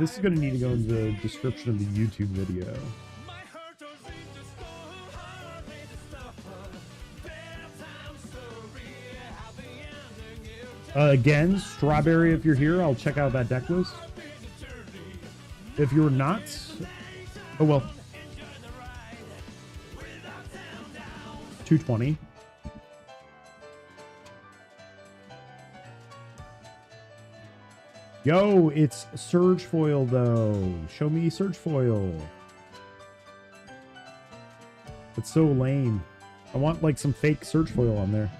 This is going to need to go in the description of the YouTube video. Again, Strawberry, if you're here, I'll check out that deck list. If you're not, oh well. 220. Yo, it's Surge Foil though. Show me Surge Foil. It's so lame. I want like some fake Surge Foil on there.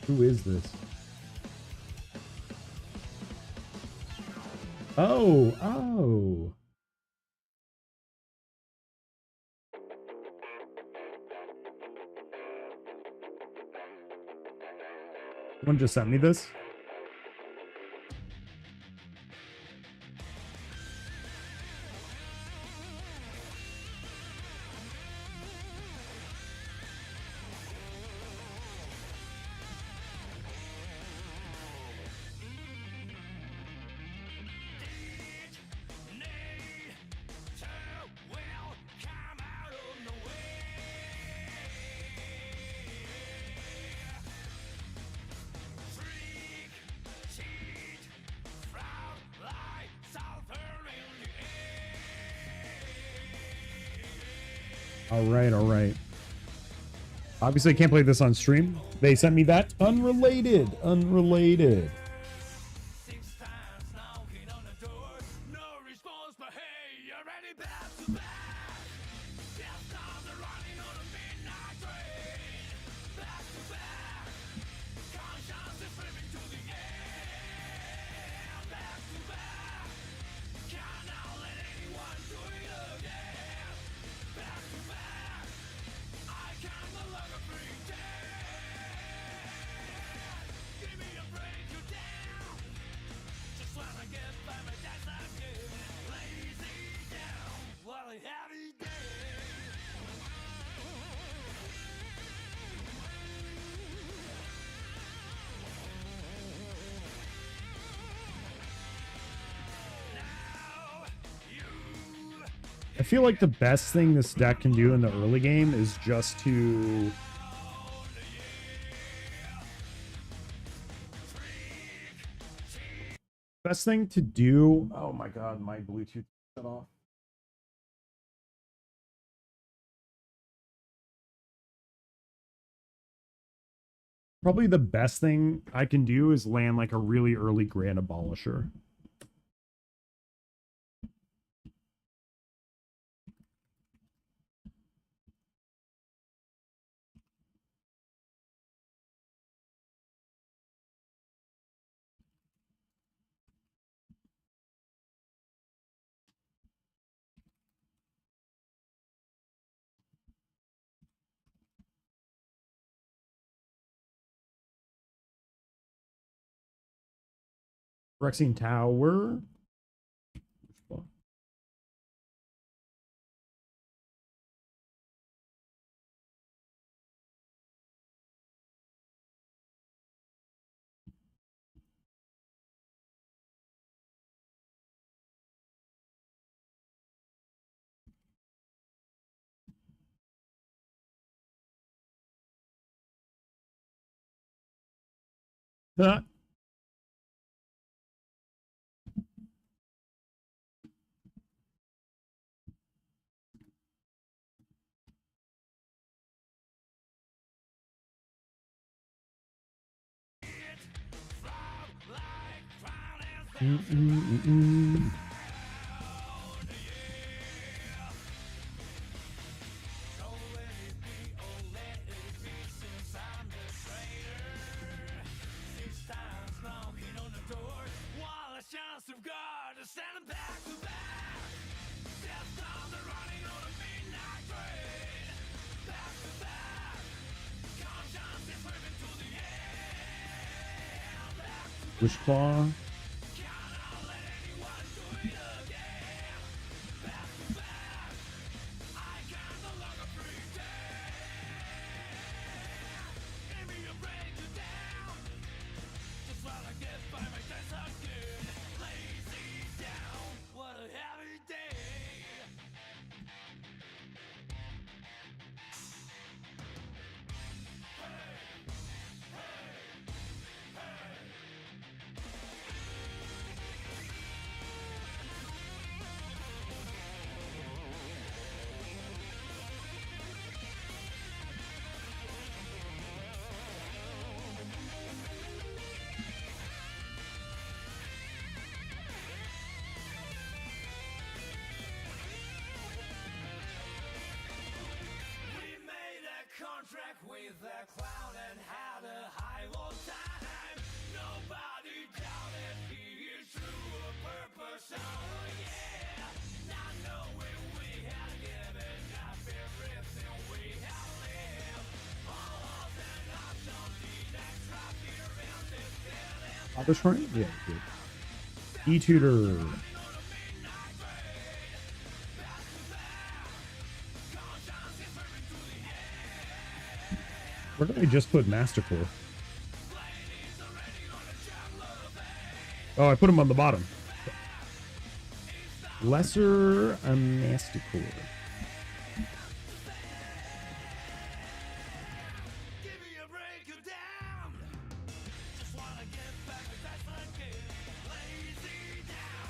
Who is this? Oh, oh. Someone just sent me this. All right. Obviously, I can't play this on stream. They sent me that unrelated. I feel like the best thing this deck can do in the early game is just to best thing to do. Oh my god, my Bluetooth shut off. Probably the best thing I can do is land like a really early Grand Abolisher. Rexine Tower. Ah. Wishclaw. Contract with the clown and had a high old time. Nobody doubted he is true of purpose. Oh yeah, not knowing we had given up everything we had lived. All of the options, the extra fear and this feeling. Other shrine? Yeah, good. E-tutor. Where did I just put Mastercore? Oh, I put him on the bottom. Lesser Mastercore.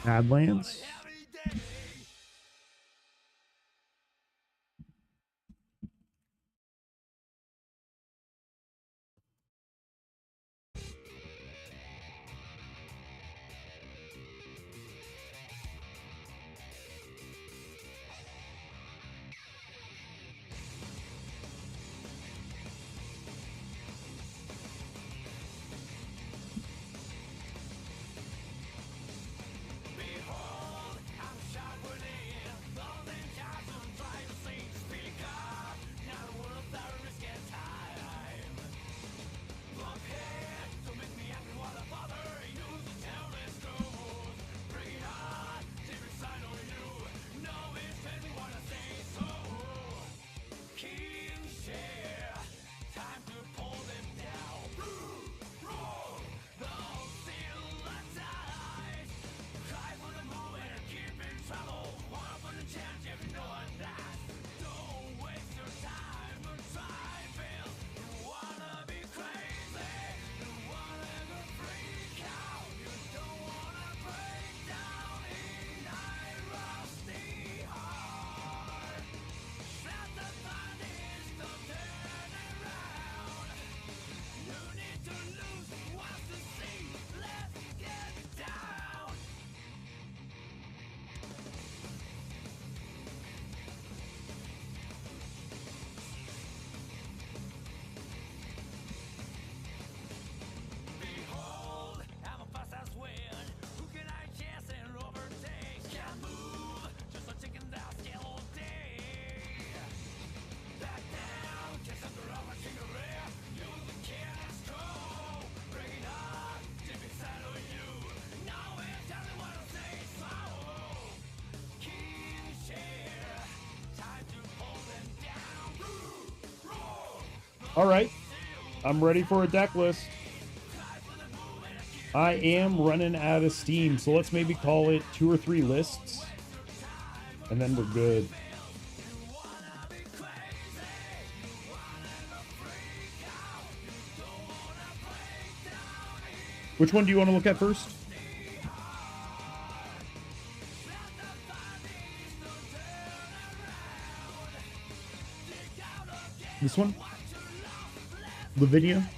Badlands. All right. I'm ready for a deck list. I am running out of steam, so let's maybe call it 2 or 3 lists, and then we're good. Which one do you want to look at first? This one? Lavinia?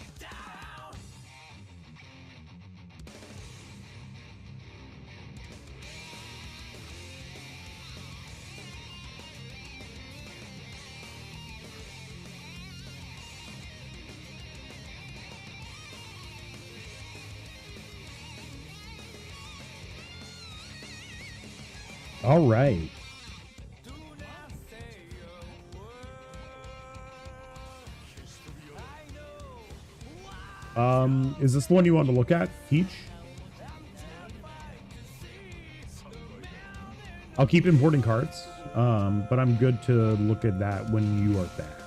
All right. Is this the one you want to look at? Peach? I'll keep importing cards, but I'm good to look at that when you are back.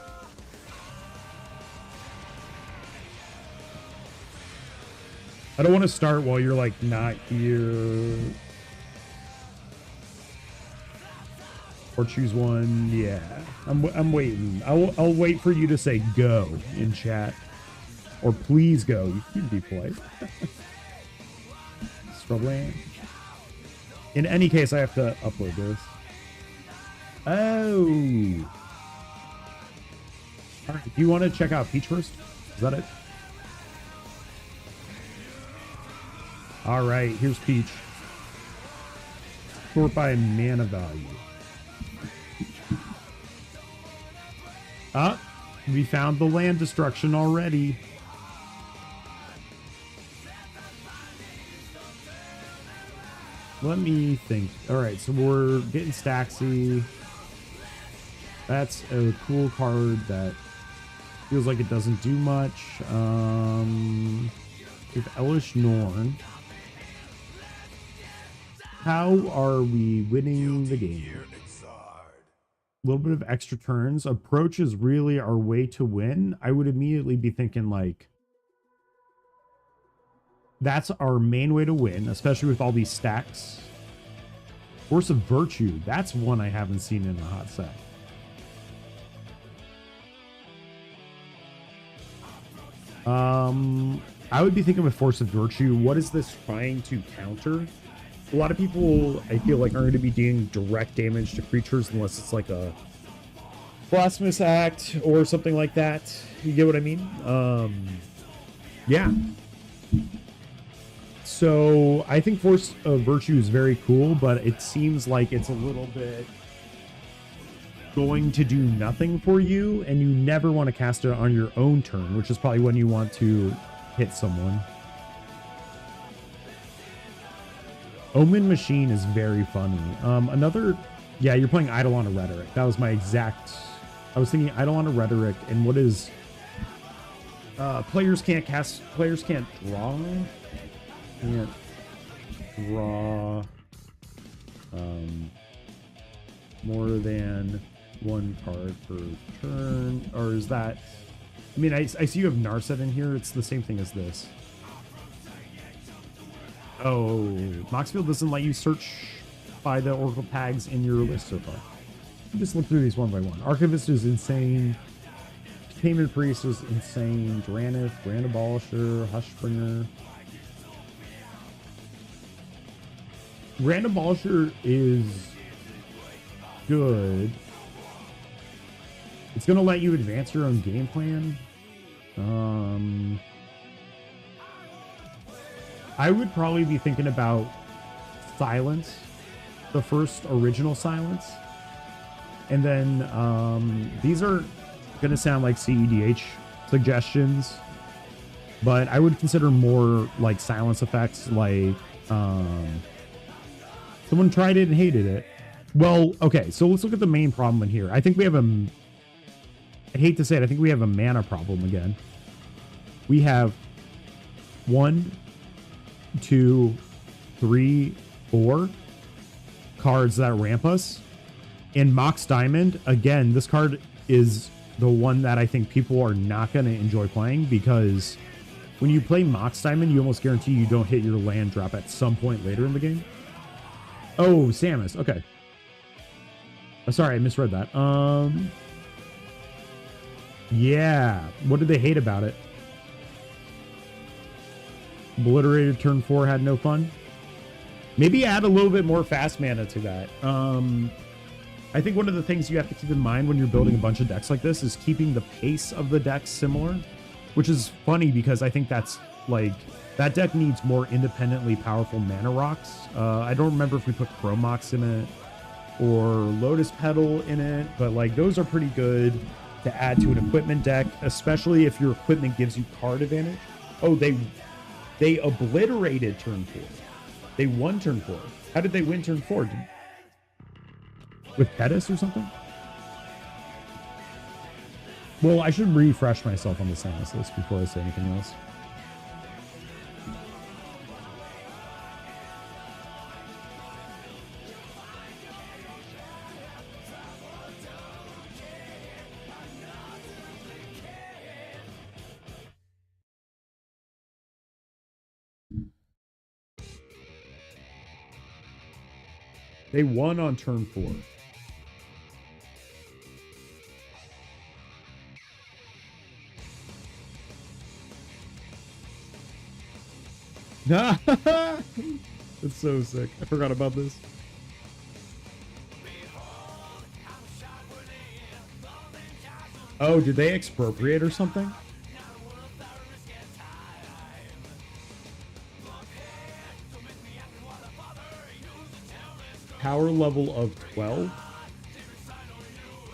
I don't want to start while you're like not here. Or choose one. Yeah, I'm waiting. I'll wait for you to say go in chat, or please go. You can be polite. Struggling. In any case, I have to upload this. Oh. All right. Do you want to check out Peach first? Is that it? All right. Here's Peach. Sort by mana value. Ah, we found the land destruction already. Let me think. All right, so we're getting Staxy. That's a cool card that feels like it doesn't do much. With Elish Norn. How are we winning the game? A little bit of extra turns. Approach is really our way to win. I would immediately be thinking like that's our main way to win, especially with all these stacks. Force of Virtue, that's one I haven't seen in a hot set. I would be thinking with Force of Virtue, what is this trying to counter? A lot of people, I feel like, aren't going to be doing direct damage to creatures unless it's like a Blasphemous Act or something like that. You get what I mean? Yeah. So I think Force of Virtue is very cool, but it seems like it's a little bit going to do nothing for you, and you never want to cast it on your own turn, which is probably when you want to hit someone. Omen Machine is very funny. Yeah, you're playing Eidolon of Rhetoric. That was my exact... I was thinking Eidolon of Rhetoric, and what is... players can't draw... Can't draw... more than one card per turn, or is that... I mean, I see you have Narset in here. It's the same thing as this. Oh, Moxfield doesn't let you search by the Oracle tags in your list so far. Just look through these one by one. Archivist is insane. Containment Priest is insane. Drannith, Grand Abolisher, Hushbringer. Grand Abolisher is good. It's going to let you advance your own game plan. I would probably be thinking about Silence, the first original Silence. And then these are going to sound like CEDH suggestions, but I would consider more like silence effects, like someone tried it and hated it. Well, okay, so let's look at the main problem in here. I think we have I hate to say it, I think we have a mana problem again. We have 1, 2, 3, 4 cards that ramp us. And Mox Diamond, again, this card is the one that I think people are not going to enjoy playing, because when you play Mox Diamond, you almost guarantee you don't hit your land drop at some point later in the game. Oh, Samus. Okay. Oh, sorry, I misread that. Yeah. What did they hate about it? Obliterated turn 4 had no fun. Maybe add a little bit more fast mana to that. I think one of the things you have to keep in mind when you're building a bunch of decks like this is keeping the pace of the decks similar, which is funny because I think that's like, that deck needs more independently powerful mana rocks. I don't remember if we put Chromox in it or Lotus Petal in it, but like those are pretty good to add to an equipment deck, especially if your equipment gives you card advantage. Oh, they obliterated turn 4. They won turn 4. How did they win turn 4? With Pettis or something? Well, I should refresh myself on the Celes list before I say anything else. They won on turn 4. That's so sick. I forgot about this. Oh, did they expropriate or something? Power level of 12?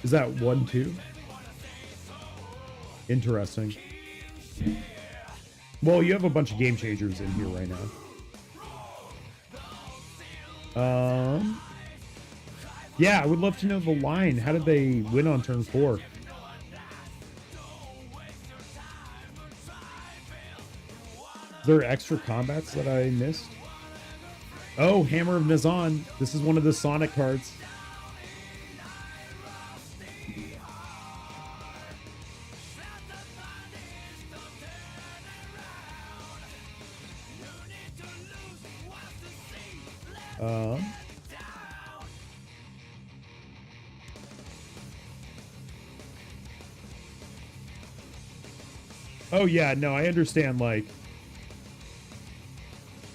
Is that 1-2? Interesting. Well, you have a bunch of game changers in here right now. Yeah, I would love to know the line. How did they win on turn 4? Is there extra combats that I missed? Oh, Hammer of Nazan. This is one of the Sonic cards. Oh, yeah, no, I understand, like...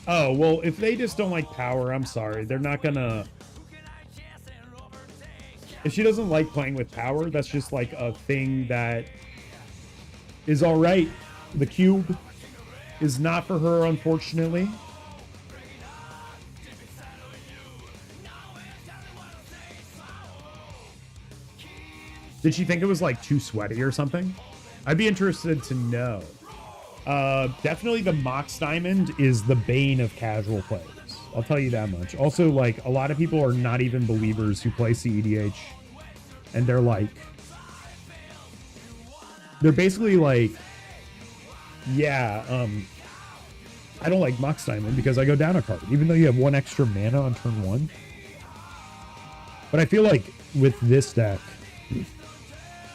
Oh, well, if they just don't like power, I'm sorry. They're not gonna... If she doesn't like playing with power, that's just like a thing that is all right. The cube is not for her, unfortunately. Did she think it was like too sweaty or something? I'd be interested to know. Definitely the Mox Diamond is the bane of casual players. I'll tell you that much. Also, like, a lot of people are not even believers who play cedh, and they're like, they're basically like, yeah, I don't like Mox Diamond because I go down a card, even though you have 1 extra mana on turn 1. But I feel like with this deck,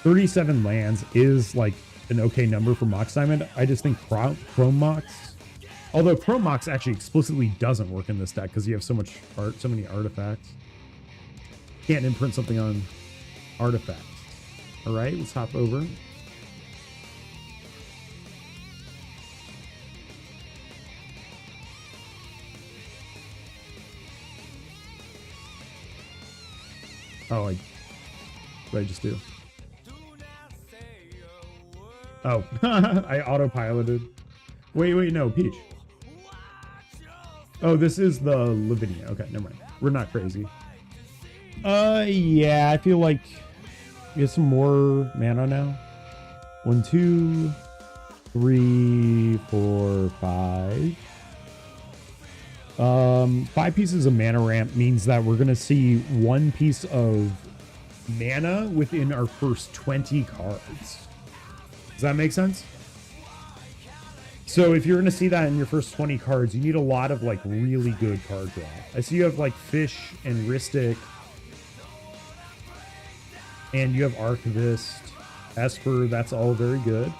37 lands is like an okay number for Mox Diamond. I just think Chrome Mox, although Chrome Mox actually explicitly doesn't work in this deck because you have so much art, so many artifacts. Can't imprint something on artifacts. All right, let's hop over. Oh, what did I just do? Oh, I autopiloted. Wait, no, Peach. Oh, this is the Lavinia. Okay, never mind. We're not crazy. Yeah, I feel like we have some more mana now. 1, 2, 3, 4, 5. 5 pieces of mana ramp means that we're gonna see 1 piece of mana within our first 20 cards. Does that make sense? So if you're going to see that in your first 20 cards, you need a lot of like really good card draw. I see you have like Fish and Ristic, and you have Archivist. Esper, that's all very good.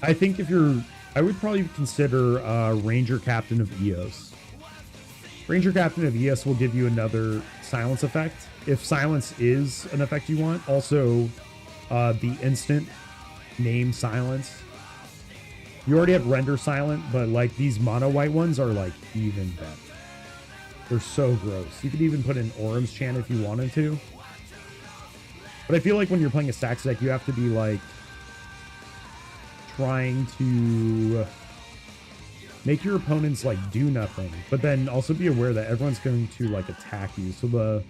I think if you're, I would probably consider Ranger Captain of Eos. Ranger Captain of Eos will give you another silence effect. If silence is an effect you want, also the instant name silence. You already have render silent, but like these mono white ones are like even better. They're so gross. You could even put in Orum's Chant if you wanted to. But I feel like when you're playing a stacks deck, you have to be like trying to make your opponents like do nothing, but then also be aware that everyone's going to like attack you. So the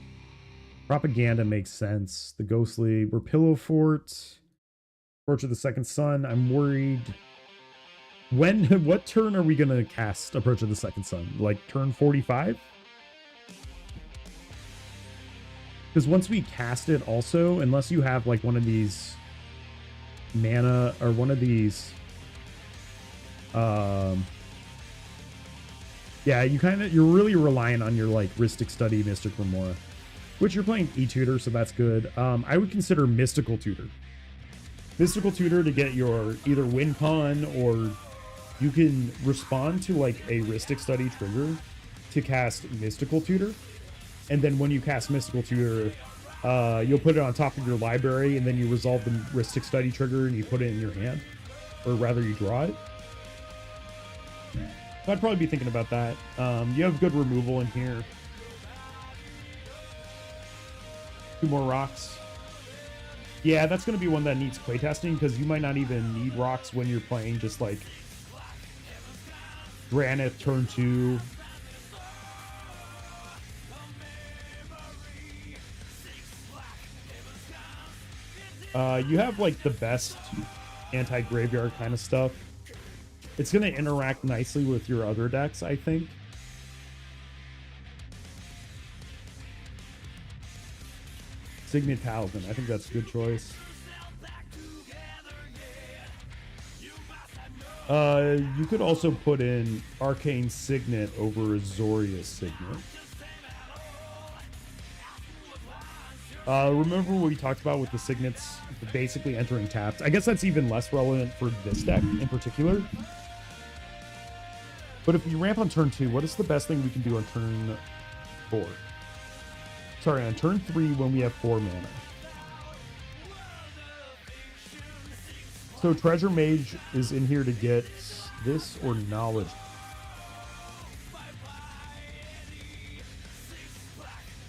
propaganda makes sense. The ghostly, we're Pillow Fort, Torch of the Second Sun. I'm worried. What turn are we gonna cast Approach of the Second Sun? Like turn 45? Because once we cast it also, unless you have like one of these mana or one of these yeah, you're really relying on your like Rhystic Study, Mystic Remora, which you're playing E-Tutor, so that's good. I would consider Mystical Tutor. Mystical Tutor to get your either win con, or you can respond to like a Rhystic Study trigger to cast Mystical Tutor. And then when you cast Mystical Tutor, you'll put it on top of your library, and then you resolve the Rhystic Study trigger and you put it in your hand. Or rather, you draw it. I'd probably be thinking about that. You have good removal in here. 2 more rocks. Yeah, that's going to be one that needs playtesting, because you might not even need rocks when you're playing just like Granite turn 2. You have like the best anti-graveyard kind of stuff. It's going to interact nicely with your other decks, I think. Signet Talisman, I think that's a good choice. You could also put in Arcane Signet over Azorius Signet. Remember what we talked about with the Signets basically entering tapped? I guess that's even less relevant for this deck in particular. But if we ramp on turn 2, what is the best thing we can do on turn 4? Sorry, on turn 3 when we have 4 mana. So Treasure Mage is in here to get this or Knowledge.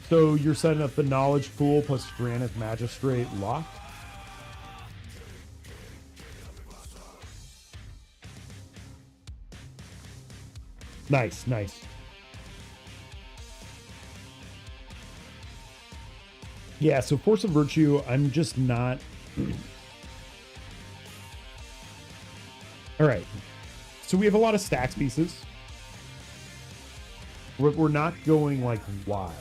So you're setting up the Knowledge pool plus Granite Magistrate lock. Nice, nice. Yeah, so Force of Virtue, I'm just not... All right. So we have a lot of stacks pieces. We're not going, like, wide.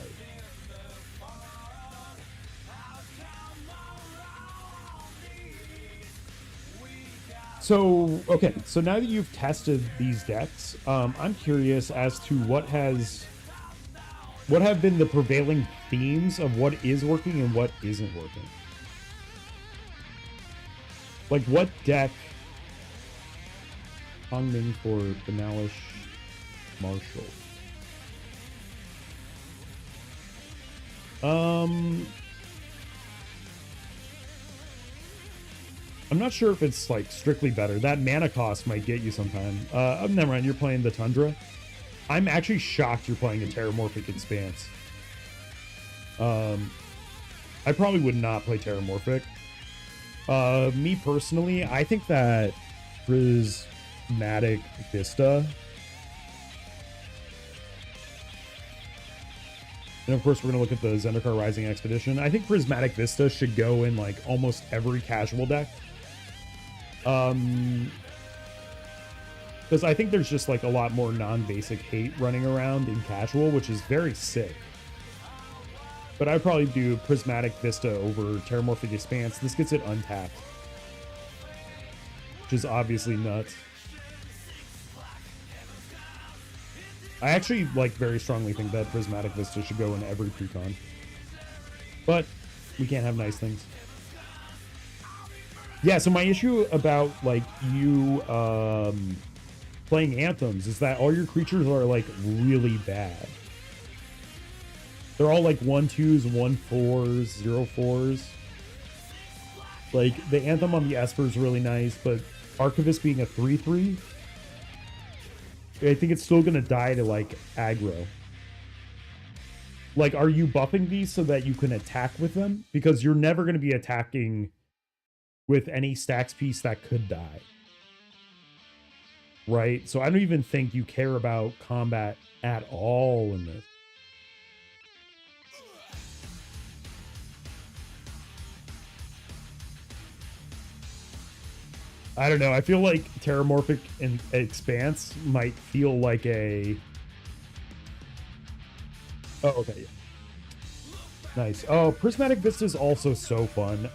So, okay, so now that you've tested these decks, I'm curious as to what have been the prevailing themes of what is working and what isn't working. Like, what deck... Hongming for Banalish Marshall. I'm not sure if it's like strictly better. That mana cost might get you sometime. Never mind, you're playing the Tundra. I'm actually shocked you're playing a Terramorphic Expanse. I probably would not play Terramorphic. Me personally, I think that Prismatic Vista, and of course we're going to look at the Zendikar Rising Expedition. I think Prismatic Vista should go in like almost every casual deck. Because I think there's just like a lot more non-basic hate running around in casual, which is very sick. But I'd probably do Prismatic Vista over Terramorphic Expanse. This gets it untapped, which is obviously nuts. I actually like very strongly think that Prismatic Vista should go in every precon. But We can't have nice things. Yeah, so my issue about like you playing anthems is that all your creatures are like really bad. They're all like 1/2s, 1/4s, 0/4s. Like the anthem on the Esper is really nice, but Archivist being a 3/3, I think it's still gonna die to like aggro. Like, are you buffing these so that you can attack with them? Because you're never gonna be attacking with any stacks piece that could die. Right? So I don't even think you care about combat at all in this. I don't know. I feel like Terramorphic and Expanse might feel like a... Oh, okay. Nice. Oh, Prismatic Vista is also so fun.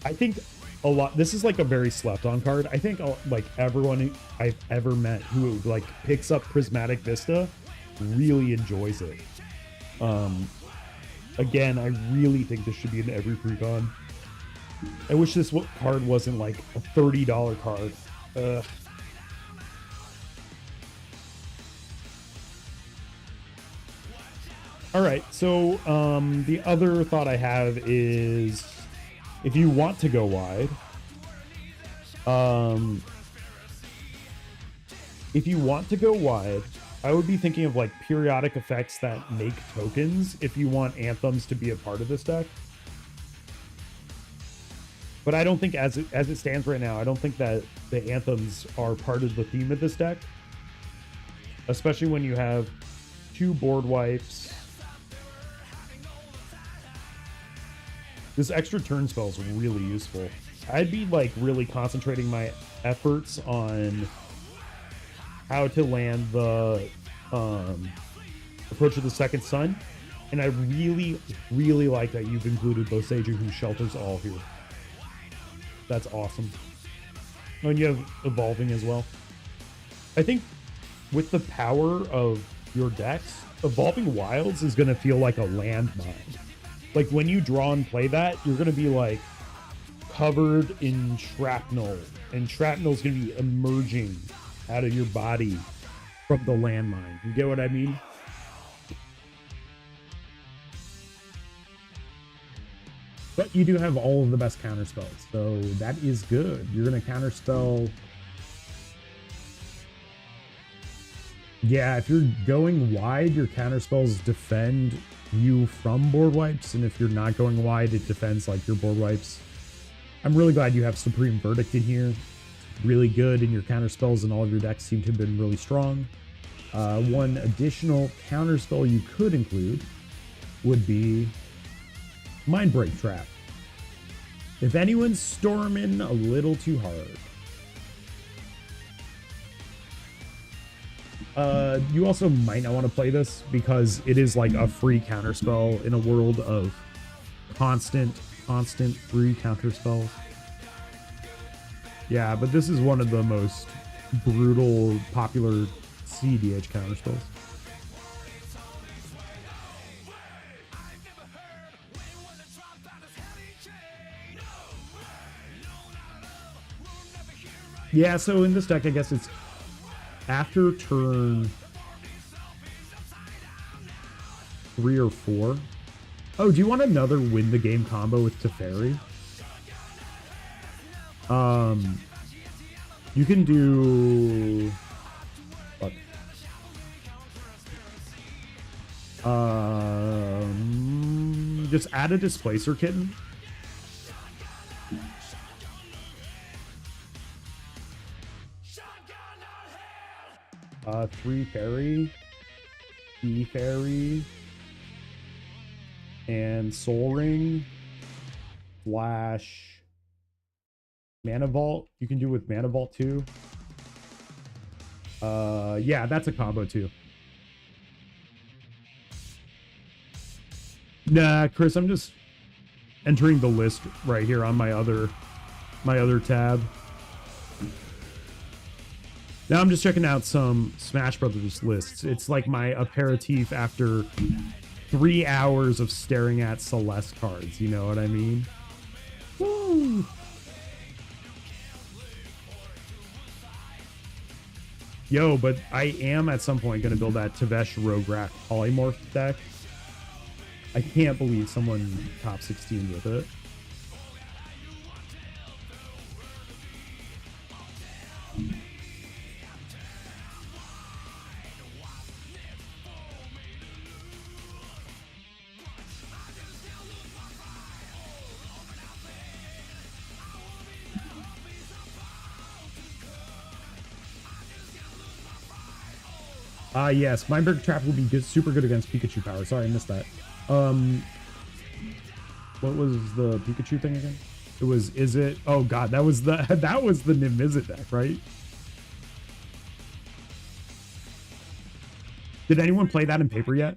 I think a lot... This is like a very slept-on card. I think like everyone I've ever met who like picks up Prismatic Vista really enjoys it. Again, I really think this should be in every precon. I wish this card wasn't like a $30 card. All right, so the other thought I have is if you want to go wide, I would be thinking of like periodic effects that make tokens if you want anthems to be a part of this deck. But I don't think as it stands right now, I don't think that the anthems are part of the theme of this deck. Especially when you have 2 board wipes. This extra turn spell is really useful. I'd be like really concentrating my efforts on how to land the Approach of the Second Sun. And I really, really like that you've included Boseiju, who shelters all here. That's awesome. Oh, and you have Evolving as well. I think with the power of your decks, Evolving Wilds is going to feel like a landmine. Like when you draw and play that, you're going to be like covered in shrapnel. And shrapnel is going to be emerging out of your body from the landmine. You get what I mean? But you do have all of the best counter spells, so that is good. You're going to counter spell. Yeah, if you're going wide, your counter spells defend you from board wipes, and if you're not going wide, it defends like your board wipes. I'm really glad you have Supreme Verdict in here. Really good, and your counter spells in all of your decks seem to have been really strong. One additional counter spell you could include would be Mind Break Trap. If anyone's storming a little too hard. You also might not want to play this because it is like a free counter spell in a world of constant free counter spells. Yeah, but this is one of the most brutal, popular CDH counter spells. Yeah, so in this deck, I guess it's after turn 3 or 4. Oh, do you want another win the game combo with Teferi? You can do... Fuck. Just add a Displacer Kitten. 3 Fairy, E Fairy, and Soul Ring, Flash, Mana Vault. You can do with Mana Vault too. Yeah, that's a combo too. Nah, Chris, I'm just entering the list right here on my other tab. Now I'm just checking out some Smash Brothers lists. It's like my aperitif after 3 hours of staring at Celes cards. You know what I mean? Woo! Yo, but I am at some point going to build that Tevesh Rograk polymorph deck. I can't believe someone top 16 with it. Yes, Mindbreaker Trap will be good, super good against Pikachu power. Sorry, I missed that. What was the Pikachu thing again? It was, is it? Oh god, that was the that was the Nimizit deck, right? Did anyone play that in paper yet?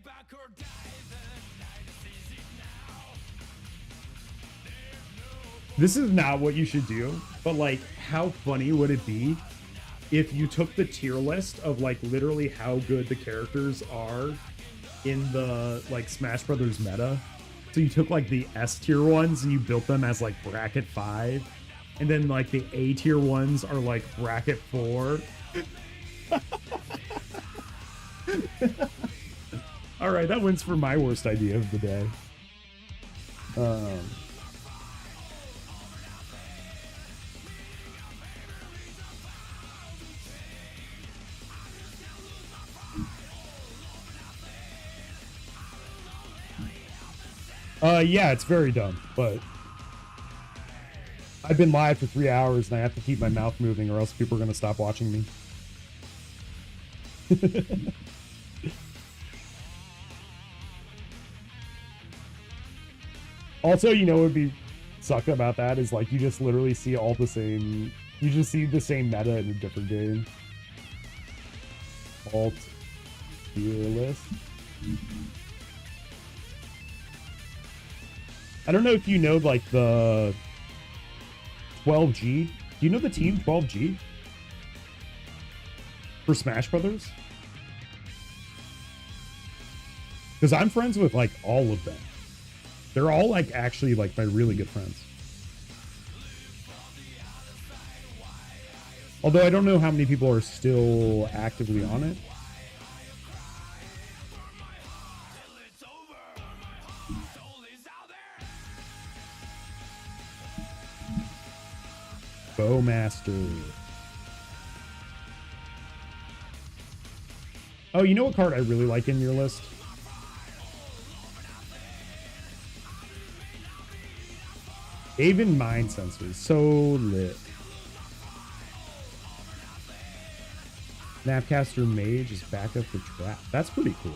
This is not what you should do, but like, how funny would it be if you took the tier list of like literally how good the characters are in the like Smash Brothers meta? So you took like the S tier ones and you built them as like bracket 5, and then like the A tier ones are like bracket 4. All right, that wins for my worst idea of the day. Yeah, it's very dumb, but I've been live for 3 hours and I have to keep my mouth moving or else people are going to stop watching me. Also, you know what would be suck about that is like you just literally see all the same, you just see the same meta in a different game. Alt tier list. I don't know if you know like the 12G. Do you know the team 12G for Smash Brothers? Because I'm friends with like all of them. They're all like actually like my really good friends. Although I don't know how many people are still actively on it. Bowmaster. Oh, you know what card I really like in your list? Haven Mind Sensors. So lit. Snapcaster Mage is backup for Trap. That's pretty cool.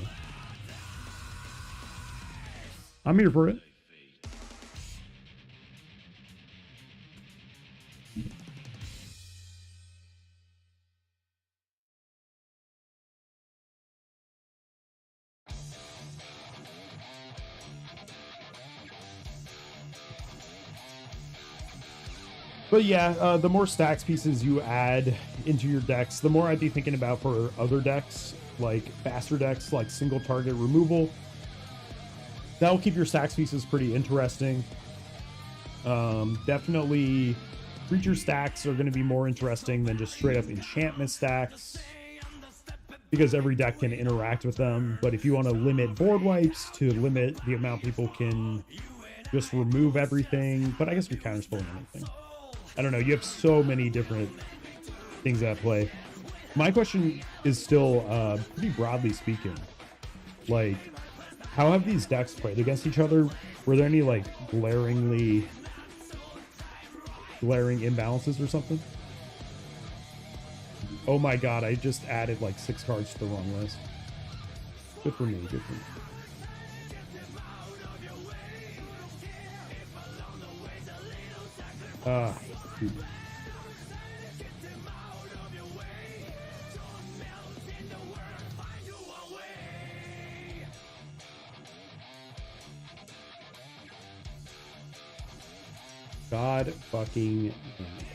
I'm here for it. But yeah, the more stacks pieces you add into your decks, the more I'd be thinking about for other decks, like faster decks, like single target removal. That'll keep your stacks pieces pretty interesting. Definitely creature stacks are going to be more interesting than just straight up enchantment stacks, because every deck can interact with them. But if you want to limit board wipes to limit the amount people can just remove everything, but I guess we counterspelling anything. I don't know. You have so many different things at play. My question is still, pretty broadly speaking, like, how have these decks played against each other? Were there any like glaring imbalances or something? Oh my god, I just added like 6 cards to the wrong list. Good for me, good for me. Dude. God fucking damn it.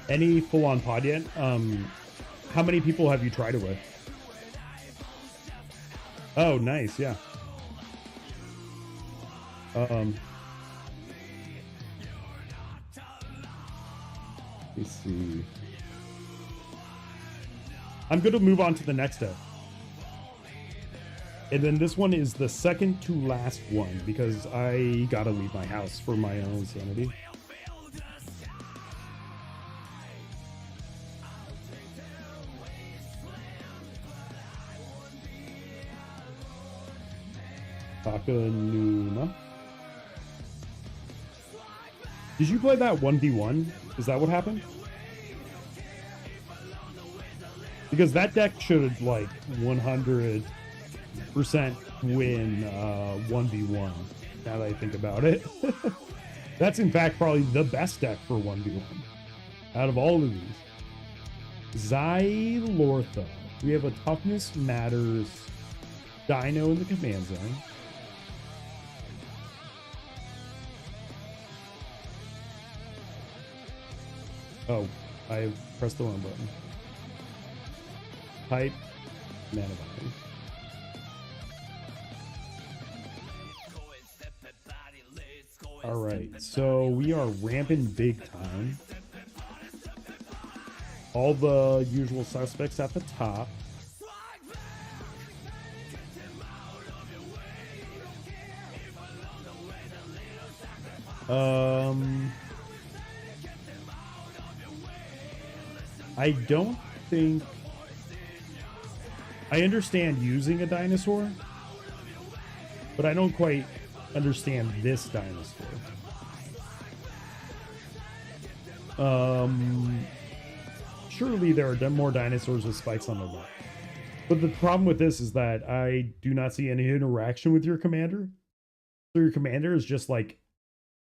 Any full-on pod yet? How many people have you tried it with? Oh, nice. Yeah. Let's see. I'm going to move on to the next deck. And then this one is the second to last one because I gotta leave my house for my own sanity. Takanuma. Did you play that 1v1? Is that what happened? Because that deck should like 100% win 1v1 now that I think about it. That's in fact probably the best deck for 1v1 out of all of these. Xylortha. We have a toughness matters dino in the command zone. Oh, I pressed the wrong button. Type mana button. All right, so we are ramping big time. All the usual suspects at the top. I don't think I understand using a dinosaur, but I don't quite understand this dinosaur. Surely there are more dinosaurs with spikes on their back. But the problem with this is that I do not see any interaction with your commander. So your commander is just like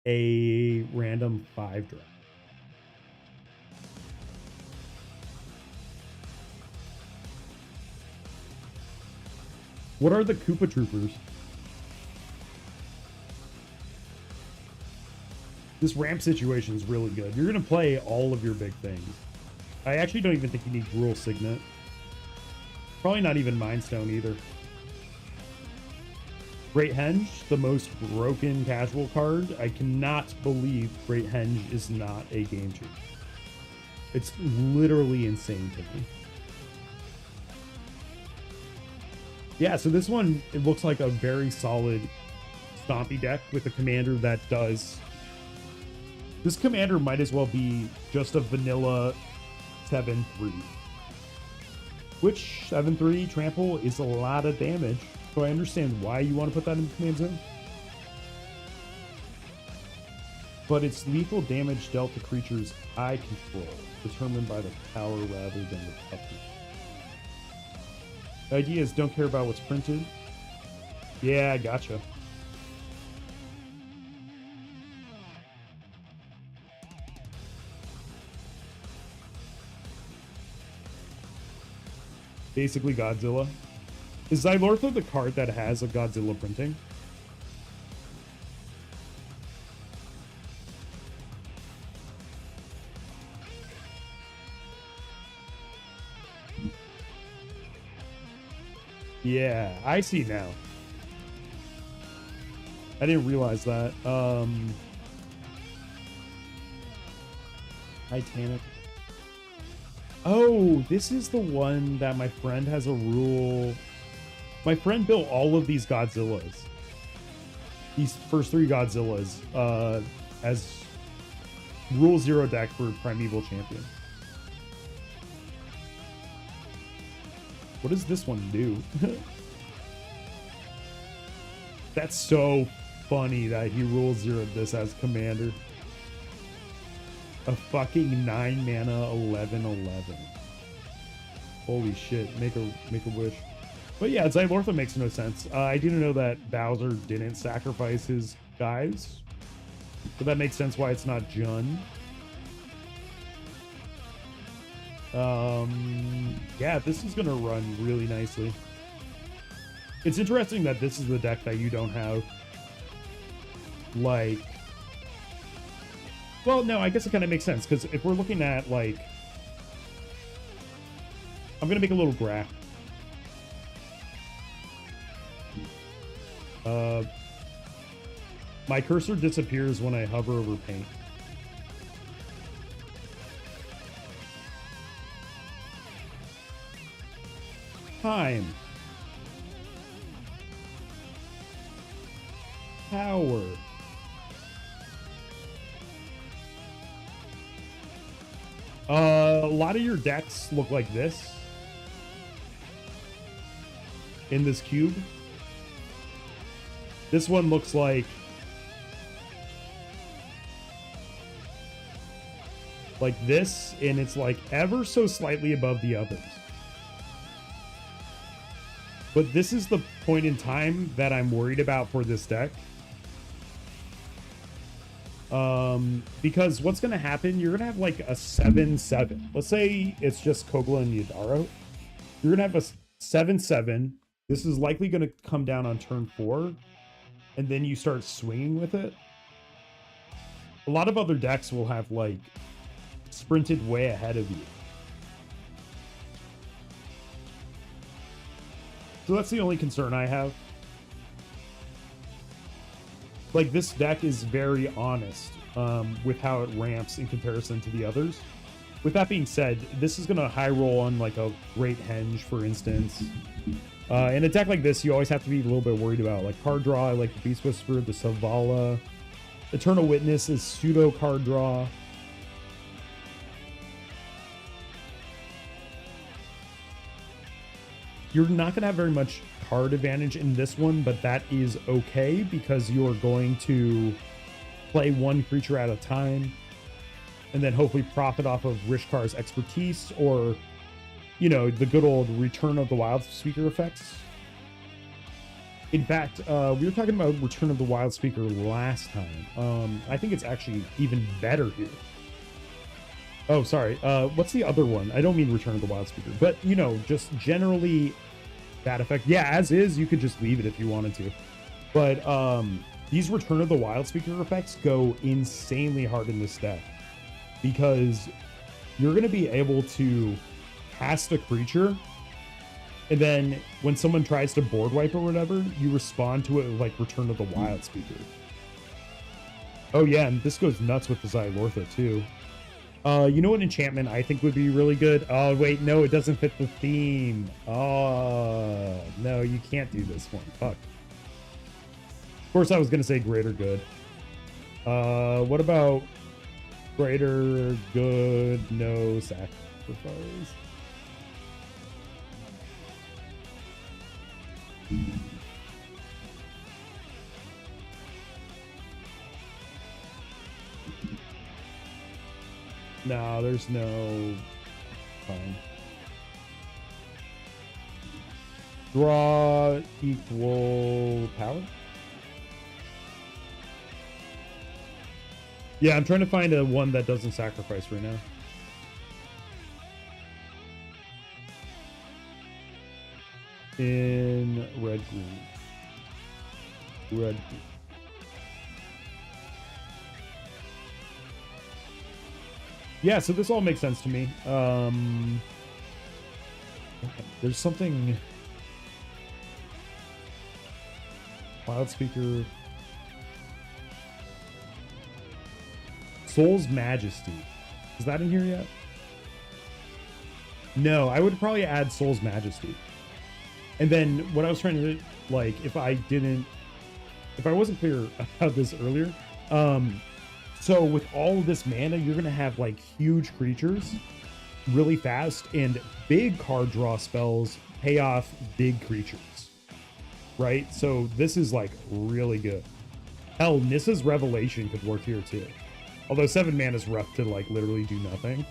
a random 5-drop. What are the Koopa Troopers? This ramp situation is really good. You're going to play all of your big things. I actually don't even think you need Gruul Signet. Probably not even Mind Stone either. Great Henge, the most broken casual card. I cannot believe Great Henge is not a game changer. It's literally insane to me. Yeah, so this one, it looks like a very solid stompy deck with a commander that does... This commander might as well be just a vanilla 7-3. Which 7-3 trample is a lot of damage. So I understand why you want to put that in the command zone. But it's lethal damage dealt to creatures I control, determined by the power rather than the toughness. The idea is don't care about what's printed. Yeah, gotcha. Basically Godzilla. Is Xylortha the card that has a Godzilla printing? Yeah, I see now. I didn't realize that. Titanic. Oh, this is the one that my friend has a rule. My friend built all of these Godzillas. These first 3 Godzillas as Rule 0 deck for Primeval Champion. What does this one do? That's so funny that he Rule 0'd this as commander. A fucking 9 mana 11/11. Holy shit! Make a wish. But yeah, Xylortha makes no sense. I didn't know that Bowser didn't sacrifice his guys, but that makes sense why it's not Jun. Yeah, this is gonna run really nicely. It's interesting that this is the deck that you don't have. Like, well, no, I guess it kind of makes sense because if we're looking at like I'm gonna make a little graph. My cursor disappears when I hover over paint. Time. Power. A lot of your decks look like this in this cube. This one looks like this, and it's like ever so slightly above the others. But this is the point in time that I'm worried about for this deck. Because what's going to happen, you're going to have like a 7-7. Let's say it's just Kogla and Yadaro. You're going to have a 7-7. This is likely going to come down on turn 4. And then you start swinging with it. A lot of other decks will have like sprinted way ahead of you. So that's the only concern I have. Like, this deck is very honest with how it ramps in comparison to the others. With that being said, this is going to high roll on like a Great Henge, for instance. In a deck like this, you always have to be a little bit worried about like card draw. I like the Beast Whisperer, the Savala. Eternal Witness is pseudo card draw. You're not going to have very much card advantage in this one, but that is okay because you're going to play one creature at a time and then hopefully profit off of Rishkar's expertise or, you know, the good old Return of the Wild Speaker effects. In fact, we were talking about Return of the Wild Speaker last time. I think it's actually even better here. Oh, sorry. What's the other one? I don't mean Return of the Wild Speaker, but, you know, just generally that effect. Yeah, as is, you could just leave it if you wanted to. But these Return of the Wild Speaker effects go insanely hard in this deck because you're going to be able to cast a creature, and then when someone tries to board wipe or whatever, you respond to it with, like, Return of the Wild Speaker. Oh, yeah, and this goes nuts with the Xylortha, too. You know what enchantment I think would be really good? Oh, wait, no, it doesn't fit the theme. Oh, no, you can't do this one. Fuck. Of course, I was going to say Greater Good. What about Greater Good, no sacrifice? No, there's no fine. Draw equal power. Yeah, I'm trying to find a one that doesn't sacrifice right now. In red green. Red green. Yeah, so this all makes sense to me. There's something... Wild Speaker... Soul's Majesty. Is that in here yet? No, I would probably add Soul's Majesty. And then what I was trying to, like, if I wasn't clear about this earlier, so with all of this mana, you're going to have like huge creatures really fast, and big card draw spells pay off big creatures, right? So this is like really good. Hell, Nissa's Revelation could work here too. Although 7 mana is rough to like literally do nothing.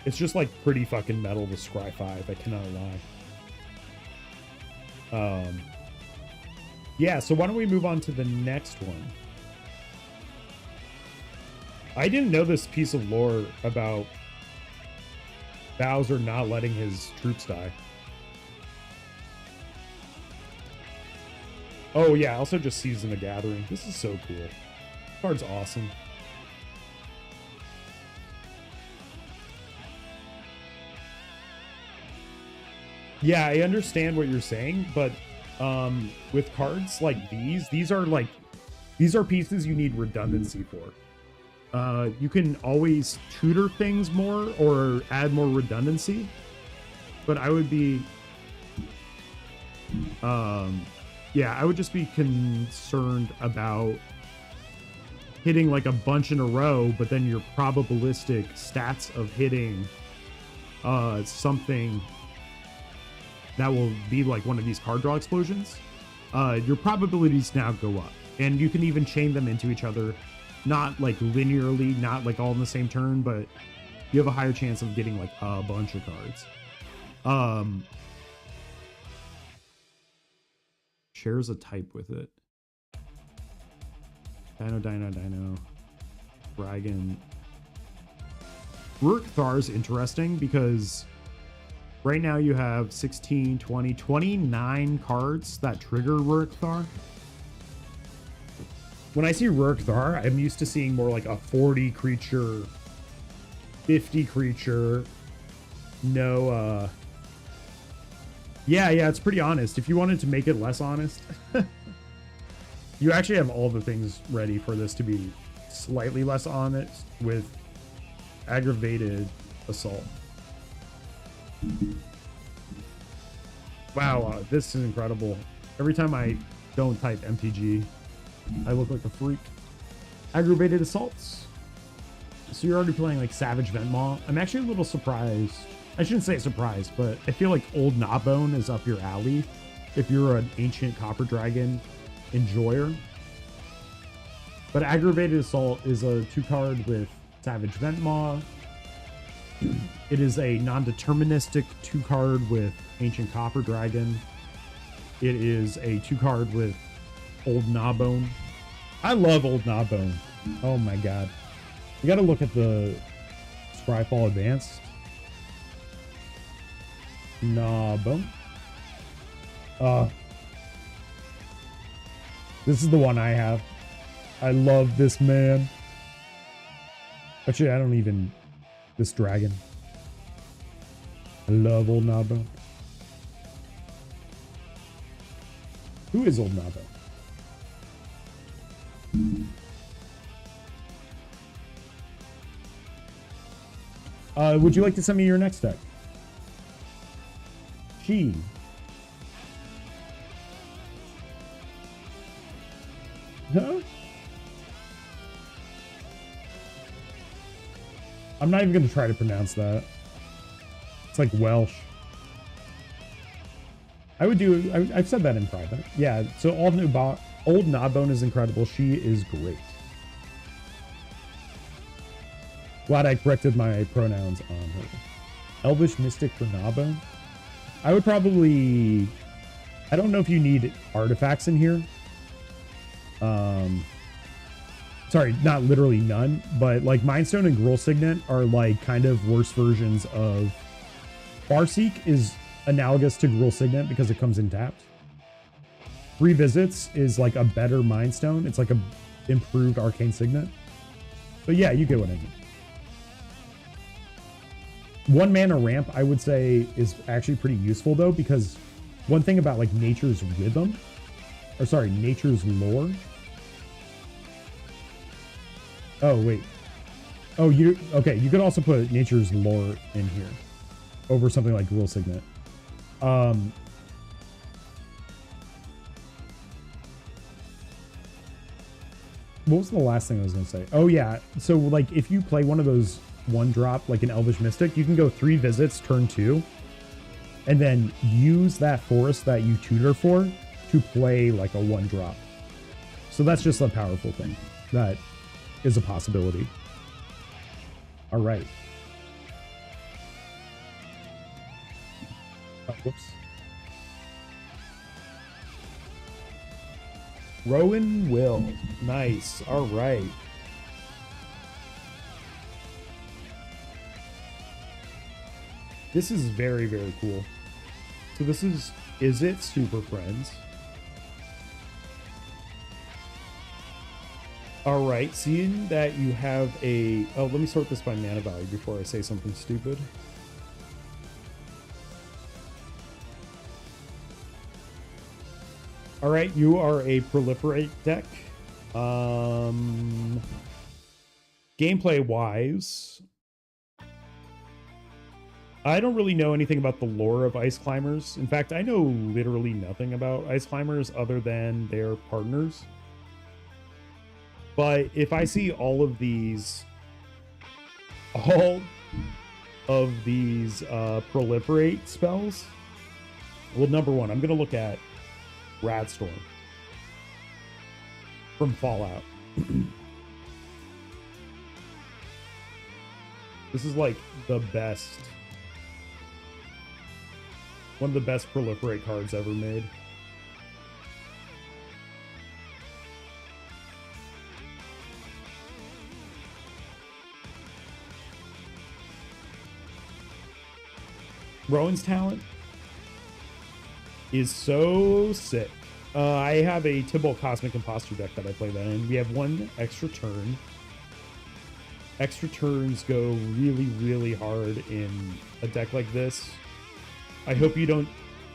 It's just like pretty fucking metal to Scry 5, I cannot lie. Yeah, so why don't we move on to the next one? I didn't know this piece of lore about Bowser not letting his troops die. Oh yeah, also just Season the Gathering. This is so cool. This card's awesome. Yeah, I understand what you're saying, but with cards like these are pieces you need redundancy for. You can always tutor things more or add more redundancy, but I would be yeah, I would just be concerned about hitting like a bunch in a row, but then your probabilistic stats of hitting something that will be like one of these card draw explosions, your probabilities now go up, and you can even chain them into each other, not like linearly, not like all in the same turn, but you have a higher chance of getting like a bunch of cards. Shares a type with it. Dino. Dragon. Ruric Thar is interesting because right now you have 16, 20, 29 cards that trigger Ruric Thar. When I see Ruric Thar, I'm used to seeing more like a 40 creature, 50 creature. No, yeah, it's pretty honest. If you wanted to make it less honest, you actually have all the things ready for this to be slightly less honest with aggravated assault. Wow, this is incredible. Every time I don't type MTG, I look like a freak. Aggravated assaults. So you're already playing like Savage Ventmaw. I'm actually a little surprised. I shouldn't say surprised, but I feel like Old Gnawbone is up your alley if you're an ancient Copper Dragon enjoyer. But Aggravated Assault is a 2-card with Savage Ventmaw. It is a non-deterministic 2-card with Ancient Copper Dragon. It is a 2-card with Old Gnawbone. I love Old Gnawbone. Oh my god. You gotta look at the Scryfall Advanced. Gnawbone. This is the one I have. I love this man. Actually, I don't even... This dragon. I love Old Gnawbone. Who is Old Gnawbone? Would you like to send me your next deck? She. Huh? I'm not even going to try to pronounce that. It's like Welsh. I would do... I've said that in private. Yeah, so Old Gnawbone is incredible. She is great. Glad I corrected my pronouns on her. Elvish Mystic for Gnawbone? I would probably... I don't know if you need artifacts in here. Sorry, not literally none, but like Mindstone and Gruul Signet are like kind of worse versions of... Farseek is analogous to Gruul Signet because it comes in tapped. 3 Visits is like a better Mindstone. It's like a improved Arcane Signet. But yeah, you get what I mean. 1 mana ramp, I would say, is actually pretty useful though, because one thing about like Nature's Rhythm, or sorry, Nature's Lore. Oh, wait. Oh, okay, you could also put Nature's Lore in here over something like Gruul Signet. What was the last thing I was going to say? Oh, yeah. So, like, if you play one of those 1-drop, like an Elvish Mystic, you can go 3 visits, turn 2, and then use that forest that you tutor for to play, like, a 1-drop. So that's just a powerful thing. That is a possibility. All right. Oh, whoops. Rowan Will. Nice. All right. This is very, very cool. So this is it Super Friends? All right, seeing that you have a... Oh, let me sort this by mana value before I say something stupid. All right, you are a proliferate deck. Gameplay wise, I don't really know anything about the lore of Ice Climbers. In fact, I know literally nothing about Ice Climbers other than their partners. But if I see all of these proliferate spells, well, number one, I'm going to look at Radstorm from Fallout. This is like the best, one of the best proliferate cards ever made. Rowan's talent is so sick. I have a Tibble Cosmic Imposter deck that I play that in. We have one extra turn. Extra turns go really, really hard in a deck like this. I hope you don't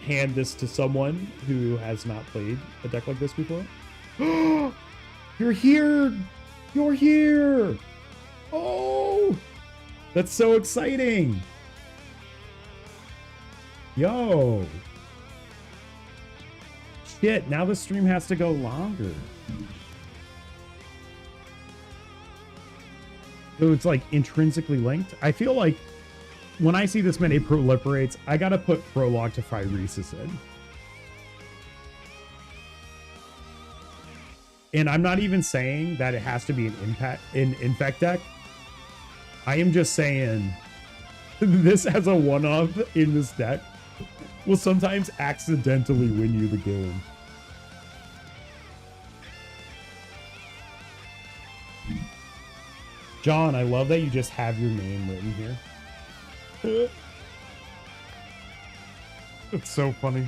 hand this to someone who has not played a deck like this before. You're here! You're here! Oh! That's so exciting! Yo! Shit, now the stream has to go longer. So it's like intrinsically linked. I feel like when I see this many proliferates, I gotta put Prologue to Phyresis in. And I'm not even saying that it has to be an infect deck. I am just saying this as a one-off in this deck will sometimes accidentally win you the game. John, I love that you just have your name written here. It's so funny.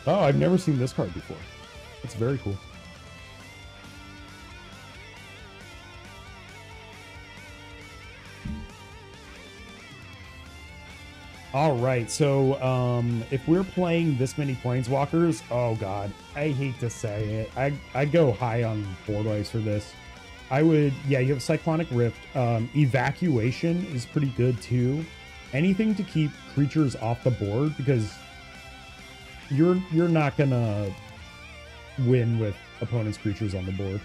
Oh, I've never seen this card before. It's very cool. All right, so if we're playing this many planeswalkers, oh god, I hate to say it, I'd go high on board ice for this. I would, yeah, you have Cyclonic Rift. Evacuation is pretty good too. Anything to keep creatures off the board, because you're not gonna win with opponent's creatures on the board.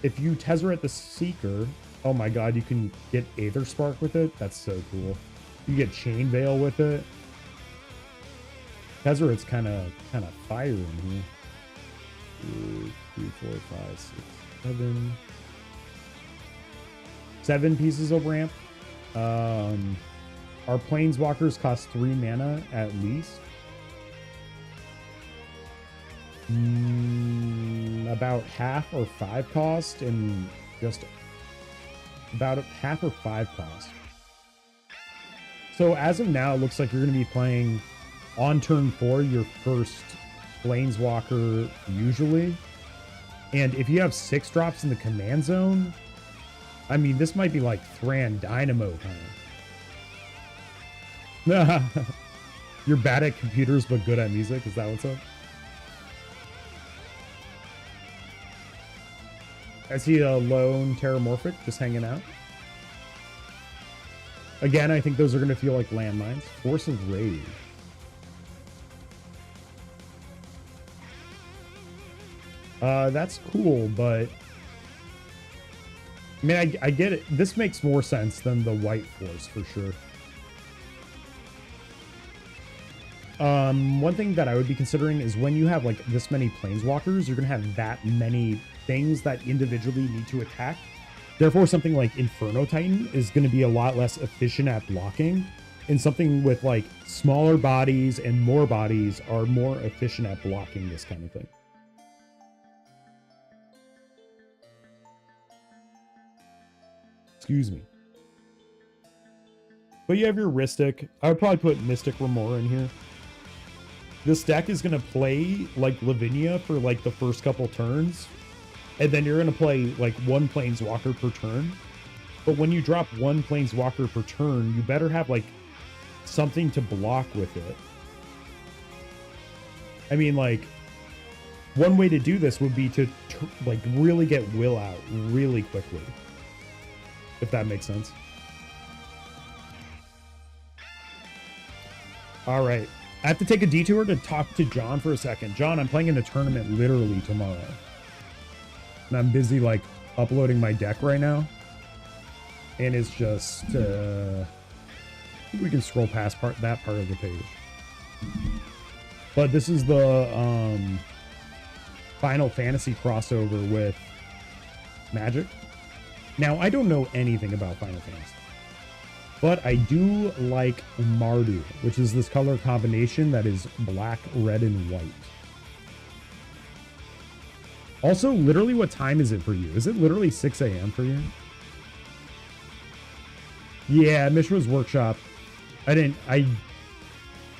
If you Tezzeret the Seeker, oh my god, you can get Aether Spark with it. That's so cool. You get Chain Veil with it. Tezzeret's kind of fire in here. 2, 3, 4, 5, 6, 7. 7 pieces of ramp. Our planeswalkers cost 3 mana at least. About half or 5 cost, and just about half or 5 cost. So as of now, it looks like you're going to be playing on turn 4 your first planeswalker usually. And if you have 6 drops in the command zone, I mean, this might be like Thran Dynamo time. You're bad at computers but good at music, is that what's up? I see a lone Terramorphic just hanging out. Again, I think those are going to feel like landmines. Force of Rage. That's cool, but I mean, I get it. This makes more sense than the White Force for sure. One thing that I would be considering is when you have like this many planeswalkers, you're going to have that many things that individually need to attack. Therefore, something like Inferno Titan is going to be a lot less efficient at blocking, and something with like smaller bodies and more bodies are more efficient at blocking this kind of thing. Excuse me. But you have your Rhystic. I would probably put Mystic Remora in here. This deck is going to play like Lavinia for like the first couple turns. And then you're going to play like 1 planeswalker per turn. But when you drop 1 planeswalker per turn, you better have like something to block with it. I mean, like, one way to do this would be to like really get will out really quickly, if that makes sense. All right, I have to take a detour to talk to John for a second. John, I'm playing in a tournament literally tomorrow, and I'm busy like uploading my deck right now, and it's just we can scroll past that part of the page. But this is the Final Fantasy crossover with Magic. Now, I don't know anything about Final Fantasy, but I do like Mardu, which is this color combination that is black, red, and white. Also, literally, what time is it for you? Is it literally 6 a.m. for you? Yeah, Mishra's Workshop. The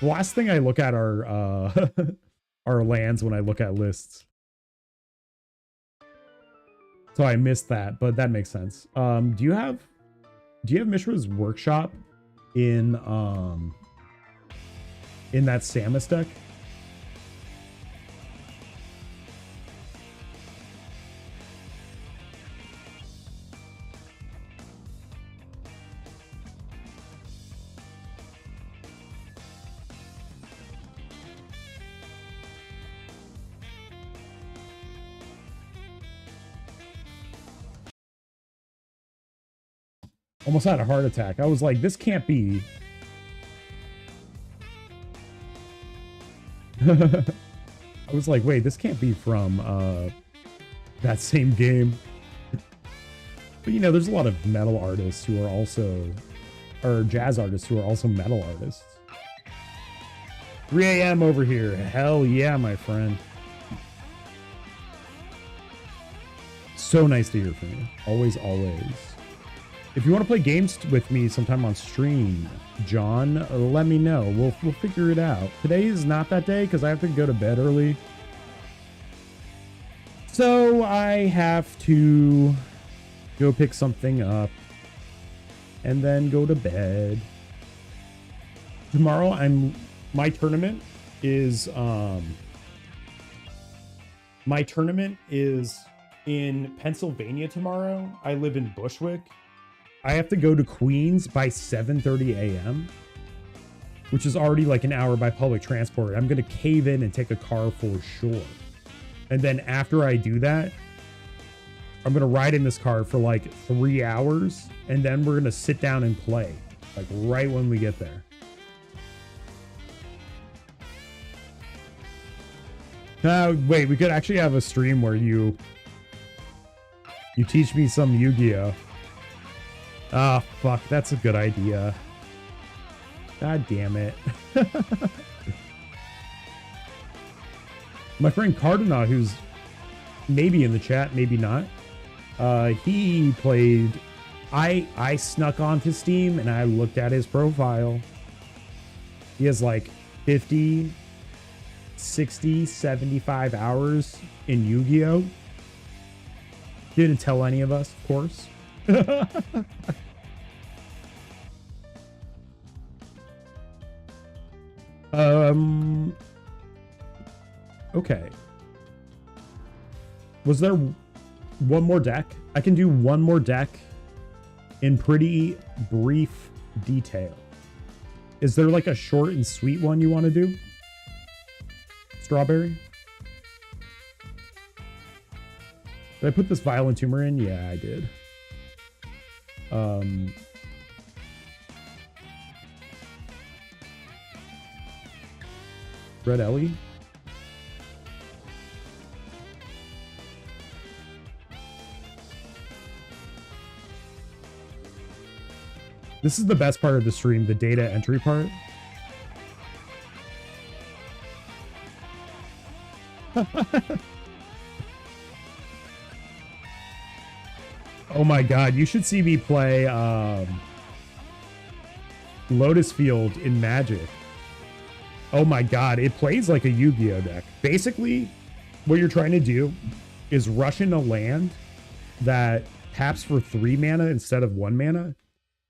last thing I look at are our lands when I look at lists. So I missed that, but that makes sense. Do you have Mishra's Workshop in that Samus deck? Almost had a heart attack. I was like, this can't be. I was like, wait, this can't be from that same game. But you know, there's a lot of metal artists who are also, or jazz artists who are also metal artists. 3 a.m. over here. Hell yeah, my friend. So nice to hear from you. Always, always. If you want to play games with me sometime on stream, John, let me know. We'll figure it out. Today is not that day because I have to go to bed early. So I have to go pick something up and then go to bed. Tomorrow my tournament is in Pennsylvania tomorrow. I live in Bushwick. I have to go to Queens by 7:30 a.m., which is already like an hour by public transport. I'm going to cave in and take a car for sure. And then after I do that, I'm going to ride in this car for like 3 hours. And then we're going to sit down and play like right when we get there. Wait, we could actually have a stream where you teach me some Yu-Gi-Oh! Ah, fuck, that's a good idea. God damn it. My friend Cardinal, who's maybe in the chat, maybe not, he played... I snuck onto Steam and I looked at his profile. He has like 50, 60, 75 hours in Yu-Gi-Oh! Didn't tell any of us, of course. Okay. Was there one more deck? I can do one more deck in pretty brief detail. Is there like a short and sweet one you want to do? Strawberry? Did I put this Violent Tumor in? Yeah, I did. Red Ellie? This is the best part of the stream, the data entry part. Oh my god, you should see me play Lotus Field in Magic. Oh my god, it plays like a Yu-Gi-Oh deck. Basically, what you're trying to do is rush in a land that taps for 3 mana instead of 1 mana,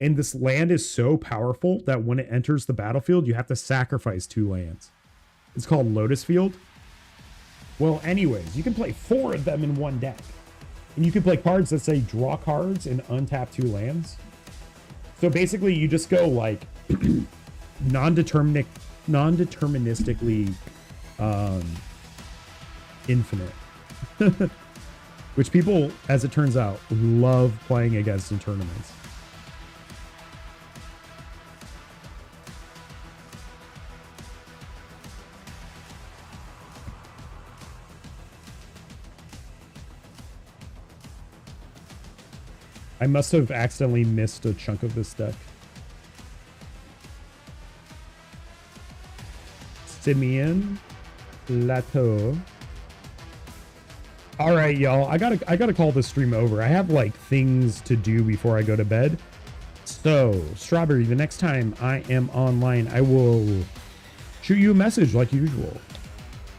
And this land is so powerful that when it enters the battlefield, you have to sacrifice 2 lands. It's called Lotus Field. Well, anyways, you can play 4 of them in one deck. And you can play cards that say draw cards and untap 2 lands. So basically, you just go like non-deterministically infinite. Which people, as it turns out, love playing against in tournaments. I must have accidentally missed a chunk of this deck. Simeon Lato. All right, y'all. I gotta call this stream over. I have like things to do before I go to bed. So, Strawberry, the next time I am online, I will shoot you a message like usual,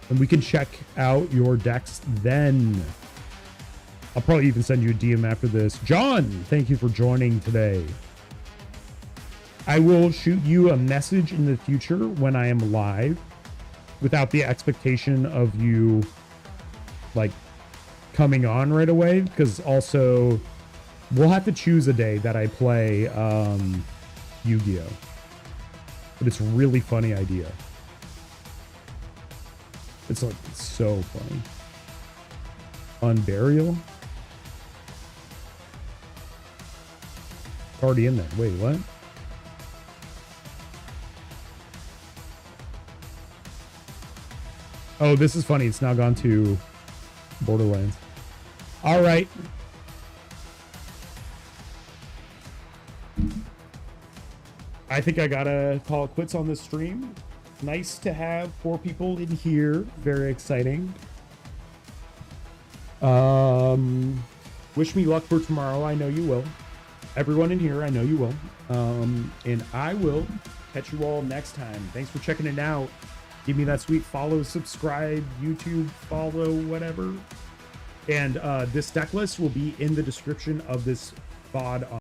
and we can check out your decks then. I'll probably even send you a DM after this. John, thank you for joining today. I will shoot you a message in the future when I am live without the expectation of you like coming on right away, because also we'll have to choose a day that I play Yu-Gi-Oh! But it's a really funny idea. It's like so funny. Unburial? Already in there. Wait, what? Oh, this is funny. It's now gone to Borderlands. All right. I think I gotta call it quits on this stream. Nice to have 4 people in here. Very exciting. Wish me luck for tomorrow. I know you will. Everyone in here, I know you will. And I will catch you all next time. Thanks for checking it out. Give me that sweet follow, subscribe, YouTube, follow, whatever. And this deck list will be in the description of this VOD.